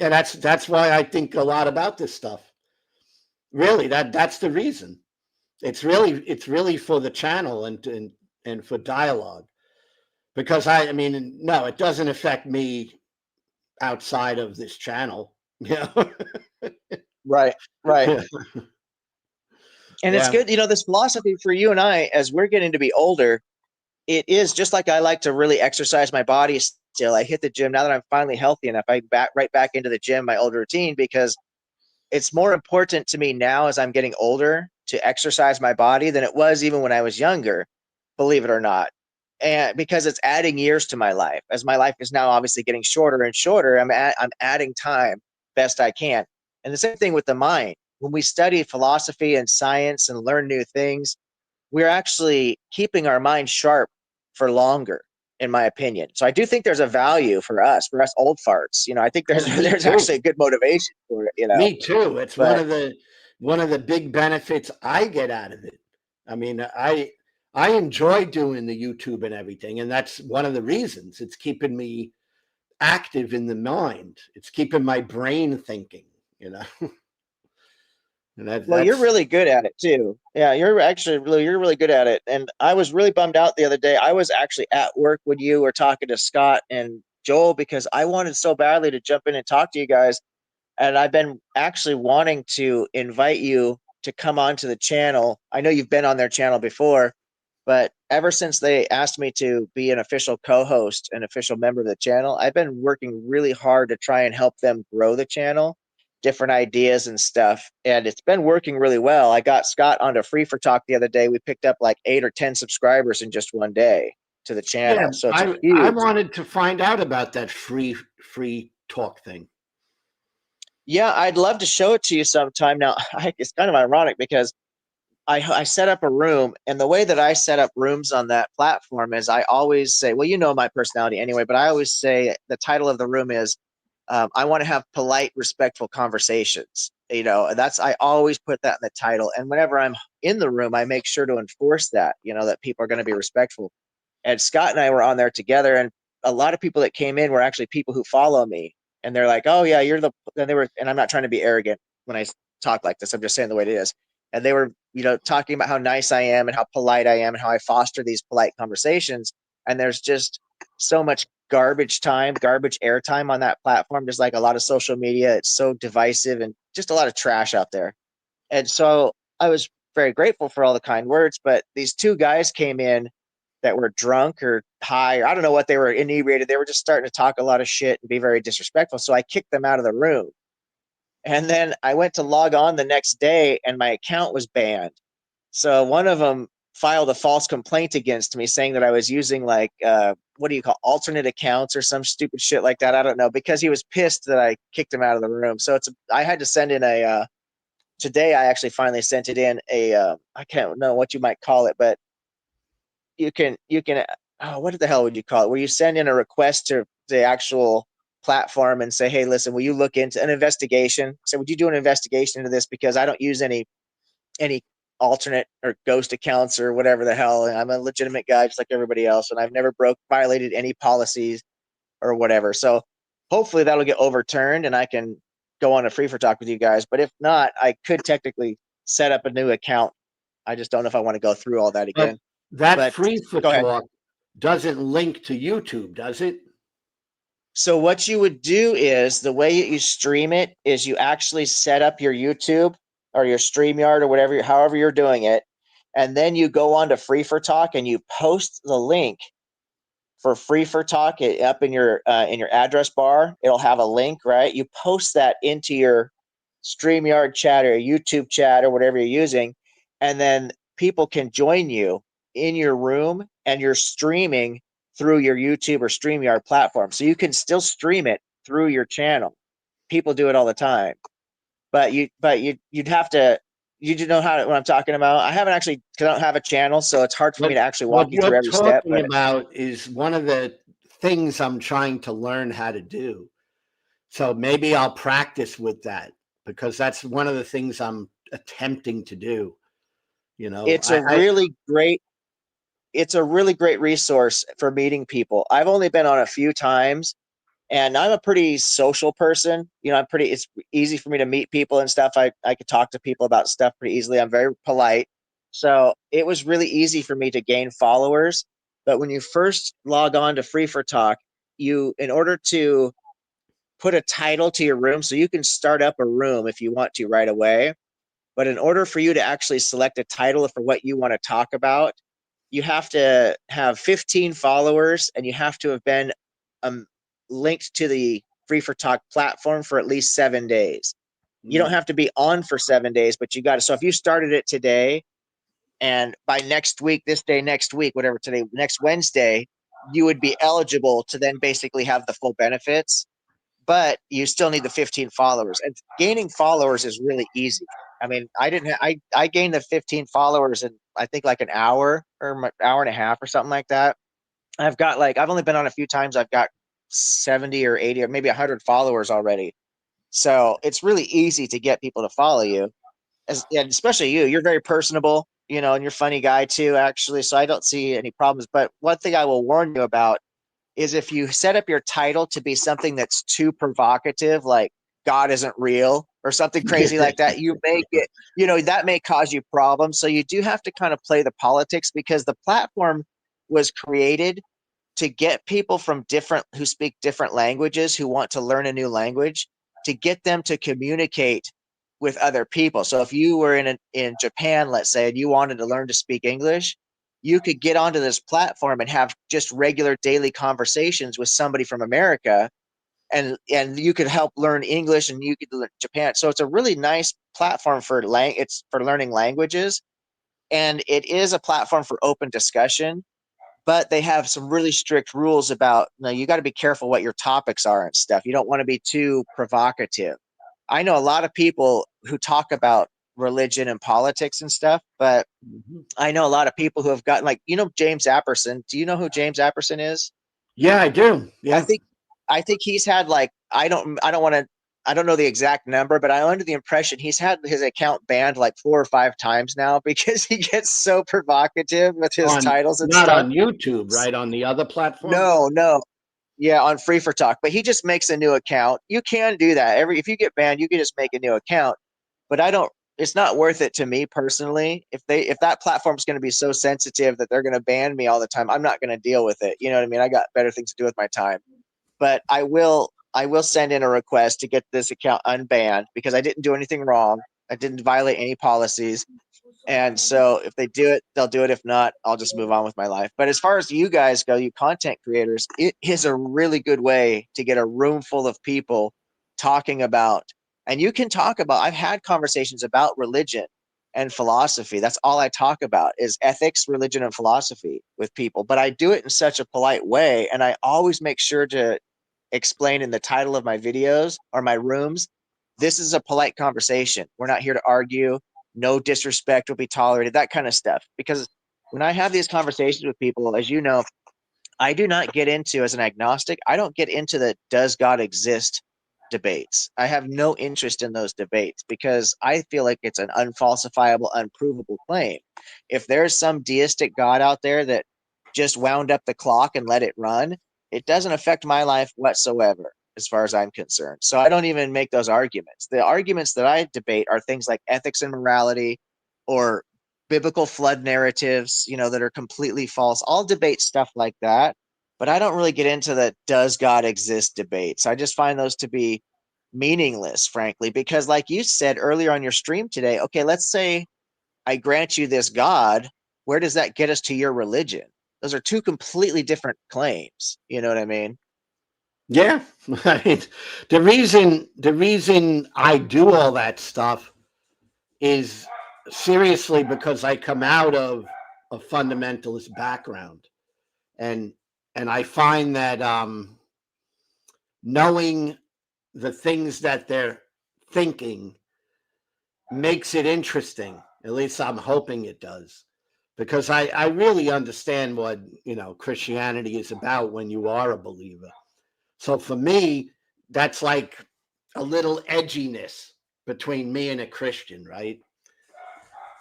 Yeah, that's why I think a lot about this stuff. Really, that's the reason. It's really for the channel and for dialogue. Because I mean, no, it doesn't affect me outside of this channel. Right, right. Yeah. And it's Yeah. good, this philosophy for you and I, as we're getting to be older, it is just like I like to really exercise my body still. I hit the gym now that I'm finally healthy enough. I right back into the gym, my old routine, because it's more important to me now as I'm getting older to exercise my body than it was even when I was younger, believe it or not. And because it's adding years to my life, as my life is now obviously getting shorter and shorter, I'm adding time best I can. And the same thing with the mind. When we study philosophy and science and learn new things, we're actually keeping our mind sharp for longer, in my opinion. So I do think there's a value for us old farts. I think there's Oh, me there's too. actually a good motivation for it. Me too. It's But one of the big benefits I get out of it. I mean, I enjoy doing the YouTube and everything, and that's one of the reasons. It's keeping me active in the mind. It's keeping my brain thinking, you know. And well, you're that's really good at it too. Yeah, you're really good at it. And I was really bummed out the other day. I was actually at work when you were talking to Scott and Joel, because I wanted so badly to jump in and talk to you guys. And I've been actually wanting to invite you to come onto the channel. I know you've been on their channel before, but ever since they asked me to be an official co-host, an official member of the channel, I've been working really hard to try and help them grow the channel, different ideas and stuff. And it's been working really well. I got Scott onto Free for Talk the other day. We picked up like 8 or 10 subscribers in just one day to the yeah. channel. So it's a I huge. wanted to find out about that free talk thing. Yeah, I'd love to show it to you sometime. Now, it's kind of ironic because I set up a room, and the way that I set up rooms on that platform is I always say, well, you know my personality anyway, but I always say the title of the room is I want to have polite, respectful conversations. I always put that in the title. And whenever I'm in the room, I make sure to enforce that, that people are going to be respectful. And Scott and I were on there together, and a lot of people that came in were actually people who follow me, and they're like, "Oh yeah, you're the." And I'm not trying to be arrogant when I talk like this. I'm just saying the way it is. And they were, talking about how nice I am and how polite I am and how I foster these polite conversations. And there's just so much garbage airtime on that platform, just like a lot of social media. It's so divisive and just a lot of trash out there. And so I was very grateful for all the kind words. But these two guys came in that were drunk or high, or I don't know what they were, inebriated. They were just starting to talk a lot of shit and be very disrespectful. So I kicked them out of the room. And then I went to log on the next day and my account was banned. So one of them filed a false complaint against me saying that I was using like, what do you call alternate accounts or some stupid shit like that. I don't know, because he was pissed that I kicked him out of the room. So I had to send in today I actually finally sent it in I can't know what you might call it, but you can what the hell would you call it? Where you send in a request to the actual platform and say, hey, listen, will you look into an investigation? So would you do an investigation into this? Because I don't use any alternate or ghost accounts or whatever the hell. And I'm a legitimate guy just like everybody else. And I've never violated any policies or whatever. So hopefully that'll get overturned and I can go on a free for talk with you guys. But if not, I could technically set up a new account. I just don't know if I want to go through all that again. That But free for go ahead. talk doesn't link to YouTube, does it? So what you would do is the way you stream it is you actually set up your YouTube or your StreamYard or whatever, however you're doing it. And then you go on to Free for Talk and you post the link for Free for Talk up in your address bar. It'll have a link, right? You post that into your StreamYard chat or YouTube chat or whatever you're using. And then people can join you in your room and you're streaming through your YouTube or StreamYard platform. So you can still stream it through your channel. People do it all the time. But you'd have to, you do know what I'm talking about. I haven't actually, because I don't have a channel, so it's hard for me to actually walk What you through you're every step. talking about is one of the things I'm trying to learn how to do. So maybe I'll practice with that because that's one of the things I'm attempting to do. You know, It's a really great resource for meeting people. I've only been on a few times and I'm a pretty social person. You know, it's easy for me to meet people and stuff. I could talk to people about stuff pretty easily. I'm very polite. So it was really easy for me to gain followers. But when you first log on to Free for Talk, in order to put a title to your room, so you can start up a room if you want to right away. But in order for you to actually select a title for what you want to talk about, you have to have 15 followers and you have to have been linked to the Free for Talk platform for at least 7 days. You don't have to be on for 7 days, but you got to. So if you started it today and by next week, whatever today, next Wednesday, you would be eligible to then basically have the full benefits, but you still need the 15 followers. And gaining followers is really easy. I mean, I gained the 15 followers in I think like an hour or an hour and a half or something like that. I've only been on a few times. I've got 70 or 80 or maybe 100 followers already. So it's really easy to get people to follow you. And especially you're very personable, you know, and you're a funny guy too, actually. So I don't see any problems. But one thing I will warn you about is if you set up your title to be something that's too provocative, like God isn't real or something crazy like that, you may get, you know, that may cause you problems. So you do have to kind of play the politics because the platform was created to get people from who speak different languages, who want to learn a new language, to get them to communicate with other people. So if you were in Japan, let's say, and you wanted to learn to speak English, you could get onto this platform and have just regular daily conversations with somebody from America, and you could help learn English and you could learn Japan. So it's a really nice platform it's for learning languages, and it is a platform for open discussion. But they have some really strict rules about, you got to be careful what your topics are and stuff. You don't want to be too provocative. I know a lot of people who talk about religion and politics and stuff, but I know a lot of people who have gotten James Apperson. Do you know who James Apperson is? Yeah, I do. Yeah. I think he's had I don't know the exact number, but I'm under the impression he's had his account banned like 4 or 5 times now because he gets so provocative with his titles and not stuff. on YouTube, right? On the other platform? No. Yeah, on Free for Talk. But he just makes a new account. You can do that. If you get banned, you can just make a new account. But it's not worth it to me personally. If that platform's going to be so sensitive that they're going to ban me all the time, I'm not going to deal with it. You know what I mean? I got better things to do with my time. But I will send in a request to get this account unbanned because I didn't do anything wrong. I didn't violate any policies. And so if they do it, they'll do it. If not, I'll just move on with my life. But as far as you guys go, you content creators, it is a really good way to get a room full of people talking about, and you can talk about, I've had conversations about religion and philosophy. That's all I talk about is ethics, religion, and philosophy with people. But I do it in such a polite way. And I always make sure to explain in the title of my videos or my rooms, this is a polite conversation. We're not here to argue. No disrespect will be tolerated, that kind of stuff. Because when I have these conversations with people, as you know, I do not get into, as an agnostic, I don't get into the does God exist debates. I have no interest in those debates because I feel like it's an unfalsifiable, unprovable claim. If there's some deistic God out there that just wound up the clock and let it run, it doesn't affect my life whatsoever as far as I'm concerned. So I don't even make those arguments. The arguments that I debate are things like ethics and morality or biblical flood narratives, that are completely false. I'll debate stuff like that, but I don't really get into the does God exist debates. I just find those to be meaningless, frankly, because like you said earlier on your stream today, okay, let's say I grant you this God, where does that get us to your religion? Those are two completely different claims. You know what I mean? Yeah. I mean, the reason I do all that stuff is seriously because I come out of a fundamentalist background, and I find that knowing the things that they're thinking makes it interesting. At least I'm hoping it does, because I really understand what Christianity is about when you are a believer. So for me, that's like a little edginess between me and a Christian, right?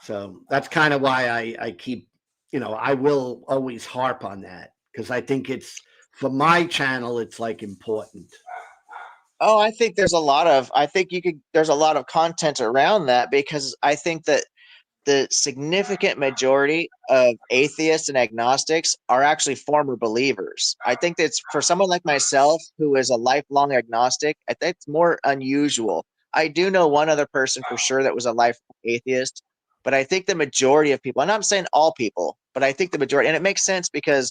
So that's kind of why I keep, I will always harp on that because I think it's for my channel, it's like important. Oh, I think there's a lot of content around that because I think that the significant majority of atheists and agnostics are actually former believers. I think that's for someone like myself who is a lifelong agnostic, I think it's more unusual. I do know one other person for sure that was a lifelong atheist, but I think the majority of people, and I'm saying all people, but I think the majority, and it makes sense because,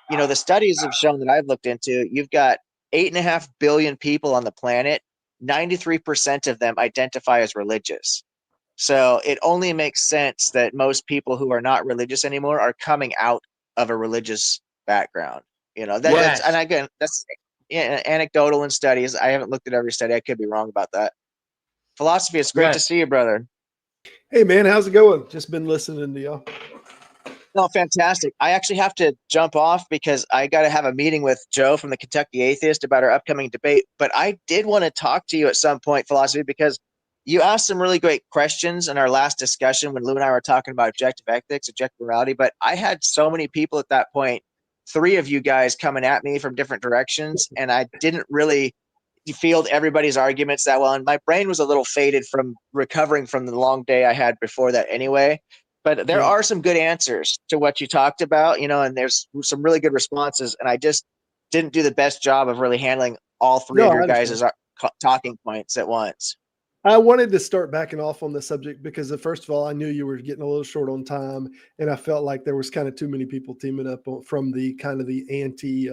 the studies have shown that I've looked into, you've got 8.5 billion people on the planet, 93% of them identify as religious. So it only makes sense that most people who are not religious anymore are coming out of a religious background. That's, and Yes. again, that's anecdotal in studies. I haven't looked at every study. I could be wrong about that. Philosophy, it's great to Yes. see you, brother. Hey man, how's it going? Just been listening to y'all. No, fantastic. I actually have to jump off because I got to have a meeting with Joe from the Kentucky Atheist about our upcoming debate. But I did want to talk to you at some point, Philosophy, because you asked some really great questions in our last discussion when Lou and I were talking about objective ethics, objective morality. But I had so many people at that point, 3 of you guys coming at me from different directions, and I didn't really field everybody's arguments that well. And my brain was a little faded from recovering from the long day I had before that anyway. But there Yeah. are some good answers to what you talked about, and there's some really good responses. And I just didn't do the best job of really handling all 3 No, of I your understand. guys' talking points at once. I wanted to start backing off on the subject because, first of all, I knew you were getting a little short on time, and I felt like there was kind of too many people teaming up from the kind of the anti,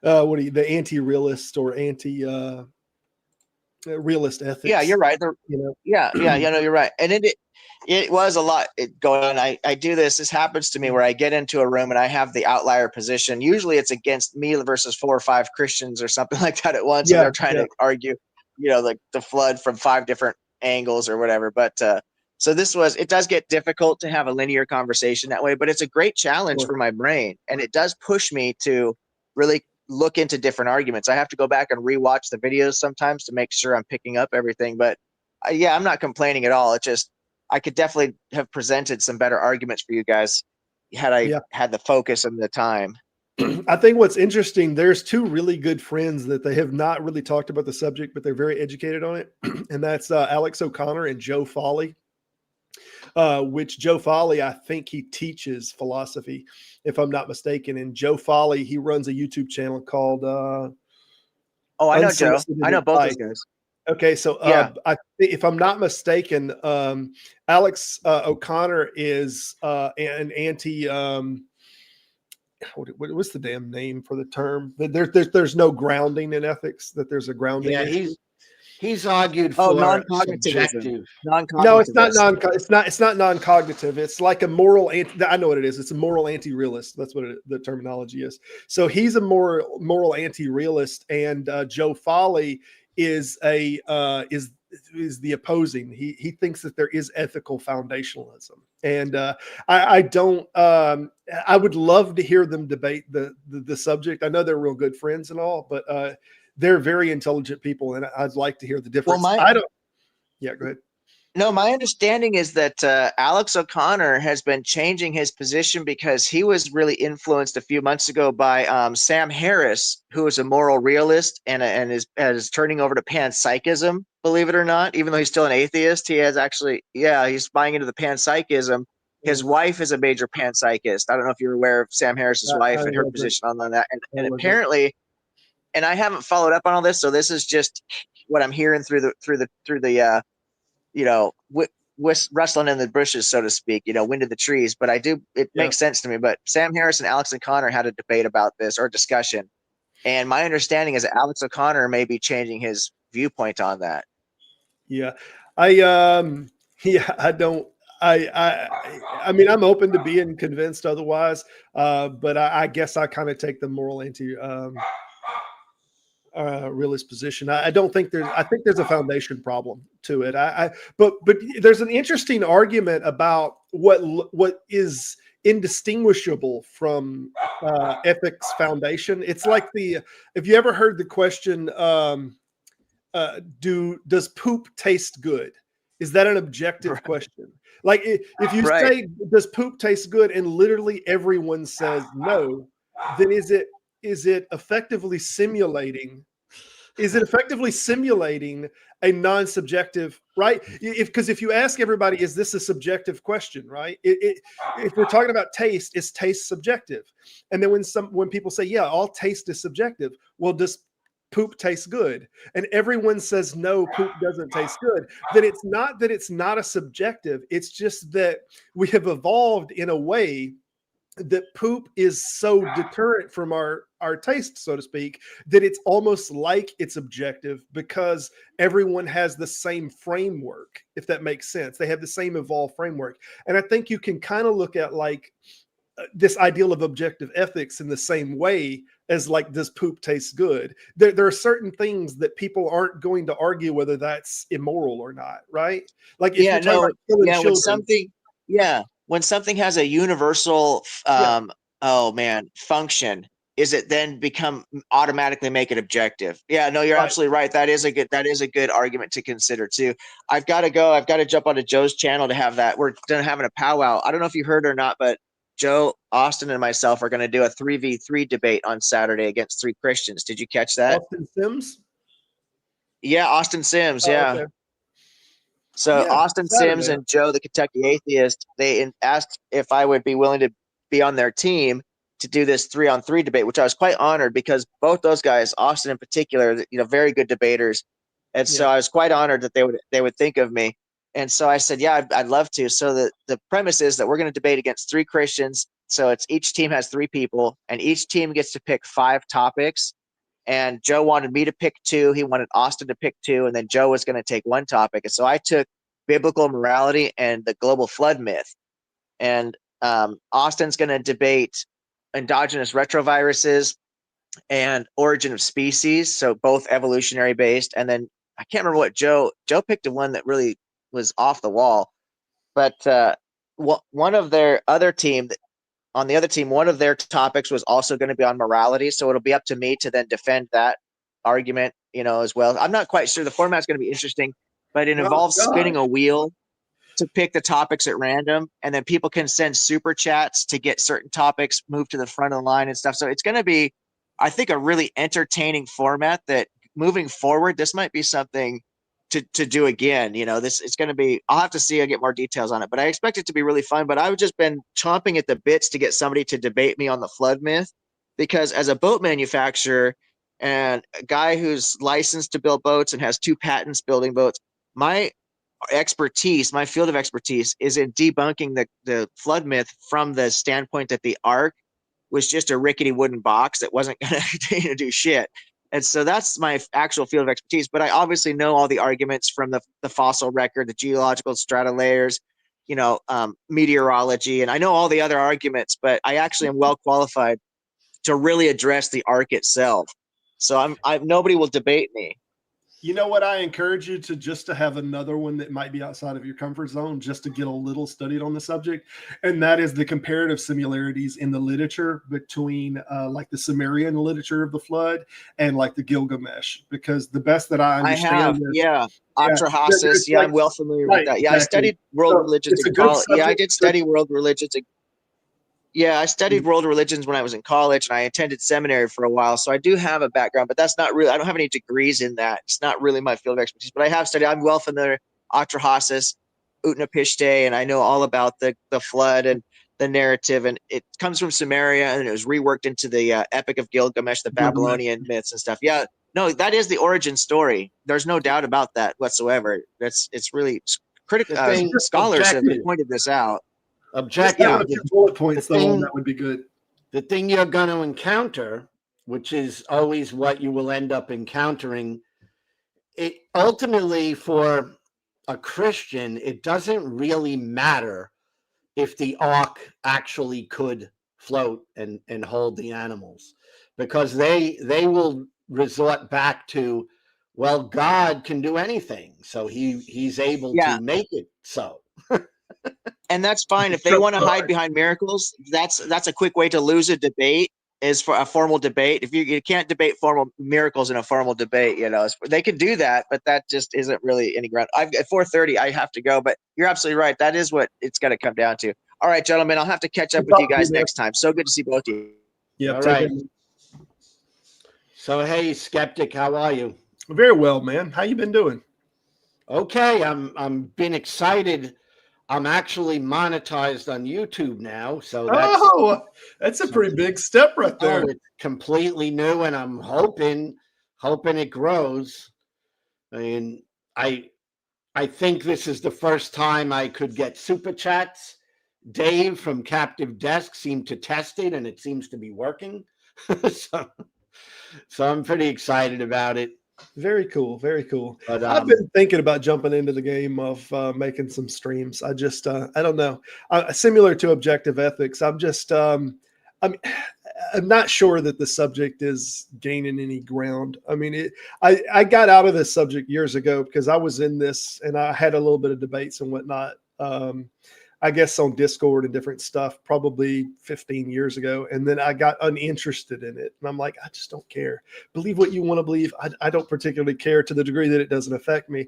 the anti-realist or anti-realist Yeah, ethics. you're right. Yeah, You no, you're right. And it was a lot going on. I do this. This happens to me where I get into a room and I have the outlier position. Usually it's against me versus 4 or 5 Christians or something like that at once. And yeah, they're trying yeah, to argue, like the flood from 5 different angles or whatever. But so it does get difficult to have a linear conversation that way, but it's a great challenge sure. for my brain. And it does push me to really look into different arguments. I have to go back and rewatch the videos sometimes to make sure I'm picking up everything. But yeah, I'm not complaining at all. It just, I could definitely have presented some better arguments for you guys had I Yeah. had the focus and the time. I think what's interesting, there's 2 really good friends that they have not really talked about the subject, but they're very educated on it. And that's Alex O'Connor and Joe Foley. Which Joe Foley, I think he teaches philosophy, if I'm not mistaken. And Joe Foley, he runs a YouTube channel called Oh, I know Joe. Unsolicited I know both those Advice. guys. Okay, so Yeah. if I'm not mistaken, Alex O'Connor is an anti. What's the damn name for the term? There's no grounding in ethics. That there's a grounding Yeah, issue. he's argued Oh, for non-cognitivism. subjective. No, it's not Non-cognitivist. it's not non-cognitive. It's like a moral I know what it is. It's a moral anti-realist. That's what the terminology is. So he's a moral anti-realist, and Joe Foley is is the opposing. He thinks that there is ethical foundationalism, and I don't. I would love to hear them debate the subject. I know they're real good friends and all, but they're very intelligent people, and I'd like to hear the Well, difference. I don't. Yeah, go ahead. no, my understanding is that Alex O'Connor has been changing his position because he was really influenced a few months ago by Sam Harris, who is a moral realist and is turning over to panpsychism. Believe it or not, even though he's still an atheist, he has actually, yeah, he's buying into the panpsychism. His wife is a major panpsychist. I don't know if you're aware of Sam Harris's wife I and her wasn't. position on that. And I wasn't. apparently, and I haven't followed up on all this, so this is just what I'm hearing through the you know, rustling in the bushes, so to speak, wind of the trees. But it makes sense to me. But Sam Harris and Alex O'Connor had a debate about this or discussion. And my understanding is that Alex O'Connor may be changing his viewpoint on that. Yeah. I don't, I mean, I'm open to being convinced otherwise. But I guess I kind of take the moral realist position. I don't think I think there's a foundation problem to it. But there's an interesting argument about what is indistinguishable from ethics foundation. It's like if you ever heard the question, does poop taste good? Is that an objective question? Like if you say, does poop taste good, and literally everyone says no, then is it effectively simulating? Is it effectively simulating a non-subjective, right? Because if you ask everybody, is this a subjective question, right? If we're talking about taste, is taste subjective? And then when people say, yeah, all taste is subjective, well, does poop taste good? And everyone says no, poop doesn't taste good. Then it's not that it's not a subjective. It's just that we have evolved in a way that poop is so deterrent from our taste, so to speak, that it's almost like it's objective because everyone has the same framework, if that makes sense. They have the same evolved framework. And I think you can kind of look at like this ideal of objective ethics in the same way as like, does poop taste good? There are certain things that people aren't going to argue whether that's immoral or not, right? Like if you're talking about killing children, when something has a universal function, is it then automatically make it objective? Yeah, no, you're absolutely right. That is a good argument to consider too. I've got to go. I've got to jump onto Joe's channel to have that. We're having a powwow. I don't know if you heard or not, but Joe, Austin, and myself are going to do a 3v3 debate on Saturday against 3 Christians. Did you catch that? Austin Sims? Yeah, Austin Sims. Yeah. Okay. So Austin Sims and Joe, the Kentucky atheist, they asked if I would be willing to be on their team to do this 3-on-3 debate, which I was quite honored because both those guys, Austin in particular, very good debaters. And so I was quite honored that they would think of me. And so I said, yeah, I'd love to. So the premise is that we're going to debate against 3 Christians. So it's each team has 3 people, and each team gets to pick 5 topics. And Joe wanted me to pick 2. He wanted Austin to pick 2, and then Joe was going to take 1 topic. And so I took biblical morality and the global flood myth. And Austin's going to debate endogenous retroviruses and origin of species, so both evolutionary based. And then I can't remember what Joe picked, one that really was off the wall. But one of their other team on the other team, one of their topics was also going to be on morality. So it'll be up to me to then defend that argument, as well. I'm not quite sure. The format's going to be interesting, but it involves spinning a wheel to pick the topics at random. And then people can send super chats to get certain topics moved to the front of the line and stuff. So it's going to be, I think, a really entertaining format that moving forward, this might be something to do again. It's going to be, I'll have to see, I'll get more details on it, but I expect it to be really fun. But I've just been chomping at the bits to get somebody to debate me on the flood myth, because as a boat manufacturer, and a guy who's licensed to build boats and has 2 patents building boats. My expertise, my field of expertise, is in debunking the flood myth from the standpoint that the ark was just a rickety wooden box that wasn't going to do shit. And so that's my actual field of expertise. But I obviously know all the arguments from the fossil record, the geological strata layers, meteorology, and I know all the other arguments. But I actually am well qualified to really address the arc itself. So nobody will debate me. You know what? I encourage you to have another one that might be outside of your comfort zone, just to get a little studied on the subject. And that is the comparative similarities in the literature between like the Sumerian literature of the flood and like the Gilgamesh, because the best that I understand. I have, yeah. Atrahasis. Yeah, like, I'm well familiar right, with that. Yeah, exactly. I studied world religions It's a in good college. Yeah, I subject. did study world religions. Yeah, I studied world religions when I was in college, and I attended seminary for a while. So I do have a background, but that's not really, I don't have any degrees in that. It's not really my field of expertise, but I have studied, I'm well familiar, Atrahasis, Utnapishtim, and I know all about the flood and the narrative. And it comes from Sumeria, and it was reworked into the Epic of Gilgamesh, the Babylonian myths and stuff. Yeah, no, that is the origin story. There's no doubt about that whatsoever. It's really critical. Scholars have pointed this out. Objective. Your bullet points though, that would be good. The thing you're going to encounter, which is always what you will end up encountering, it ultimately for a Christian, it doesn't really matter if the ark actually could float and hold the animals, because they will resort back to, well, God can do anything, so he's able to make it so. And that's fine. If they want to hide behind miracles, that's a quick way to lose a debate, is for a formal debate. If you can't debate formal miracles in a formal debate, they can do that, but that just isn't really any ground. At 4:30, I have to go, but you're absolutely right. That is what it's going to come down to. All right, gentlemen, I'll have to catch up with you guys next time. So good to see both of you. Yeah. All right. So, hey, Skeptic, how are you? Very well, man. How you been doing? Okay, I'm been excited. I'm actually monetized on YouTube now, so that's a pretty big step right there. Oh, it's completely new, and I'm hoping it grows. I mean, I think this is the first time I could get super chats. Dave from Captive Desk seemed to test it, and it seems to be working. so I'm pretty excited about it. Very cool. Very cool. But, I've been thinking about jumping into the game of making some streams. I just, I don't know. Similar to Objective Ethics, I'm not sure that the subject is gaining any ground. I mean, I got out of this subject years ago because I was in this and I had a little bit of debates and whatnot. I guess on Discord and different stuff, probably 15 years ago. And then I got uninterested in it. And I'm like, I just don't care. Believe what you want to believe. I don't particularly care to the degree that it doesn't affect me.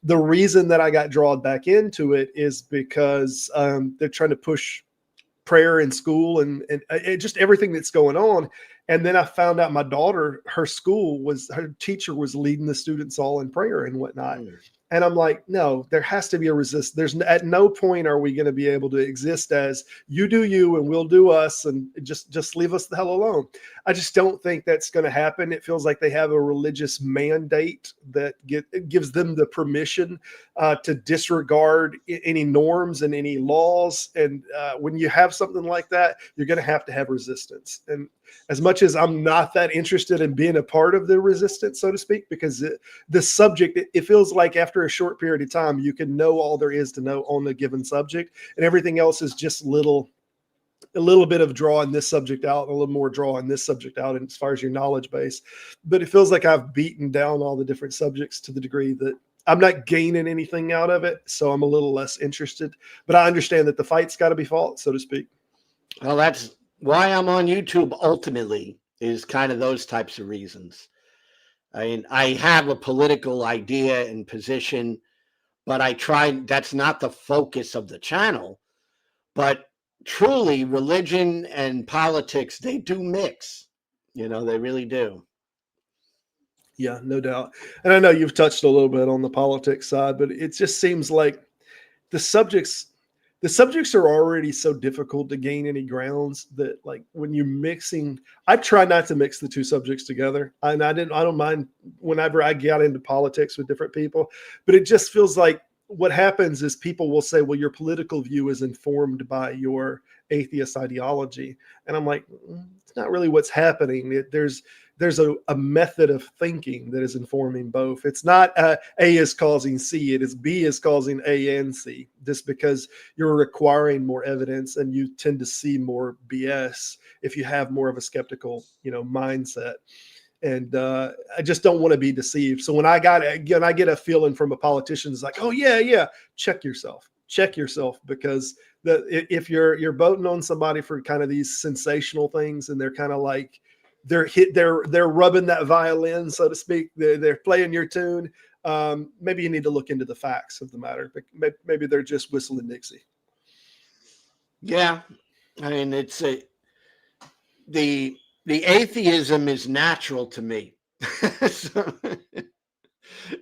The reason that I got drawn back into it is because they're trying to push prayer in school and just everything that's going on. And then I found out my daughter, her teacher was leading the students all in prayer and whatnot. And I'm like, no, there has to be a resistance. There's at no point are we going to be able to exist as you do you and we'll do us and just leave us the hell alone. I just don't think that's going to happen. It feels like they have a religious mandate that gives them the permission to disregard any norms and any laws. And when you have something like that, you're going to have resistance. And as much as I'm not that interested in being a part of the resistance, so to speak, because the subject, it feels like after a short period of time, you can know all there is to know on a given subject, and everything else is just a little bit of drawing this subject out, a little more drawing this subject out, and as far as your knowledge base. But it feels like I've beaten down all the different subjects to the degree that I'm not gaining anything out of it, so I'm a little less interested. But I understand that the fight's got to be fought, so to speak. Well, that's why I'm on YouTube ultimately, is kind of those types of reasons. I mean, I have a political idea and position, but that's not the focus of the channel. But truly, religion and politics, they do mix. They really do. Yeah, no doubt. And I know you've touched a little bit on the politics side, but it just seems like the subjects, the subjects are already so difficult to gain any grounds that, like, when you're mixing, I try not to mix the two subjects together. And I don't mind whenever I get into politics with different people, but it just feels like what happens is people will say, well, your political view is informed by your atheist ideology. And I'm like, it's not really what's happening. There's a method of thinking that is informing both. It's not A is causing C, it is B is causing A and C, just because you're requiring more evidence and you tend to see more BS if you have more of a skeptical, mindset. And I just don't want to be deceived. So when I get a feeling from a politician, it's like, oh yeah, check yourself, because if you're voting on somebody for kind of these sensational things, and they're kind of like, they're rubbing that violin, so to speak, they're playing your tune, maybe you need to look into the facts of the matter. Maybe they're just whistling Dixie. Yeah, I mean, the atheism is natural to me. So,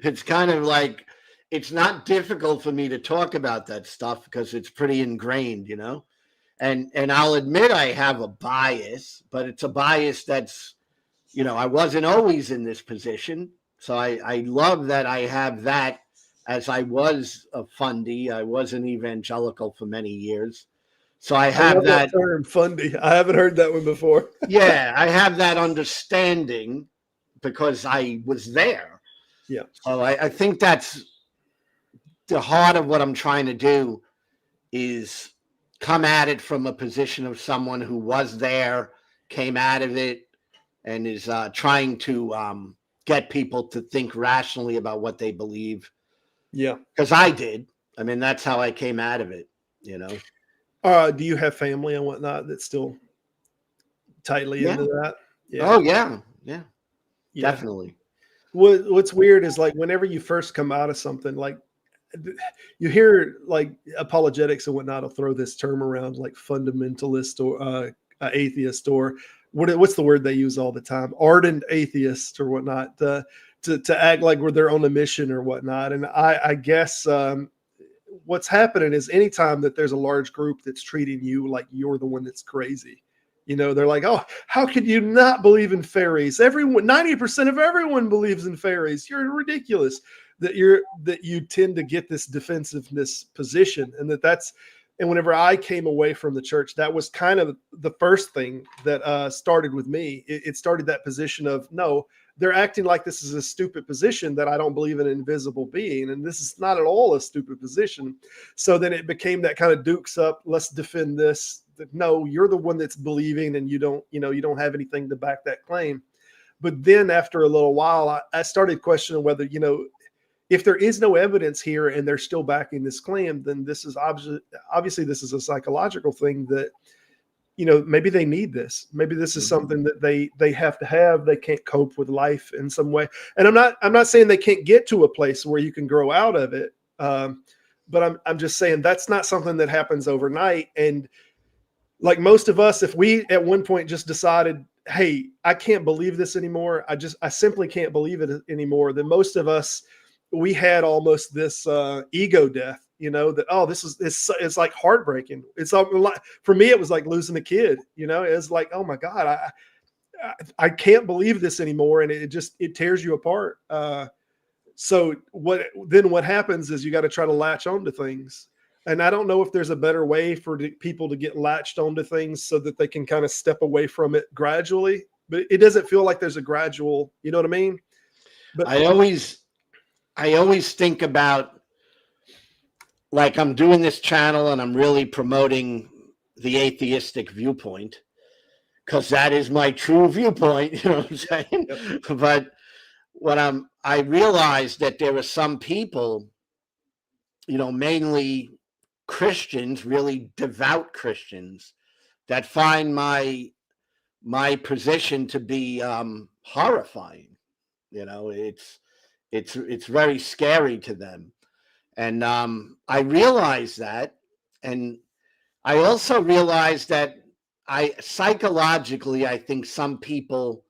it's kind of like, it's not difficult for me to talk about that stuff because it's pretty ingrained, and I'll admit I have a bias, but it's a bias that's, I wasn't always in this position. So I love that I have that, as I was a fundy. I was an evangelical for many years. So I have that term, fundy. I haven't heard that one before. Yeah, I have that understanding because I was there. Yeah. So I think that's the heart of what I'm trying to do, is come at it from a position of someone who was there, came out of it, and is trying to get people to think rationally about what they believe. Yeah. Because I did. I mean, that's how I came out of it, Do you have family and whatnot that's still tightly into that? Yeah. Oh, yeah. Definitely. What's weird is, like, whenever you first come out of something, like, you hear, like, apologetics and whatnot will throw this term around, like fundamentalist or atheist, or what's the word they use all the time? Ardent atheist or whatnot, to act like they're on a mission or whatnot. And I guess what's happening is, anytime that there's a large group that's treating you like you're the one that's crazy, they're like, oh, how could you not believe in fairies? 90% of everyone believes in fairies. You're ridiculous. That you tend to get this defensiveness position, and and whenever I came away from the church, that was kind of the first thing that started with me. It started that position of, no, they're acting like this is a stupid position, that I don't believe in an invisible being, and this is not at all a stupid position. So then it became that kind of dukes up, let's defend this. No, you're the one that's believing, and you don't have anything to back that claim. But then after a little while, I started questioning whether, if there is no evidence here and they're still backing this claim, then this is obviously this is a psychological thing that, maybe they need this. Maybe this is something that they have to have. They can't cope with life in some way. And I'm not saying they can't get to a place where you can grow out of it. But I'm just saying that's not something that happens overnight. And like most of us, if we at one point just decided, hey, I can't believe this anymore, I simply can't believe it anymore, then most of us, we had almost this ego death, that, oh, it's like heartbreaking. It's for me, it was like losing a kid, it's like, oh my God, I can't believe this anymore. And it tears you apart. So what happens is you got to try to latch onto things. And I don't know if there's a better way for people to get latched onto things so that they can kind of step away from it gradually, but it doesn't feel like there's a gradual, you know what I mean? But I always think about, like, I'm doing this channel and I'm really promoting the atheistic viewpoint because that is my true viewpoint, you know what I'm saying? Yep. But I realized that there are some people, mainly Christians, really devout Christians, that find my position to be horrifying. It's very scary to them. And I realized that. And I also realized that psychologically, I think some people,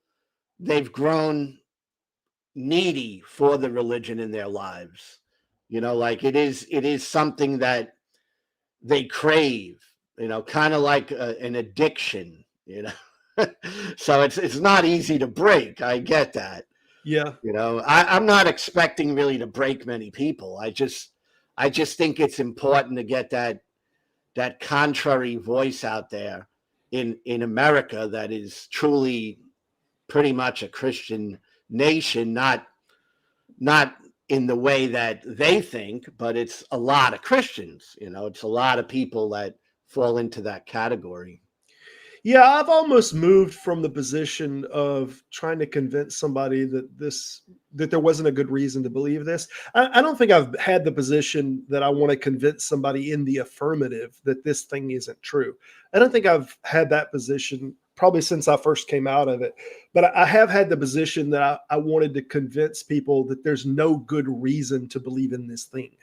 they've grown needy for the religion in their lives. Like it is something that they crave, kind of like an addiction, So it's not easy to break. I get that. Yeah. I'm not expecting really to break many people. I just think it's important to get that contrary voice out there in America that is truly pretty much a Christian nation, not in the way that they think, but it's a lot of Christians. It's a lot of people that fall into that category. Yeah, I've almost moved from the position of trying to convince somebody that there wasn't a good reason to believe this. I don't think I've had the position that I want to convince somebody in the affirmative that this thing isn't true. I don't think I've had that position probably since I first came out of it. But I have had the position that I wanted to convince people that there's no good reason to believe in this thing,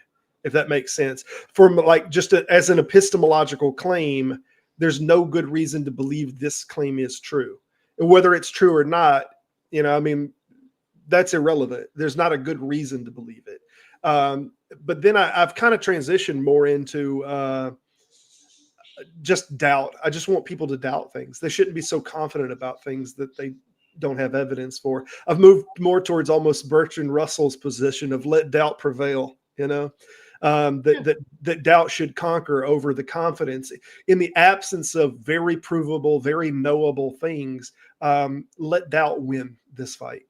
if that makes sense. From like as an epistemological claim, there's no good reason to believe this claim is true. And whether it's true or not, that's irrelevant. There's not a good reason to believe it. But then I've kind of transitioned more into just doubt. I just want people to doubt things. They shouldn't be so confident about things that they don't have evidence for. I've moved more towards almost Bertrand Russell's position of let doubt prevail, that doubt should conquer over the confidence in the absence of very provable, very knowable things. Let doubt win this fight.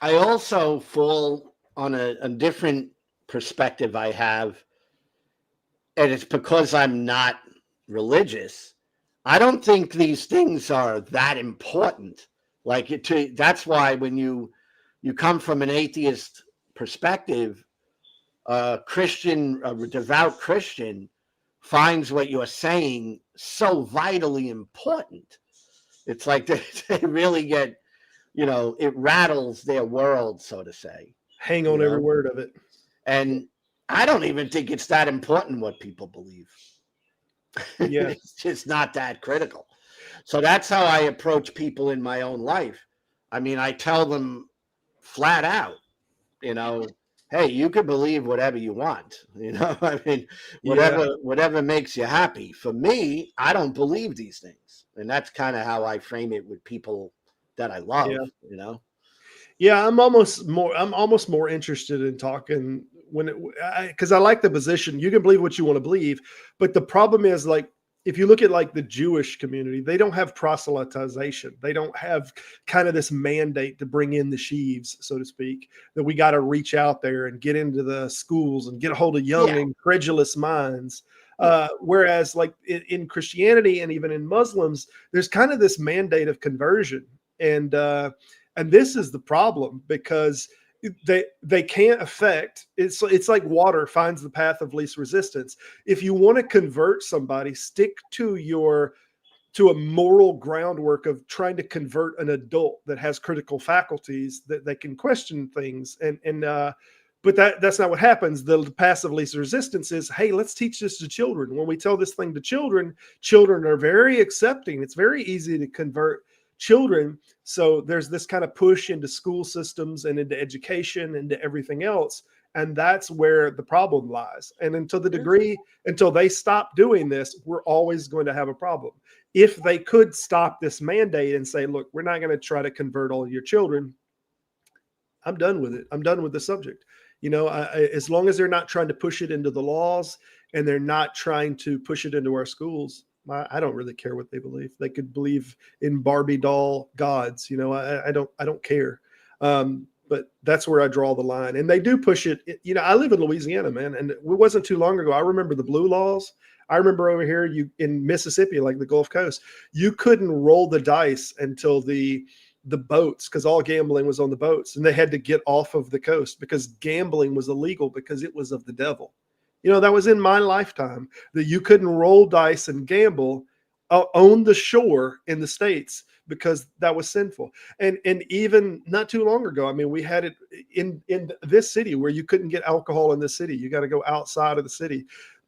I also fall on a different perspective I have, and it's because I'm not religious. I don't think these things are that important. That's why when you come from an atheist perspective, a devout Christian finds what you're saying so vitally important. It's like they really get, it rattles their world, so to say. Hang on every word of it. And I don't even think it's that important what people believe. Yeah. It's just not that critical. So that's how I approach people in my own life. I tell them flat out, hey, you can believe whatever you want. Whatever makes you happy. For me, I don't believe these things. And that's kind of how I frame it with people that I love, Yeah, I'm almost more interested in talking because I like the position. You can believe what you want to believe, but the problem is, like, if you look at like the Jewish community, they don't have proselytization. They don't have kind of this mandate to bring in the sheaves, so to speak, that we got to reach out there and get into the schools and get a hold of young, incredulous minds. Whereas like in Christianity and even in Muslims, there's kind of this mandate of conversion. And this is the problem, because they can't affect it's like water finds the path of least resistance. If you want to convert somebody, stick to a moral groundwork of trying to convert an adult that has critical faculties, that they can question things. But that's not what happens. The path of least resistance is, hey, let's teach this to children. When we tell this thing to children are very accepting. It's very easy to convert children. So there's this kind of push into school systems and into education, into everything else. And that's where the problem lies. And until they stop doing this, we're always going to have a problem. If they could stop this mandate and say, look, we're not going to try to convert all of your children, I'm done with it. I'm done with the subject. As long as they're not trying to push it into the laws and they're not trying to push it into our schools, I don't really care what they believe. They could believe in Barbie doll gods. I don't care. But that's where I draw the line. And they do push it. I live in Louisiana, man, and it wasn't too long ago. I remember the blue laws. I remember over here in Mississippi, like the Gulf Coast, you couldn't roll the dice until the boats, because all gambling was on the boats, and they had to get off of the coast because gambling was illegal because it was of the devil. That was in my lifetime, that you couldn't roll dice and gamble on the shore in the States because that was sinful. And even not too long ago, we had it in this city where you couldn't get alcohol in the city. You got to go outside of the city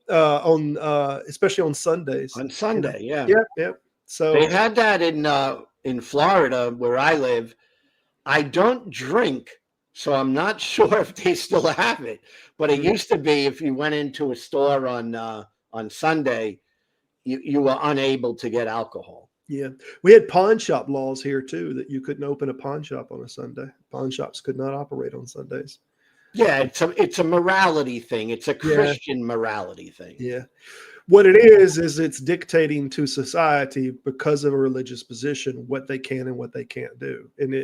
especially on Sundays. On Sunday, yeah. Yeah. So they had that in Florida where I live. I don't drink So I'm not sure if they still have it, but it used to be if you went into a store on Sunday, you were unable to get alcohol. Yeah. We had pawn shop laws here too, that you couldn't open a pawn shop on a Sunday. Pawn shops could not operate on Sundays. Yeah, it's a morality thing. It's a Yeah. Christian morality thing. Yeah. What it is it's dictating to society because of a religious position what they can and what they can't do. And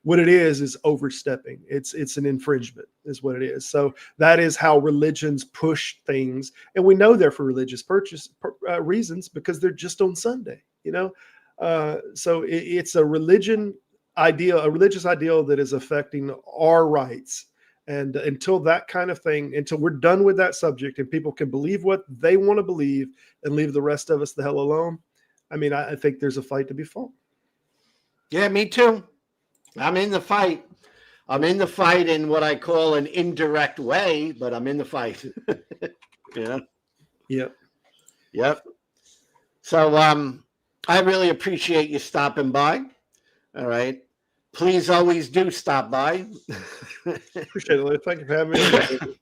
what it is overstepping. It's an infringement is what it is. So that is how religions push things, and we know they're for religious reasons because they're just on Sunday. So it's a religious ideal that is affecting our rights. And until that kind of thing, until we're done with that subject and people can believe what they want to believe and leave the rest of us the hell alone, I mean, I think there's a fight to be fought. Yeah, me too. I'm in the fight. I'm in the fight in what I call an indirect way, but I'm in the fight. Yeah. Yep. Yep. So I really appreciate you stopping by. All right. Please always do stop by. Appreciate it, Lou. Thank you for having me.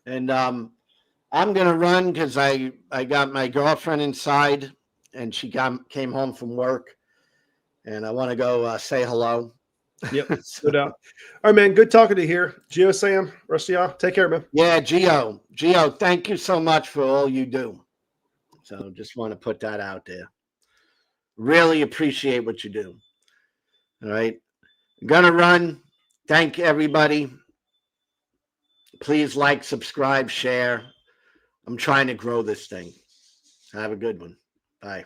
And I'm gonna run because I got my girlfriend inside, and she came home from work, and I want to go say hello. Yep, no doubt. All right, man. Good talking to you here, Gio, Sam, rest of y'all. Take care, man. Yeah, Gio, thank you so much for all you do. So just want to put that out there. Really appreciate what you do. All right, I'm gonna run. Thank everybody. Please like, subscribe, share. I'm trying to grow this thing. Have a good one. Bye.